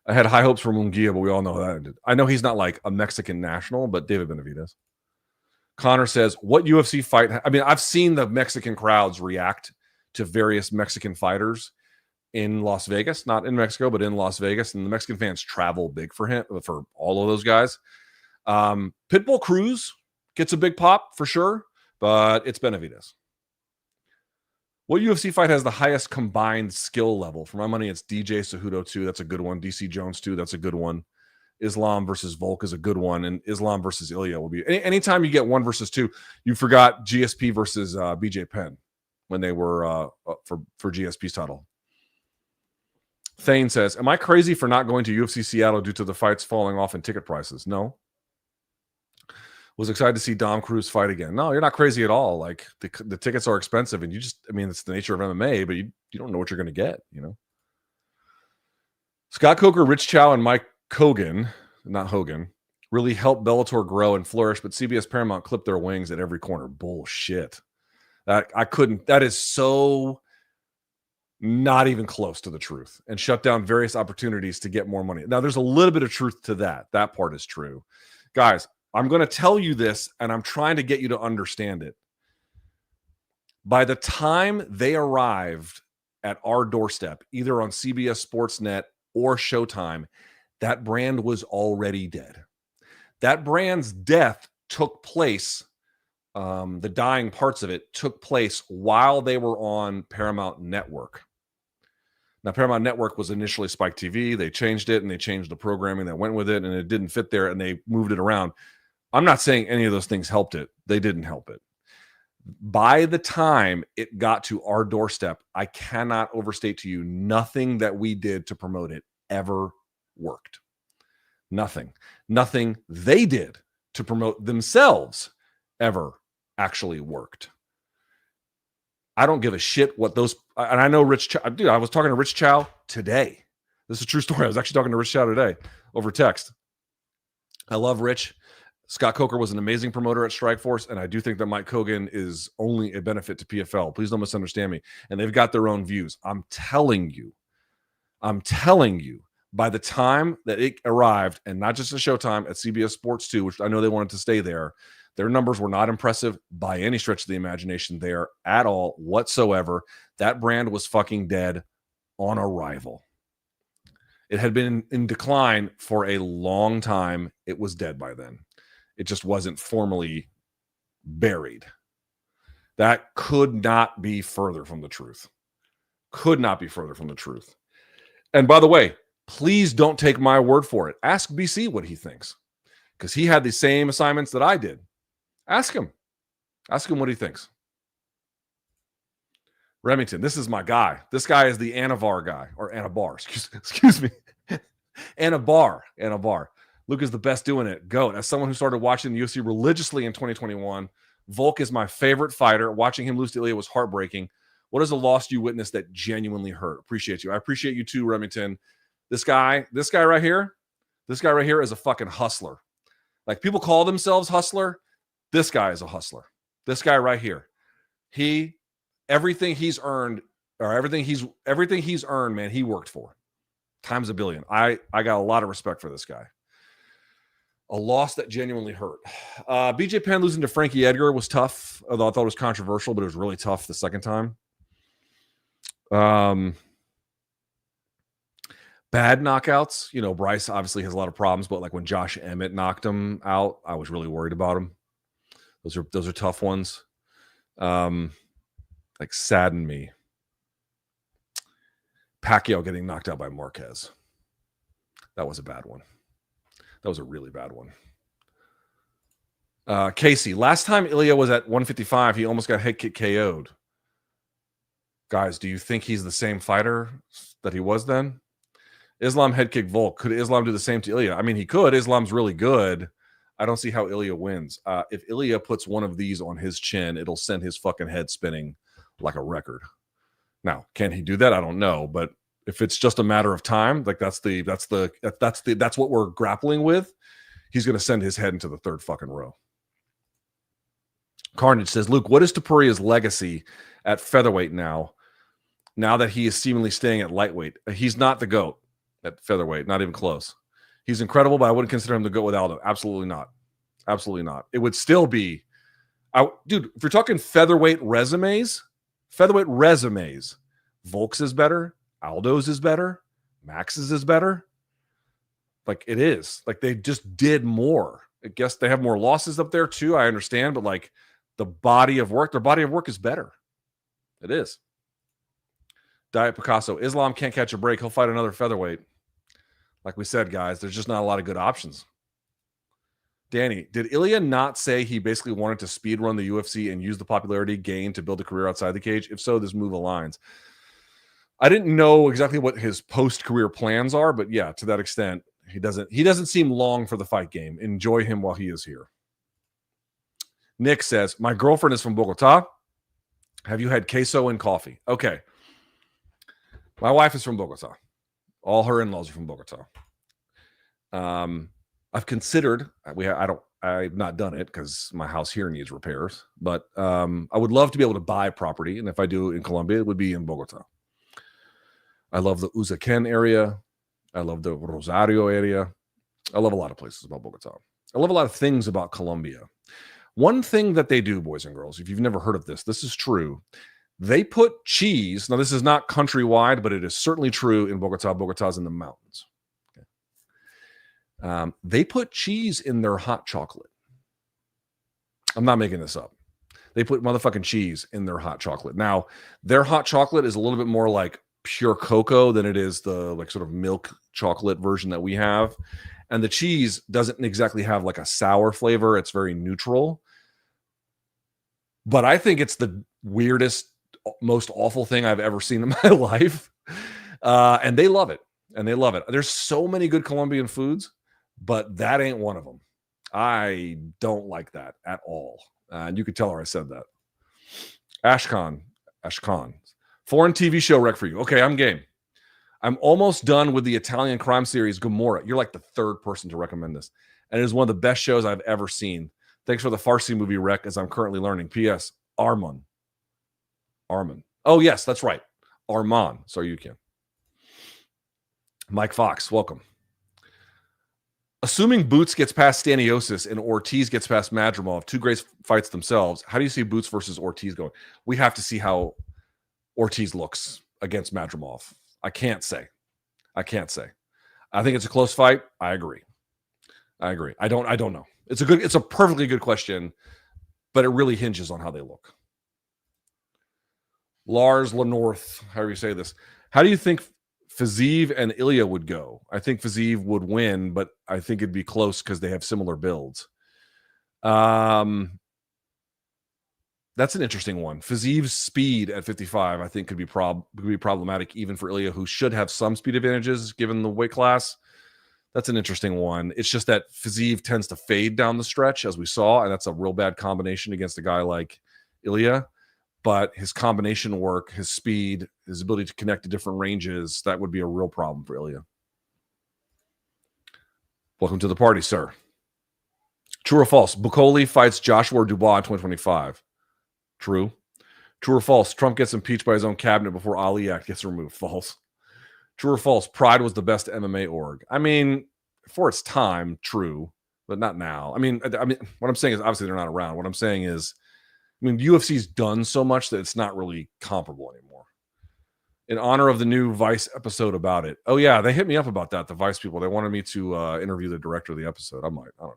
I had high hopes for Munguia, but we all know how that ended. I know he's not like a Mexican national, but David Benavidez. Connor says, what UFC fight? I mean, I've seen the Mexican crowds react to various Mexican fighters in Las Vegas, not in Mexico, but in Las Vegas. And the Mexican fans travel big for him, for all of those guys. Pitbull Cruz gets a big pop for sure, but it's Benavidez. What UFC fight has the highest combined skill level? For my money, it's DJ Cejudo 2. That's a good one. DC Jones 2. That's a good one. Islam versus Volk is a good one. And Islam versus Ilia will be. Anytime you get 1 versus 2, you forgot GSP versus BJ Penn when they were for GSP's title. Thane says, am I crazy for not going to UFC Seattle due to the fights falling off in ticket prices? No. Was excited to see Dom Cruz fight again. No, you're not crazy at all. Like the tickets are expensive, and it's the nature of MMA, but you don't know what you're going to get, you know. Scott Coker, Rich Chow, and Mike Hogan, not Hogan, really helped Bellator grow and flourish, but CBS Paramount clipped their wings at every corner. Bullshit. That is so not even close to the truth, and shut down various opportunities to get more money. Now, there's a little bit of truth to that. That part is true. Guys, I'm going to tell you this, and I'm trying to get you to understand it. By the time they arrived at our doorstep, either on CBS Sportsnet or Showtime, that brand was already dead. That brand's death took place, the dying parts of it took place while they were on Paramount Network. Now, Paramount Network was initially Spike TV. They changed it, and they changed the programming that went with it, and it didn't fit there, and they moved it around. I'm not saying any of those things helped it. They didn't help it. By the time it got to our doorstep, I cannot overstate to you, nothing that we did to promote it ever worked. Nothing. Nothing they did to promote themselves ever actually worked. I don't give a shit what those, and I know Rich Chow, dude, I was talking to Rich Chow today. This is a true story. I was actually talking to Rich Chow today over text. I love Rich. Scott Coker was an amazing promoter at Strikeforce, and I do think that Mike Hogan is only a benefit to PFL. Please don't misunderstand me. And they've got their own views. I'm telling you, by the time that it arrived, and not just at Showtime, at CBS Sports 2, which I know they wanted to stay there, their numbers were not impressive by any stretch of the imagination there at all whatsoever. That brand was fucking dead on arrival. It had been in decline for a long time. It was dead by then. It just wasn't formally buried. That could not be further from the truth. Could not be further from the truth. And by the way, please don't take my word for it. Ask BC what he thinks, because he had the same assignments that I did. Ask him. Ask him what he thinks. Remington, this is my guy. This guy is the Anavar guy, or Anabar. Excuse me. Anabar. Luke is the best doing it. GOAT. As someone who started watching the UFC religiously in 2021, Volk is my favorite fighter. Watching him lose to Ilia was heartbreaking. What is a loss you witnessed that genuinely hurt? Appreciate you. I appreciate you too, Remington. This guy right here is a fucking hustler. Like, people call themselves hustler. This guy is a hustler. This guy right here. Everything he's earned, man, he worked for. Times a billion. I got a lot of respect for this guy. A loss that genuinely hurt. BJ Penn losing to Frankie Edgar was tough, although I thought it was controversial, but it was really tough the second time. Bad knockouts. You know, Bryce obviously has a lot of problems, but like when Josh Emmett knocked him out, I was really worried about him. Those are tough ones. Like, saddened me. Pacquiao getting knocked out by Marquez. That was a bad one. That was a really bad one. Casey, last time Ilia was at 155, he almost got head kick KO'd. Guys, do you think he's the same fighter that he was then? Islam head kick Volk. Could Islam do the same to Ilia? I mean, he could. Islam's really good. I don't see how Ilia wins. If Ilia puts one of these on his chin, it'll send his fucking head spinning like a record. Now, can he do that? I don't know, but if it's just a matter of time, like that's what we're grappling with, he's going to send his head into the third fucking row. Carnage says, Luke, what is Topuria's legacy at featherweight now that he is seemingly staying at lightweight? He's not the GOAT at featherweight, not even close. He's incredible, but I wouldn't consider him the GOAT with Aldo. Absolutely not. Absolutely not. It would still be, dude, if you're talking featherweight resumes, Volk's is better, Aldo's is better, Max's is better. Like, it is. Like, they just did more. I guess they have more losses up there too, I understand, but like, their body of work is better. It is. Diet Picasso. Islam can't catch a break. He'll fight another featherweight. Like we said, guys, there's just not a lot of good options. Danny, did Ilia not say he basically wanted to speed run the UFC and use the popularity gained to build a career outside the cage? If so, this move aligns. I didn't know exactly what his post-career plans are, but yeah, to that extent, he doesn't seem long for the fight game. Enjoy him while he is here. Nick says, my girlfriend is from Bogota. Have you had queso and coffee? Okay. My wife is from Bogota. All her in-laws are from Bogota. I've considered, I've not done it because my house here needs repairs, but I would love to be able to buy property. And if I do in Colombia, it would be in Bogota. I love the Usaquén area. I love the Rosario area. I love a lot of places about Bogota. I love a lot of things about Colombia. One thing that they do, boys and girls, if you've never heard of this, this is true. They put cheese. Now, this is not countrywide, but it is certainly true in Bogota. Bogota's in the mountains. Okay. They put cheese in their hot chocolate. I'm not making this up. They put motherfucking cheese in their hot chocolate. Now, their hot chocolate is a little bit more like pure cocoa than it is the like sort of milk chocolate version that we have. And the cheese doesn't exactly have like a sour flavor. It's very neutral. But I think it's the weirdest, most awful thing I've ever seen in my life. And they love it. And they love it. There's so many good Colombian foods, but that ain't one of them. I don't like that at all. And you could tell her I said that. Ashkan, Ashkan. Foreign TV show rec for you. Okay, I'm game. I'm almost done with the Italian crime series Gomorrah. You're like the third person to recommend this. And it is one of the best shows I've ever seen. Thanks for the Farsi movie rec as I'm currently learning. P.S. Arman. Oh, yes, that's right. Arman. Sorry, you can. Mike Fox, welcome. Assuming Boots gets past Staniosis and Ortiz gets past Madrimov, two great fights themselves, how do you see Boots versus Ortiz going? We have to see how Ortiz looks against Madrimov. I can't say. I think it's a close fight. I agree. I don't know. It's a perfectly good question, but it really hinges on how they look. Lars Lenorth, however you say this. How do you think Fiziev and Ilia would go? I think Fiziev would win, but I think it'd be close because they have similar builds. That's an interesting one. Fiziev's speed at 55, I think, could be problematic even for Ilia, who should have some speed advantages given the weight class. That's an interesting one. It's just that Fiziev tends to fade down the stretch, as we saw, and that's a real bad combination against a guy like Ilia. But his combination work, his speed, his ability to connect to different ranges, that would be a real problem for Ilia. Welcome to the party, sir. True or false? Bakole fights Joshua Dubois in 2025. True. True or false? Trump gets impeached by his own cabinet before Ali Act gets removed. False. True or false? Pride was the best MMA org. I mean, for its time, true, but not now. I mean, what I'm saying is obviously they're not around. What I'm saying is, UFC's done so much that it's not really comparable anymore. In honor of the new Vice episode about it. Oh, yeah, they hit me up about that, the Vice people. They wanted me to interview the director of the episode. I don't know.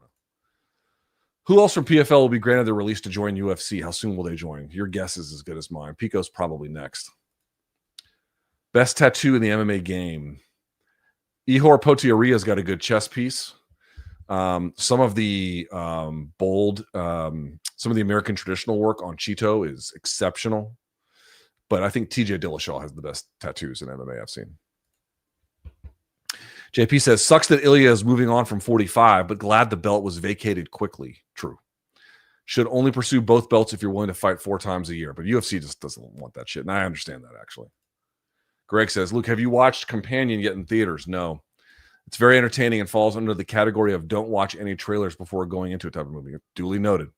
Who else from PFL will be granted the release to join UFC? How soon will they join? Your guess is as good as mine. Pico's probably next. Best tattoo in the MMA game. Ihor Potierea's got a good chest piece. Some of the bold, some of the American traditional work on Cheeto is exceptional. But I think TJ Dillashaw has the best tattoos in MMA I've seen. JP says, sucks that Ilia is moving on from 45, but glad the belt was vacated quickly. True. Should only pursue both belts if you're willing to fight 4 times a year. But UFC just doesn't want that shit. And I understand that, actually. Greg says, Luke, have you watched Companion yet in theaters? No. It's very entertaining and falls under the category of don't watch any trailers before going into a type of movie. Duly noted.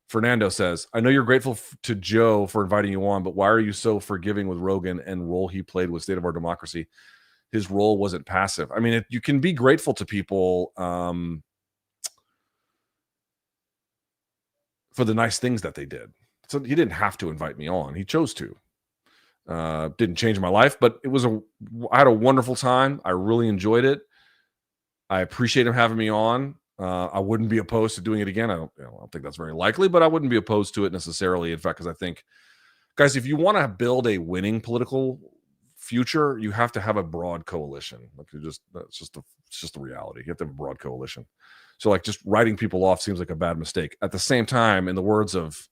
Fernando says, I know you're grateful to Joe for inviting you on, but why are you so forgiving with Rogan and role he played with State of Our Democracy? His role wasn't passive. I mean, you can be grateful to people for the nice things that they did. So he didn't have to invite me on. He chose to. Didn't change my life, but I had a wonderful time. I really enjoyed it. I appreciate him having me on. I wouldn't be opposed to doing it again. I don't think that's very likely, but I wouldn't be opposed to it necessarily. In fact, because I think, guys, if you want to build a winning political future, you have to have a broad coalition. It's just the reality. You have to have a broad coalition. So like just writing people off seems like a bad mistake. At the same time, in the words of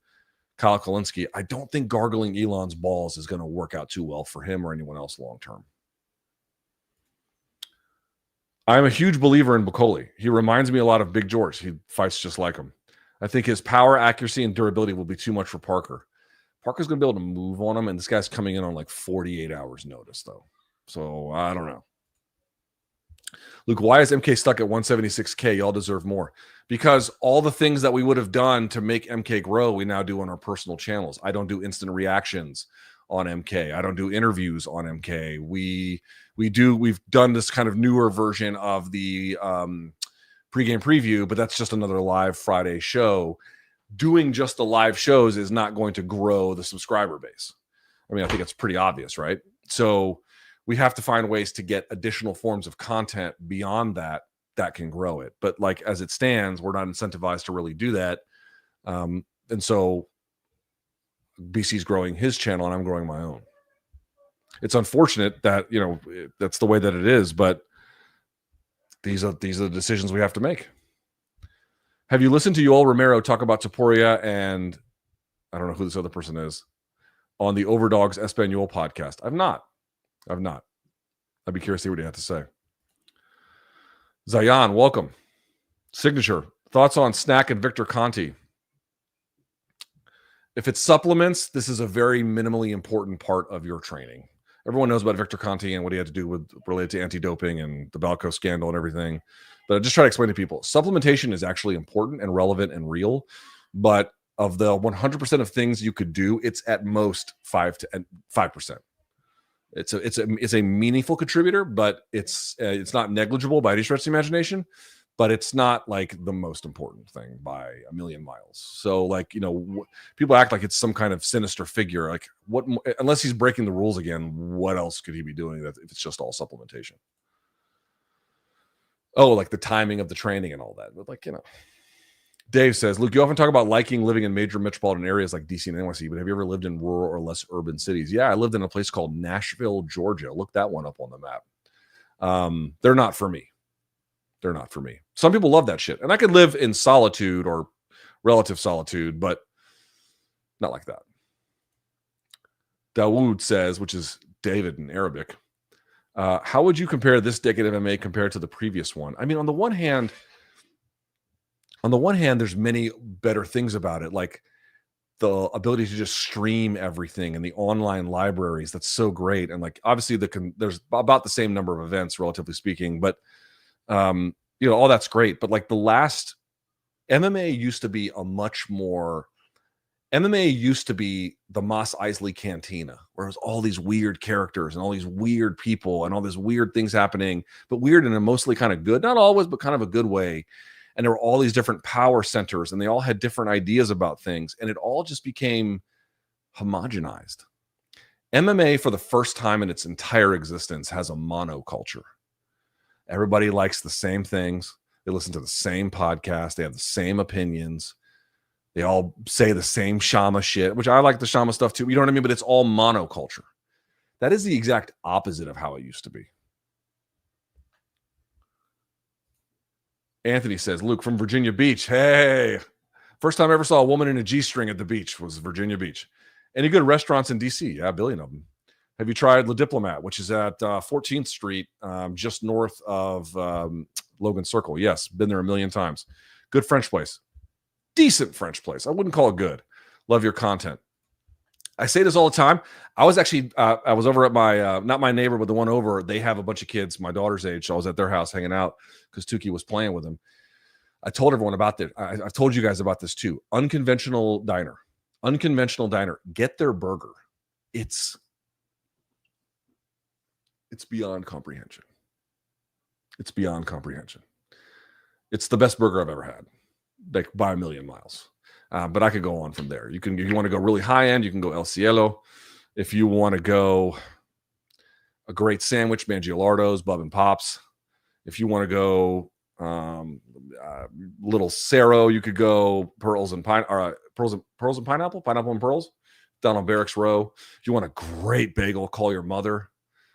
Kyle Kalinske, I don't think gargling Elon's balls is going to work out too well for him or anyone else long term. I'm a huge believer in Bakole. He reminds me a lot of Big George. He fights just like him. I think his power, accuracy, and durability will be too much for Parker. Parker's going to be able to move on him, and this guy's coming in on like 48 hours notice, though. So I don't know. Luke, why is MK stuck at 176K? Y'all deserve more. Because all the things that we would have done to make MK grow, we now do on our personal channels. I don't do instant reactions on MK. I don't do interviews on MK. We've done this kind of newer version of the pregame preview, but that's just another live Friday show. Doing just the live shows is not going to grow the subscriber base. I mean, I think it's pretty obvious, right? So we have to find ways to get additional forms of content beyond that can grow it. But like as it stands, we're not incentivized to really do that. And so BC's growing his channel and I'm growing my own. It's unfortunate that, that's the way that it is, but these are the decisions we have to make. Have you listened to Yoel Romero talk about Topuria and I don't know who this other person is on the Overdogs Espanol podcast? I've not. I'd be curious to see what he had to say. Zayan, welcome. Signature. Thoughts on Snack and Victor Conti? If it's supplements, this is a very minimally important part of your training. Everyone knows about Victor Conti and what he had to do with related to anti-doping and the Balco scandal and everything. But I just try to explain to people, supplementation is actually important and relevant and real. But of the 100% of things you could do, it's at most 5%. It's a meaningful contributor, but it's not negligible by any stretch of the imagination. But it's not like the most important thing by a million miles. So like, people act like it's some kind of sinister figure. Like what, unless he's breaking the rules again, what else could he be doing if it's just all supplementation? Oh, like the timing of the training and all that. But like, Dave says, Luke, you often talk about liking living in major metropolitan areas like DC and NYC, but have you ever lived in rural or less urban cities? Yeah, I lived in a place called Nashville, Georgia. Look that one up on the map. They're not for me. They're not for me. Some people love that shit. And I could live in solitude or relative solitude, but not like that. Dawood says, which is David in Arabic, how would you compare this decade of MMA compared to the previous one? I mean, on the one hand, there's many better things about it, like the ability to just stream everything and the online libraries. That's so great. And like, obviously there's about the same number of events, relatively speaking, but all that's great. But like the last MMA used to be MMA used to be the Mos Eisley Cantina, where it was all these weird characters and all these weird people and all these weird things happening, but weird in a mostly kind of good, not always, but kind of a good way. And there were all these different power centers and they all had different ideas about things. And it all just became homogenized. MMA, for the first time in its entire existence, has a monoculture. Everybody likes the same things. They listen to the same podcast. They have the same opinions. They all say the same Shama shit, which I like the Shama stuff too. You know what I mean? But it's all monoculture. That is the exact opposite of how it used to be. Anthony says, Luke from Virginia Beach. Hey, first time I ever saw a woman in a G-string at the beach was Virginia Beach. Any good restaurants in DC? Yeah, a billion of them. Have you tried Le Diplomat, which is at 14th Street, just north of Logan Circle? Yes, been there a million times. Good French place. Decent French place. I wouldn't call it good. Love your content. I say this all the time. I was actually, I was over at my, not my neighbor, but the one over. They have a bunch of kids my daughter's age. So I was at their house hanging out because Tukey was playing with them. I told everyone about this. I've told you guys about this too. Unconventional diner. Get their burger. It's beyond comprehension. It's beyond comprehension. It's the best burger I've ever had, like by a million miles. But I could go on from there. If you want to go really high end, you can go El Cielo. If you want to go a great sandwich, Mangialardo's, Bub and Pops. If you want to go Little Cerro, you could go Pearls and Pineapple, Pineapple and Pearls, down on Barracks Row. If you want a great bagel, Call Your Mother.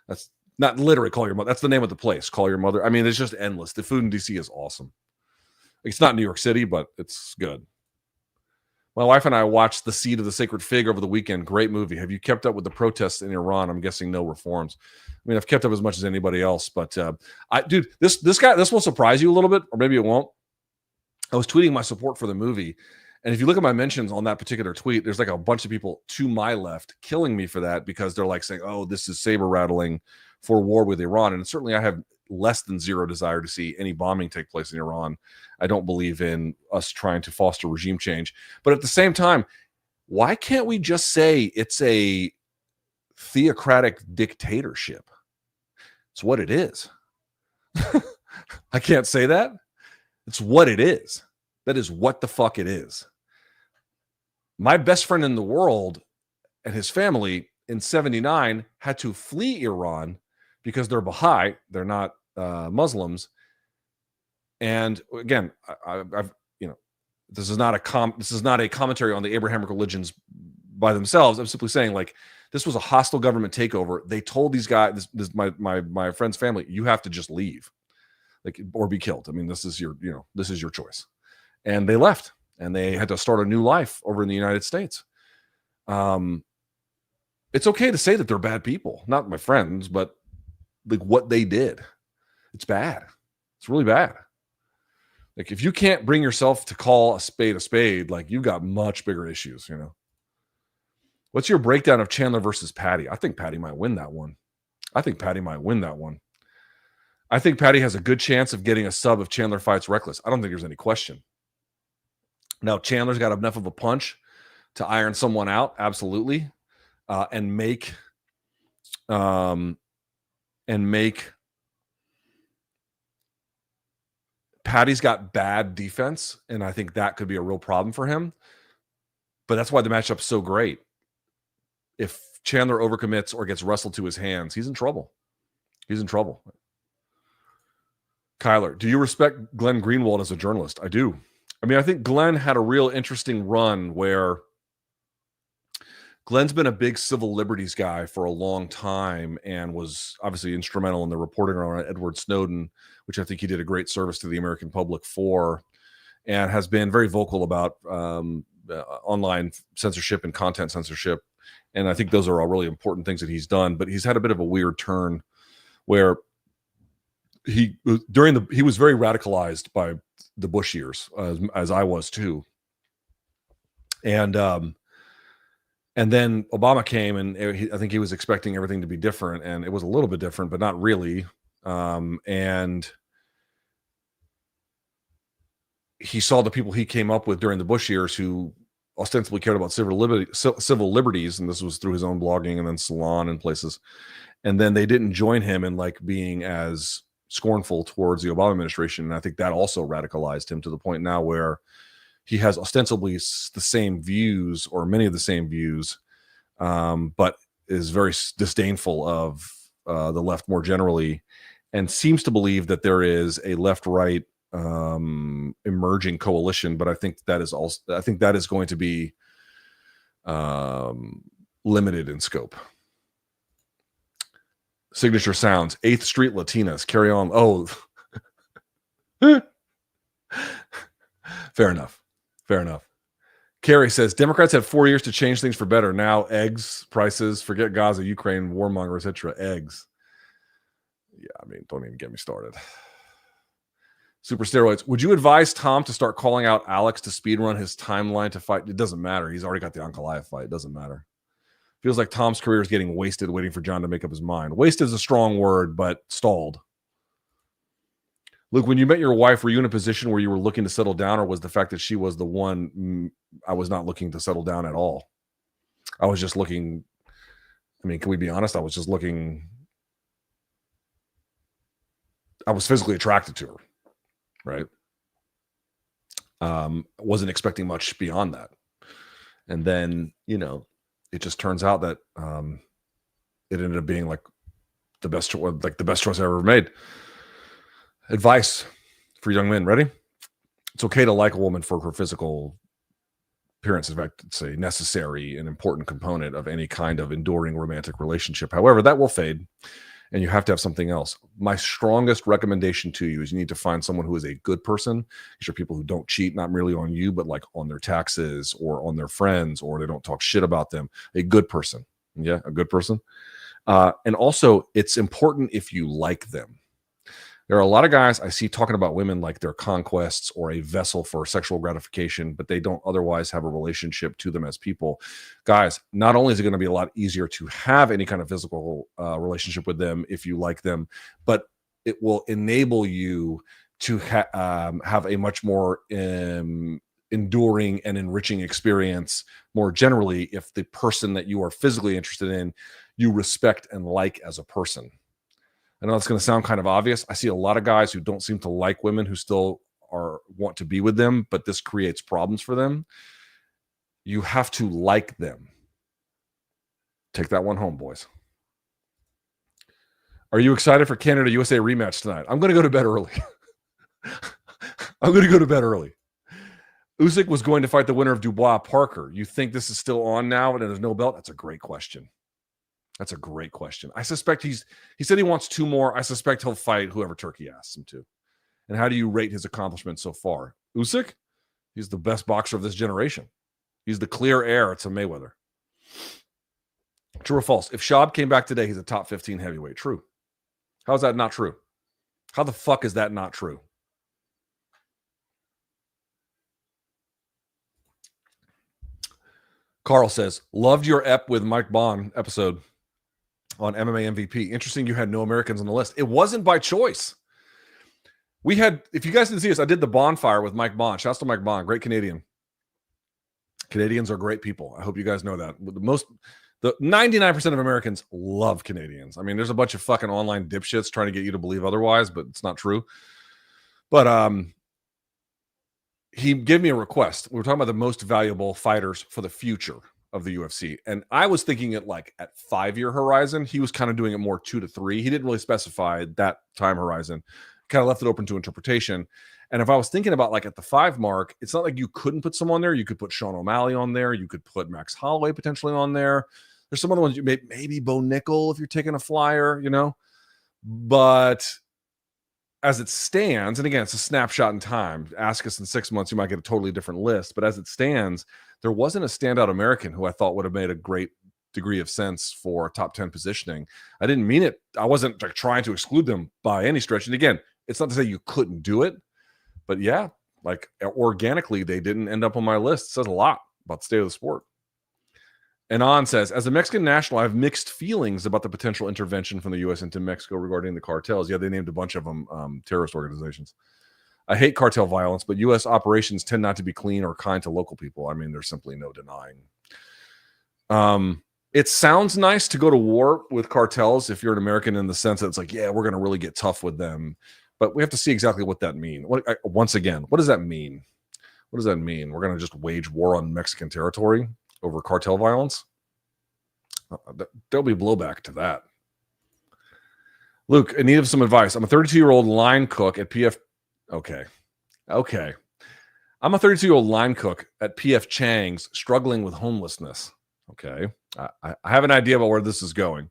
That's not literally Call Your Mother. That's the name of the place. Call Your Mother. I mean, it's just endless. The food in DC is awesome. It's not New York City, but it's good. My wife and I watched The Seed of the Sacred Fig over the weekend. Great movie. Have you kept up with the protests in Iran? I'm guessing no reforms. I mean, I've kept up as much as anybody else, but dude, this guy, this will surprise you a little bit, or maybe it won't. I was tweeting my support for the movie, and if you look at my mentions on that particular tweet, there's like a bunch of people to my left killing me for that because they're like saying, "Oh, this is saber rattling for war with Iran," and certainly I have less than zero desire to see any bombing take place in Iran. I don't believe in us trying to foster regime change. But at the same time, why can't we just say it's a theocratic dictatorship? It's what it is. I can't say that. It's what it is. That is what the fuck it is. My best friend in the world and his family in 79 had to flee Iran because they're Baha'i, they're not Muslims. And again, I've this is not a commentary on the Abrahamic religions by themselves. I'm simply saying, like, this was a hostile government takeover. They told these guys, my friend's family, you have to just leave, like, or be killed. I mean, this is your choice. And they left, and they had to start a new life over in the United States. It's okay to say that they're bad people, not my friends, but like what they did. It's bad. It's really bad. Like, if you can't bring yourself to call a spade, like, you've got much bigger issues, What's your breakdown of Chandler versus Patty? I think Patty might win that one. I think Patty has a good chance of getting a sub if Chandler fights Reckless. I don't think there's any question. Now, Chandler's got enough of a punch to iron someone out, absolutely, and make Patty's got bad defense, and I think that could be a real problem for him. But that's why the matchup's so great. If Chandler overcommits or gets wrestled to his hands, he's in trouble. Kyler, do you respect Glenn Greenwald as a journalist? I do. I mean, I think Glenn had a real interesting run where Glenn's been a big civil liberties guy for a long time and was obviously instrumental in the reporting on Edward Snowden, which I think he did a great service to the American public for, and has been very vocal about online censorship and content censorship. And I think those are all really important things that he's done. But he's had a bit of a weird turn where he was very radicalized by the Bush years, as I was too. And then Obama came, and I think he was expecting everything to be different, and it was a little bit different, but not really. And he saw the people he came up with during the Bush years who ostensibly cared about civil liberties, and this was through his own blogging and then Salon and places. And then they didn't join him in like being as scornful towards the Obama administration. And I think that also radicalized him to the point now where he has ostensibly the same views, or many of the same views, but is very disdainful of the left more generally, and seems to believe that there is a left-right emerging coalition. But I think that is going to be limited in scope. Signature Sounds, 8th Street Latinas, carry on. Oh, fair enough. Carrie says, Democrats had 4 years to change things for better. Now eggs prices, forget Gaza, Ukraine, warmongers, etc. Eggs. Yeah, I mean, don't even get me started. Super Steroids. Would you advise Tom to start calling out Alex to speedrun his timeline to fight? It doesn't matter. He's already got the Ankalaev fight. It doesn't matter. Feels like Tom's career is getting wasted waiting for John to make up his mind. Wasted is a strong word, but stalled. Luke, when you met your wife, were you in a position where you were looking to settle down, or was the fact that she was the one? I was not looking to settle down at all. I was just looking. I mean, can we be honest? I was just looking. I was physically attracted to her, right? Wasn't expecting much beyond that. And then, it just turns out that it ended up being like the best choice I ever made. Advice for young men. Ready? It's okay to like a woman for her physical appearance. In fact, it's a necessary and important component of any kind of enduring romantic relationship. However, that will fade, and you have to have something else. My strongest recommendation to you is you need to find someone who is a good person. These are people who don't cheat, not merely on you, but like on their taxes or on their friends, or they don't talk shit about them. A good person. Yeah, a good person. And also, it's important if you like them. There are a lot of guys I see talking about women like they're conquests or a vessel for sexual gratification, but they don't otherwise have a relationship to them as people. Guys, not only is it going to be a lot easier to have any kind of physical relationship with them if you like them, but it will enable you to have a much more enduring and enriching experience more generally if the person that you are physically interested in, you respect and like as a person. I know it's going to sound kind of obvious. I see a lot of guys who don't seem to like women who still want to be with them, but this creates problems for them. You have to like them. Take that one home, boys. Are you excited for Canada-USA rematch tonight? I'm going to go to bed early. Usyk was going to fight the winner of Dubois Parker. You think this is still on now and there's no belt? That's a great question. I suspect he said he wants 2 more. I suspect he'll fight whoever Turkey asks him to. And how do you rate his accomplishments so far? Usyk, he's the best boxer of this generation. He's the clear heir to Mayweather. True or false? If Schaub came back today, he's a top 15 heavyweight. True. How is that not true? How the fuck is that not true? Carl says, loved your ep with Mike Bond episode on MMA MVP. Interesting you had no Americans on the list. It wasn't by choice. We had, if you guys didn't see us, I did the bonfire with Mike Bond. Shouts to Mike Bond, great Canadian. Canadians are great people. I hope you guys know that. The 99% of Americans love Canadians. I mean, there's a bunch of fucking online dipshits trying to get you to believe otherwise, but it's not true. But he gave me a request. We were talking about the most valuable fighters for the future of the UFC. And I was thinking it like at 5-year horizon. He was kind of doing it more 2 to 3. He didn't really specify that time horizon. Kind of left it open to interpretation. And if I was thinking about like at the 5 mark, it's not like you couldn't put someone there. You could put Sean O'Malley on there. You could put Max Holloway potentially on there. There's some other ones, maybe Bo Nickel if you're taking a flyer, you know. But as it stands, and again, it's a snapshot in time. Ask us in 6 months, you might get a totally different list. But as it stands, there wasn't a standout American who I thought would have made a great degree of sense for top 10 positioning. I didn't mean it. I wasn't like trying to exclude them by any stretch. And again, it's not to say you couldn't do it, but yeah, like organically, they didn't end up on my list. It says a lot about the state of the sport. And On says, as a Mexican national, I have mixed feelings about the potential intervention from the U.S. into Mexico regarding the cartels. Yeah, they named a bunch of them terrorist organizations. I hate cartel violence, but U.S. operations tend not to be clean or kind to local people. I mean, there's simply no denying. It sounds nice to go to war with cartels if you're an American in the sense that it's like, yeah, we're going to really get tough with them. But we have to see exactly what that means. Once again, what does that mean? What does that mean? We're going to just wage war on Mexican territory over cartel violence? There'll be blowback to that. Luke, in need of some advice. I'm a 32-year-old line cook at PF. Okay. I'm a 32-year-old line cook at PF Chang's struggling with homelessness. Okay. I have an idea about where this is going.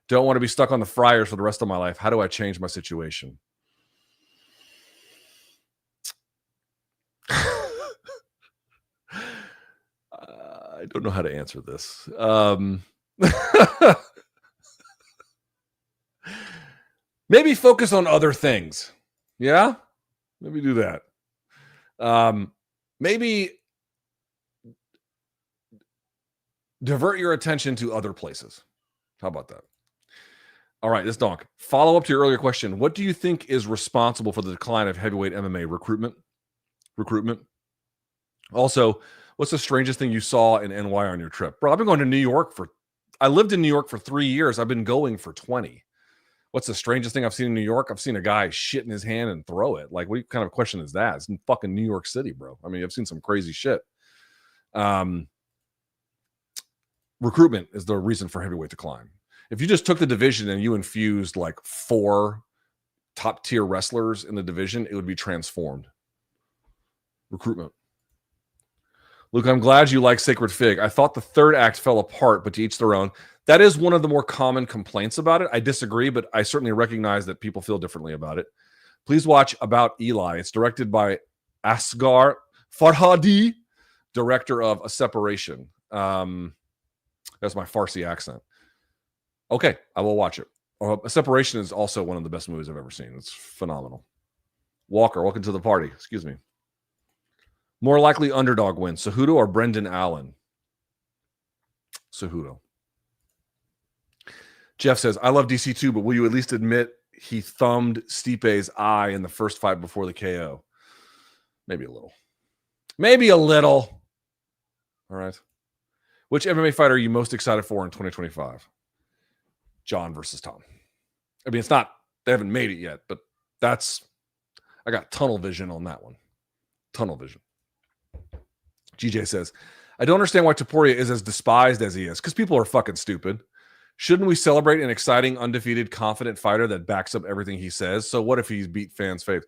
Don't want to be stuck on the fryers for the rest of my life. How do I change my situation? I don't know how to answer this. Maybe focus on other things. Yeah? Maybe do that. Maybe divert your attention to other places. How about that? All right, this donk. Follow up to your earlier question. What do you think is responsible for the decline of heavyweight MMA recruitment? Also, what's the strangest thing you saw in NY on your trip? Bro, I've been going to New York I lived in New York for 3 years. I've been going for 20. What's the strangest thing I've seen in New York? I've seen a guy shit in his hand and throw it. Like, what kind of question is that? It's in fucking New York City, bro. I mean, I've seen some crazy shit. Recruitment is the reason for heavyweight decline. If you just took the division and you infused like 4 top tier wrestlers in the division, it would be transformed. Recruitment. Luke, I'm glad you like Sacred Fig. I thought the third act fell apart, but to each their own. That is one of the more common complaints about it. I disagree, but I certainly recognize that people feel differently about it. Please watch About Eli. It's directed by Asghar Farhadi, director of A Separation. That's my Farsi accent. Okay, I will watch it. A Separation is also one of the best movies I've ever seen. It's phenomenal. Walker, welcome to the party. Excuse me. More likely underdog wins, Cejudo or Brendan Allen? Cejudo. Jeff says, I love DC too, but will you at least admit he thumbed Stipe's eye in the first fight before the KO? Maybe a little. All right. Which MMA fighter are you most excited for in 2025? John versus Tom. I mean, they haven't made it yet, but I got tunnel vision on that one. Tunnel vision. GJ says, I don't understand why Topuria is as despised as he is, because people are fucking stupid. Shouldn't we celebrate an exciting, undefeated, confident fighter that backs up everything he says? So what if he's beat fans' faith?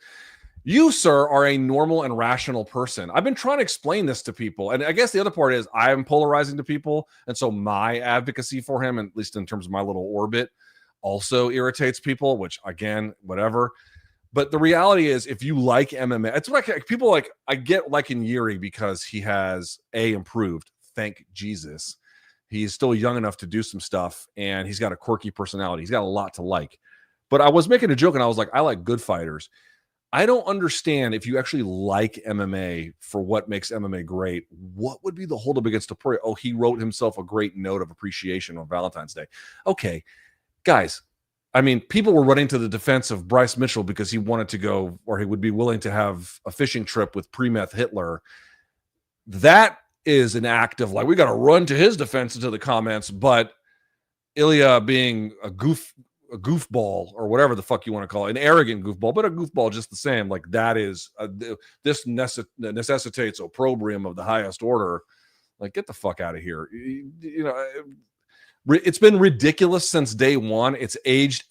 You, sir, are a normal and rational person. I've been trying to explain this to people. And I guess the other part is I am polarizing to people. And so my advocacy for him, at least in terms of my little orbit, also irritates people, which, again, whatever. But the reality is, if you like MMA, it's like people like, I get liking Yair because he has improved. Thank Jesus. He's still young enough to do some stuff, and he's got a quirky personality. He's got a lot to like. But I was making a joke, and I was like, I like good fighters. I don't understand if you actually like MMA for what makes MMA great. What would be the holdup against Topuria? Oh, he wrote himself a great note of appreciation on Valentine's Day. Okay, guys. I mean, people were running to the defense of Bryce Mitchell because he wanted to go, or he would be willing to have a fishing trip with pre-meth Hitler. That is an act of like, we got to run to his defense into the comments. But Ilia being a goofball or whatever the fuck you want to call it, an arrogant goofball, but a goofball just the same. Like that is this necessitates opprobrium of the highest order. Like, get the fuck out of here. You know, it's been ridiculous since day one. It's aged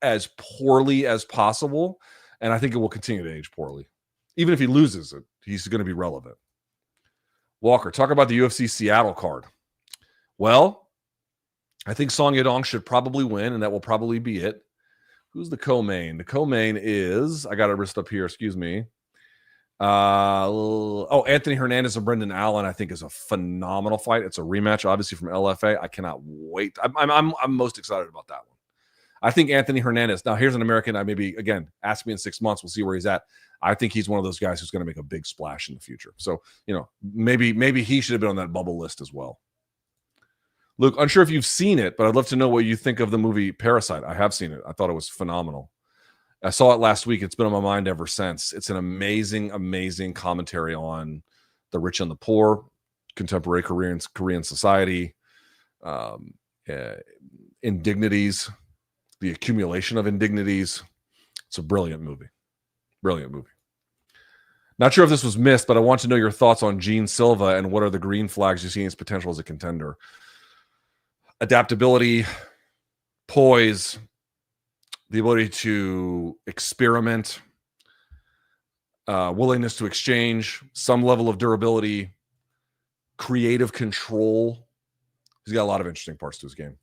as poorly as possible, and I think it will continue to age poorly. Even if he loses it, he's going to be relevant. Walker, talk about the UFC Seattle card. Well, I think Song Yadong should probably win, and that will probably be it. Who's the co-main? The co-main is, I got it wrist up here, excuse me. Anthony Hernandez and Brendan Allen, I think, is a phenomenal fight. It's a rematch, obviously, from LFA. I cannot wait. I'm most excited about that one. I think Anthony Hernandez. Now, here's an American. I maybe again ask me in 6 months. We'll see where he's at. I think he's one of those guys who's going to make a big splash in the future. So, you know, maybe he should have been on that bubble list as well. Luke, unsure if you've seen it, but I'd love to know what you think of the movie Parasite. I have seen it. I thought it was phenomenal. I saw it last week. It's been on my mind ever since. It's an amazing, amazing commentary on the rich and the poor, contemporary Korean society, indignities, the accumulation of indignities. It's a brilliant movie. Brilliant movie. Not sure if this was missed, but I want to know your thoughts on Gene Silva and what are the green flags you see in his potential as a contender. Adaptability, poise, the ability to experiment, willingness to exchange, some level of durability, creative control. He's got a lot of interesting parts to his game.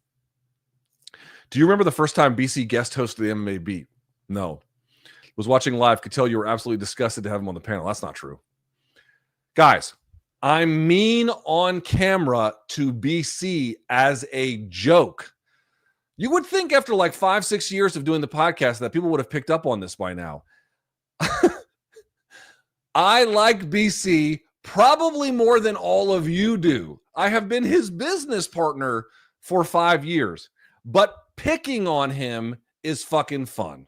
Do you remember the first time BC guest hosted the MMA Beat? No. Was watching live, could tell you were absolutely disgusted to have him on the panel. That's not true. Guys, I'm mean on camera to BC as a joke. You would think after like 5-6 years of doing the podcast that people would have picked up on this by now. I like BC probably more than all of you do. I have been his business partner for 5 years, but picking on him is fucking fun.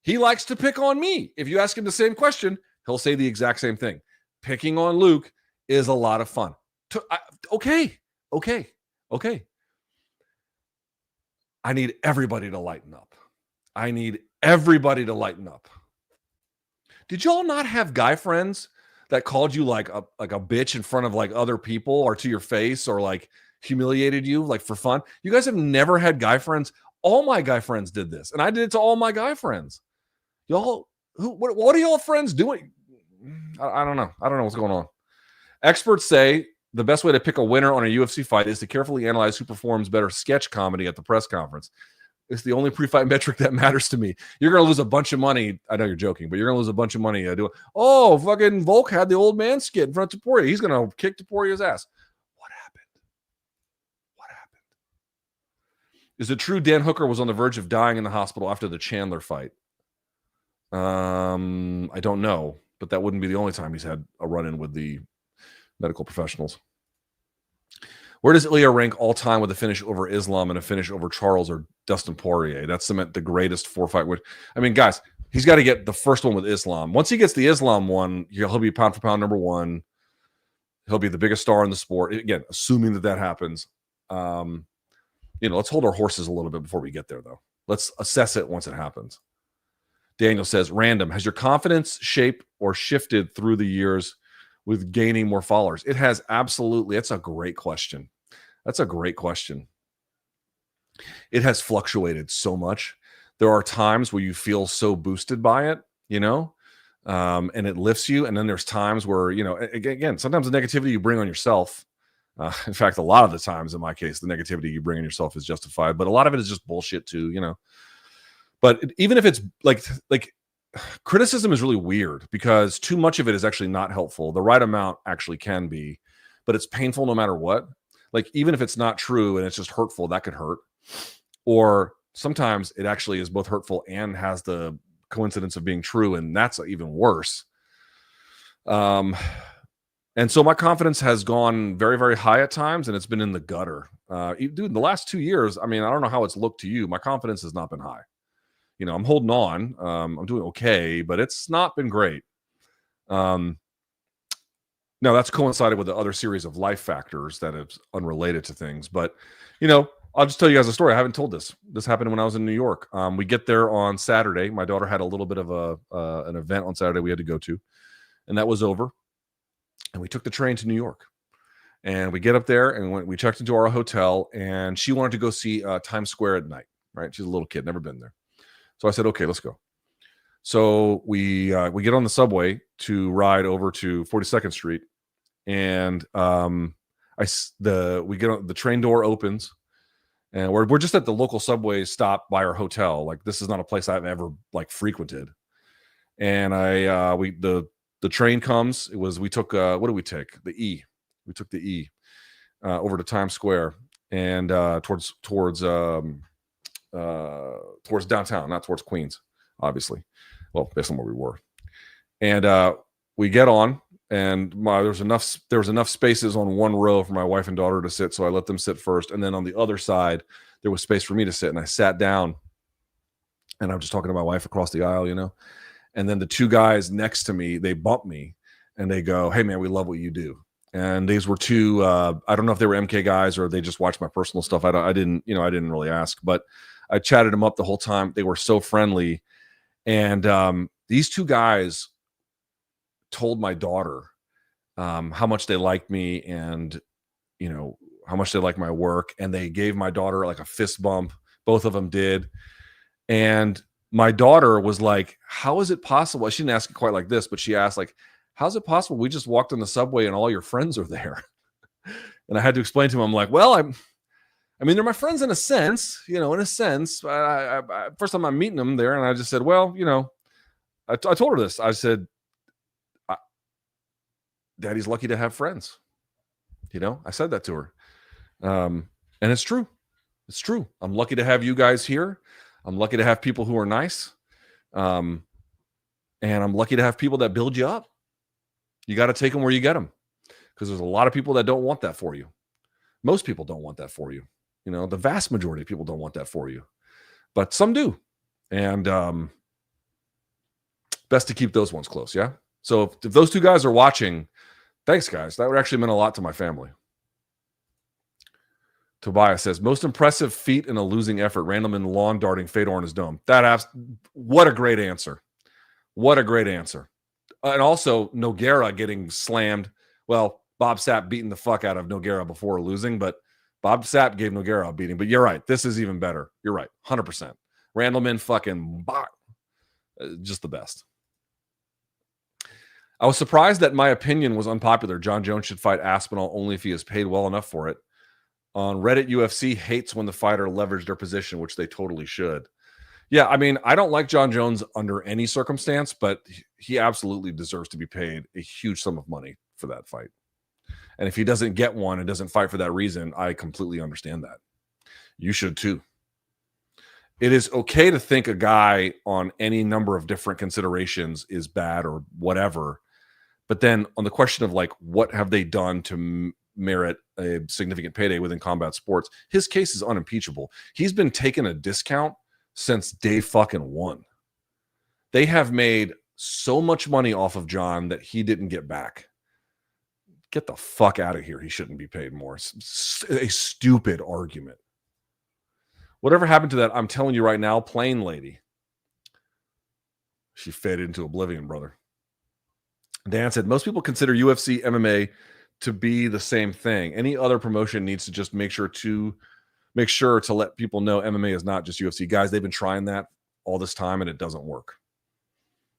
He likes to pick on me. If you ask him the same question, he'll say the exact same thing. Picking on Luke is a lot of fun. Okay. I need everybody to lighten up. Did y'all not have guy friends that called you like a bitch in front of like other people or to your face or like humiliated you like for fun? You guys have never had guy friends? All my guy friends did this, and I did it to all my guy friends. Y'all, what are y'all friends doing? I don't know. I don't know what's going on. Experts say the best way to pick a winner on a UFC fight is to carefully analyze who performs better sketch comedy at the press conference. It's the only pre-fight metric that matters to me. You're going to lose a bunch of money. I know you're joking, but you're going to lose a bunch of money doing, fucking Volk had the old man skit in front of Topuria. He's going to kick Topuria's ass. What happened? Is it true Dan Hooker was on the verge of dying in the hospital after the Chandler fight? I don't know, but that wouldn't be the only time he's had a run-in with the medical professionals. Where does Ilia rank all time with a finish over Islam and a finish over Charles or Dustin Poirier? That's the greatest 4-fight win. I mean, guys, he's got to get the first one with Islam. Once he gets the Islam one, he'll be pound for pound number one. He'll be the biggest star in the sport. Again, assuming that happens. Let's hold our horses a little bit before we get there, though. Let's assess it once it happens. Daniel says, random. Has your confidence shaped or shifted through the years with gaining more followers? It has absolutely. That's a great question. It has fluctuated so much. There are times where you feel so boosted by it, and it lifts you. And then there's times where, again, sometimes the negativity you bring on yourself. In fact, a lot of the times in my case, the negativity you bring on yourself is justified, but a lot of it is just bullshit too, But even if it's like criticism is really weird because too much of it is actually not helpful. The right amount actually can be, but it's painful no matter what. Like even if it's not true and it's just hurtful, that could hurt. Or sometimes it actually is both hurtful and has the coincidence of being true, and that's even worse. And so my confidence has gone very, very high at times, and it's been in the gutter. Dude, in the last 2 years, I mean, I don't know how it's looked to you. My confidence has not been high. You know, I'm holding on. I'm doing okay, but it's not been great. Now, that's coincided with the other series of life factors that is unrelated to things. But, you know, I'll just tell you guys a story. I haven't told this. This happened when I was in New York. We get there on Saturday. My daughter had a little bit of an event on Saturday we had to go to, and that was over. And we took the train to New York. And we get up there, and we checked into our hotel, and she wanted to go see Times Square at night, right? She's a little kid, never been there. So I said, okay, let's go. So we get on the subway to ride over to 42nd Street, and we get on, the train door opens, and we're just at the local subway stop by our hotel. Like, this is not a place I've ever like frequented. And the train comes. We took what did we take? The E. We took the E over to Times Square and towards downtown, not towards Queens, obviously. Well, based on where we were. And we get on, and there was enough spaces on one row for my wife and daughter to sit, so I let them sit first. And then on the other side, there was space for me to sit, and I sat down. And I'm just talking to my wife across the aisle, you know. And then the two guys next to me, they bump me, and they go, "Hey, man, we love what you do." And these were two. I don't know if they were MK guys or they just watched my personal stuff. I didn't really ask, but I chatted them up the whole time. They were so friendly, and these two guys told my daughter how much they liked me, and you know how much they like my work, and they gave my daughter like a fist bump. Both of them did, and my daughter was like, "How is it possible?" She didn't ask it quite like this, but she asked, like, "How's it possible we just walked on the subway and all your friends are there?" And I had to explain to him, I'm like, "Well, I mean, they're my friends in a sense, you know, in a sense. First time I'm meeting them there, and I just said, well, you know, I told her this. I said, Daddy's lucky to have friends. You know, I said that to her. And it's true. It's true. I'm lucky to have you guys here. I'm lucky to have people who are nice. And I'm lucky to have people that build you up. You got to take them where you get them, because there's a lot of people that don't want that for you. Most people don't want that for you. You know, the vast majority of people don't want that for you, but some do. And best to keep those ones close. Yeah. So if those two guys are watching, thanks, guys. That would actually mean a lot to my family. Tobias says, most impressive feat in a losing effort, Randleman lawn darting Fedor in his dome. What a great answer. What a great answer. And also Nogueira getting slammed. Well, Bob Sapp beating the fuck out of Nogueira before losing, but Bob Sapp gave Nogueira a beating. But you're right. This is even better. You're right. 100%. Randleman fucking just the best. I was surprised that my opinion was unpopular. John Jones should fight Aspinall only if he is paid well enough for it. On Reddit, UFC hates when the fighter leveraged their position, which they totally should. Yeah, I mean, I don't like John Jones under any circumstance, but he absolutely deserves to be paid a huge sum of money for that fight. And if he doesn't get one and doesn't fight for that reason, I completely understand that. You should too. It is okay to think a guy on any number of different considerations is bad or whatever. But then on the question of like, what have they done to merit a significant payday within combat sports? His case is unimpeachable. He's been taking a discount since day fucking one. They have made so much money off of John that he didn't get back. Get the fuck out of here. He shouldn't be paid more. It's a stupid argument. Whatever happened to that, I'm telling you right now, plain lady. She faded into oblivion, brother. Dan said, most people consider UFC MMA to be the same thing. Any other promotion needs to just make sure to let people know MMA is not just UFC. Guys, they've been trying that all this time, and it doesn't work.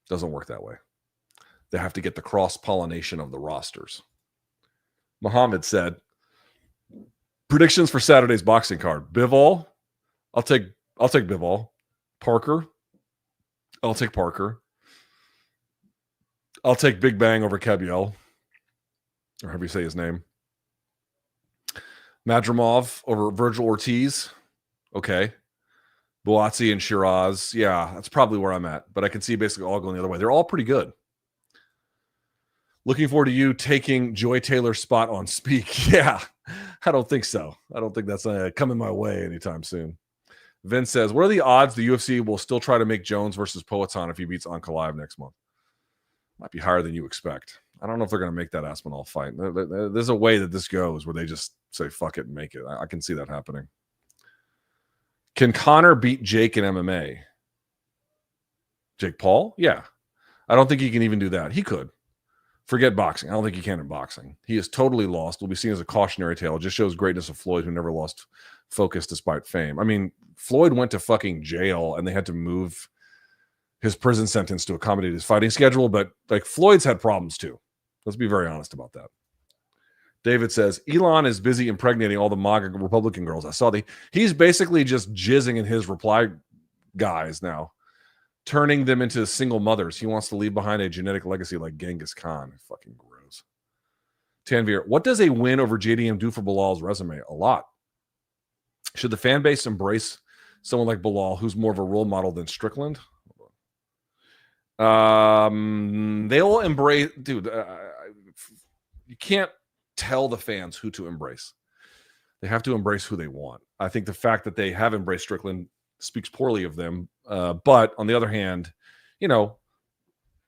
It doesn't work that way. They have to get the cross-pollination of the rosters. Muhammad said, predictions for Saturday's boxing card. Bivol. I'll take Bivol. Parker. I'll take Parker. I'll take Big Bang over Kebiel, or however you say his name. Madrimov over Virgil Ortiz. Okay. Boazzi and Shiraz. Yeah, that's probably where I'm at. But I can see basically all going the other way. They're all pretty good. Looking forward to you taking Joy Taylor's spot on Speak. Yeah, I don't think so. I don't think that's coming my way anytime soon. Vince says, what are the odds the UFC will still try to make Jones versus Poatan if he beats Ankalaev next month? Might be higher than you expect. I don't know if they're going to make that Aspinall fight. There's a way that this goes where they just say, fuck it and make it. I can see that happening. Can Connor beat Jake in MMA? Jake Paul? Yeah. I don't think he can even do that. He could. Forget boxing. I don't think he can in boxing. He is totally lost. Will be seen as a cautionary tale. It just shows greatness of Floyd, who never lost focus despite fame. I mean, Floyd went to fucking jail and they had to move his prison sentence to accommodate his fighting schedule, but like Floyd's had problems too. Let's be very honest about that. David says, Elon is busy impregnating all the MAGA Republican girls. I saw he's basically just jizzing in his reply guys now, turning them into single mothers. He wants to leave behind a genetic legacy like Genghis Khan. Fucking gross. Tanvir, what does a win over JDM do for Bilal's resume? A lot. Should the fan base embrace someone like Bilal, who's more of a role model than Strickland? They'll embrace, dude. You can't tell the fans who to embrace. They have to embrace who they want. I think the fact that they have embraced Strickland speaks poorly of them. But on the other hand, you know,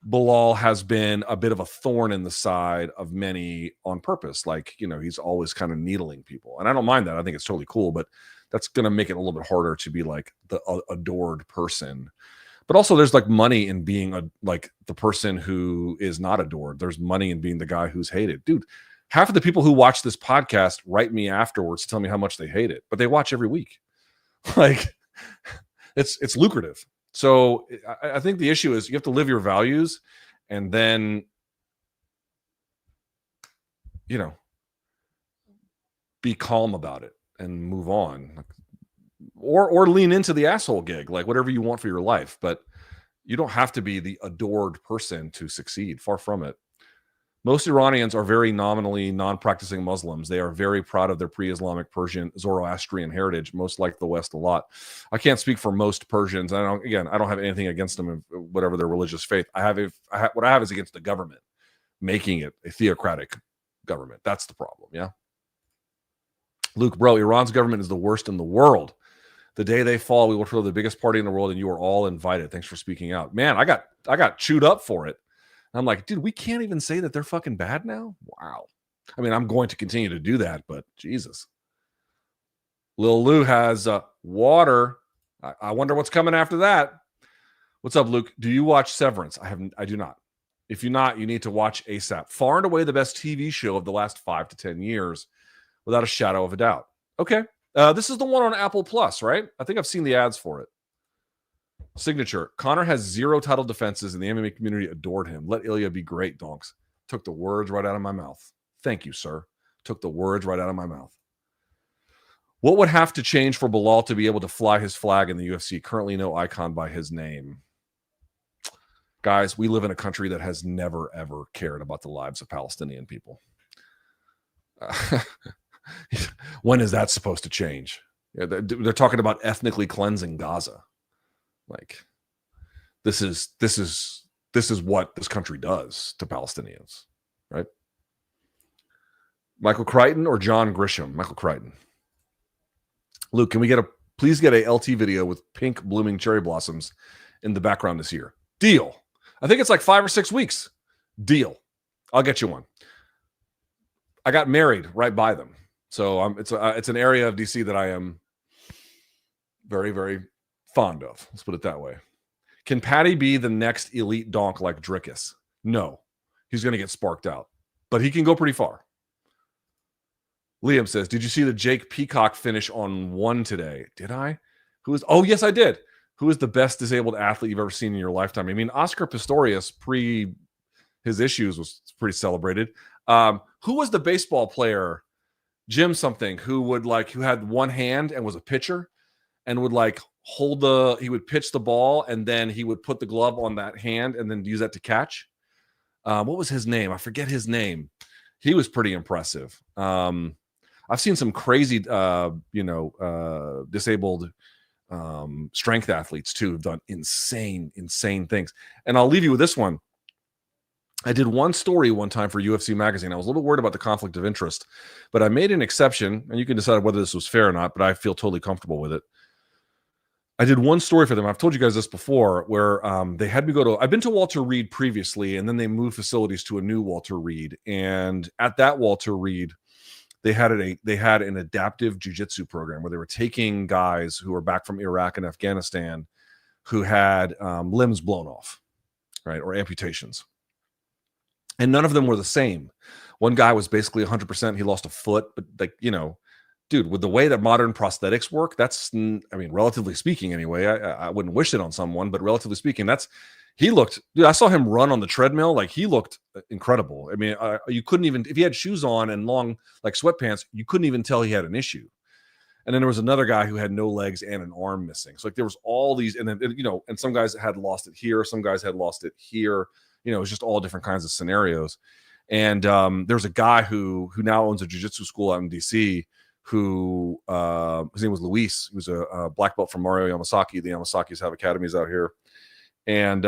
Bilal has been a bit of a thorn in the side of many on purpose. Like, you know, he's always kind of needling people. And I don't mind that. I think it's totally cool, but that's going to make it a little bit harder to be like the adored person. But also there's like money in being like the person who is not adored. There's money in being the guy who's hated. Dude, half of the people who watch this podcast write me afterwards to tell me how much they hate it, but they watch every week. Like it's lucrative. So I think the issue is you have to live your values and then, you know, be calm about it and move on. Or lean into the asshole gig, like whatever you want for your life. But you don't have to be the adored person to succeed. Far from it. Most Iranians are very nominally non-practicing Muslims. They are very proud of their pre-Islamic Persian Zoroastrian heritage, most like the West a lot. I can't speak for most Persians. I don't have anything against them, whatever their religious faith. What I have is against the government, making it a theocratic government. That's the problem, yeah? Luke, bro, Iran's government is the worst in the world. The day they fall, we will throw the biggest party in the world, and you are all invited. Thanks for speaking out. Man, I got chewed up for it. I'm like, dude, we can't even say that they're fucking bad now? Wow. I mean, I'm going to continue to do that, but Jesus. Lil Lou has water. I wonder what's coming after that. What's up, Luke? Do you watch Severance? I do not. If you're not, you need to watch ASAP. Far and away the best TV show of the last 5 to 10 years, without a shadow of a doubt. Okay. This is the one on Apple Plus, right? I think I've seen the ads for it. Signature. Connor has 0 title defenses and the MMA community adored him. Let Ilia be great, donks. Took the words right out of my mouth. Thank you, sir. Took the words right out of my mouth. What would have to change for Bilal to be able to fly his flag in the UFC? Currently no icon by his name. Guys, we live in a country that has never, ever cared about the lives of Palestinian people. When is that supposed to change? They're talking about ethnically cleansing Gaza. Like, this is what this country does to Palestinians, right? Michael Crichton or John Grisham? Michael Crichton. Luke, can we please get a LT video with pink blooming cherry blossoms in the background this year? Deal. I think it's like 5 or 6 weeks. Deal. I'll get you one. I got married right by them. So it's an area of DC that I am very, very fond of. Let's put it that way. Can Patty be the next elite donk like Drickus? No. He's going to get sparked out. But he can go pretty far. Liam says, did you see the Jake Peacock finish on 1 today? Did I? Oh, yes, I did. Who is the best disabled athlete you've ever seen in your lifetime? I mean, Oscar Pistorius, pre his issues, was pretty celebrated. Who was the baseball player, Jim something, who had one hand and was a pitcher and would like he would pitch the ball and then he would put the glove on that hand and then use that to catch? What was his name? I forget his name. He was pretty impressive. I've seen some crazy, disabled strength athletes too have done insane things. And I'll leave you with this one. I did one story one time for UFC Magazine. I was a little worried about the conflict of interest, but I made an exception, and you can decide whether this was fair or not, but I feel totally comfortable with it. I did one story for them. I've told you guys this before, where they had me go to, I've been to Walter Reed previously, and then they moved facilities to a new Walter Reed. And at that Walter Reed, they had an adaptive jiu-jitsu program where they were taking guys who were back from Iraq and Afghanistan who had limbs blown off, right, or amputations. And none of them were the same. One guy was basically 100%. He lost a foot, but like, you know, dude, with the way that modern prosthetics work, that's, I mean, relatively speaking anyway, I wouldn't wish it on someone, but relatively speaking, he looked, dude, I saw him run on the treadmill. Like, he looked incredible. I mean, you couldn't even, if he had shoes on and long, like sweatpants, you couldn't even tell he had an issue. And then there was another guy who had no legs and an arm missing. So like there was all these, and then, you know, and some guys had lost it here. Some guys had lost it here. You know, it was just all different kinds of scenarios. And there's a guy who now owns a jiu-jitsu school out in DC who his name was Luis. He was a black belt from Mario Yamasaki. The Yamasakis have academies out here. And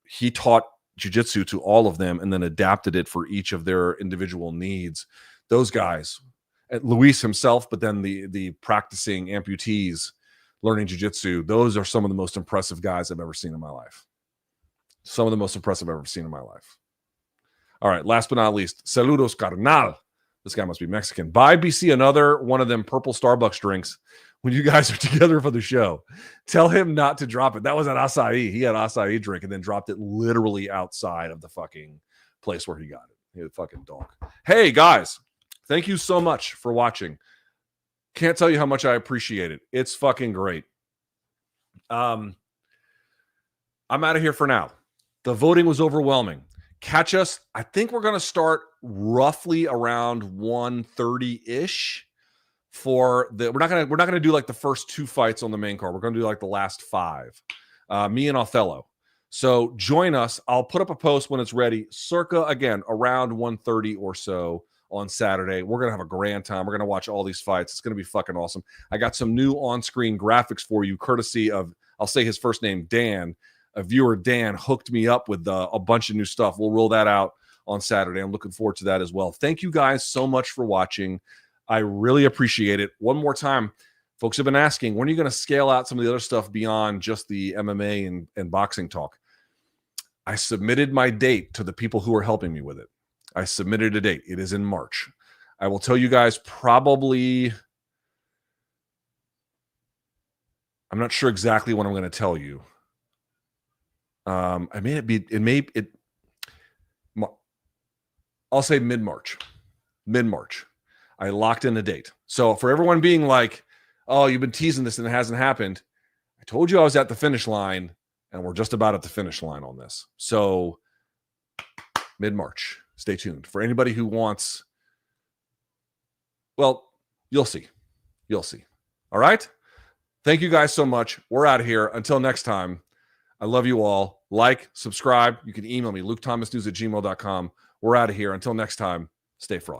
he taught jiu-jitsu to all of them and then adapted it for each of their individual needs. Those guys, Luis himself, but then the practicing amputees learning jiu-jitsu, those are some of the most impressive guys I've ever seen in my life. Some of the most impressive I've ever seen in my life. All right, last but not least, saludos, carnal. This guy must be Mexican. Buy BC another one of them purple Starbucks drinks when you guys are together for the show. Tell him not to drop it. That was an acai. He had acai drink and then dropped it literally outside of the fucking place where he got it. He had a fucking dog. Hey, guys, thank you so much for watching. Can't tell you how much I appreciate it. It's fucking great. I'm out of here for now. The voting was overwhelming. Catch us. I think we're going to start roughly around 1:30-ish for the. We're not going to do like the first two fights on the main card. We're going to do like the last five. Me and Othello. So join us. I'll put up a post when it's ready. Circa again around 1:30 or so on Saturday. We're going to have a grand time. We're going to watch all these fights. It's going to be fucking awesome. I got some new on-screen graphics for you, courtesy of, I'll say his first name, Dan. A viewer, Dan, hooked me up with a bunch of new stuff. We'll roll that out on Saturday. I'm looking forward to that as well. Thank you guys so much for watching. I really appreciate it. One more time, folks have been asking, when are you going to scale out some of the other stuff beyond just the MMA and boxing talk? I submitted my date to the people who are helping me with it. I submitted a date. It is in March. I will tell you guys probably, I'm not sure exactly what I'm going to tell you. I'll say mid-March. I locked in a date. So for everyone being like, oh, you've been teasing this and it hasn't happened. I told you I was at the finish line and we're just about at the finish line on this. So mid-March, stay tuned. For anybody who wants, well, you'll see. All right. Thank you guys so much. We're out of here. Until next time. I love you all. Like, subscribe. You can email me, lukethomasnews@gmail.com. We're out of here. Until next time, stay frosty.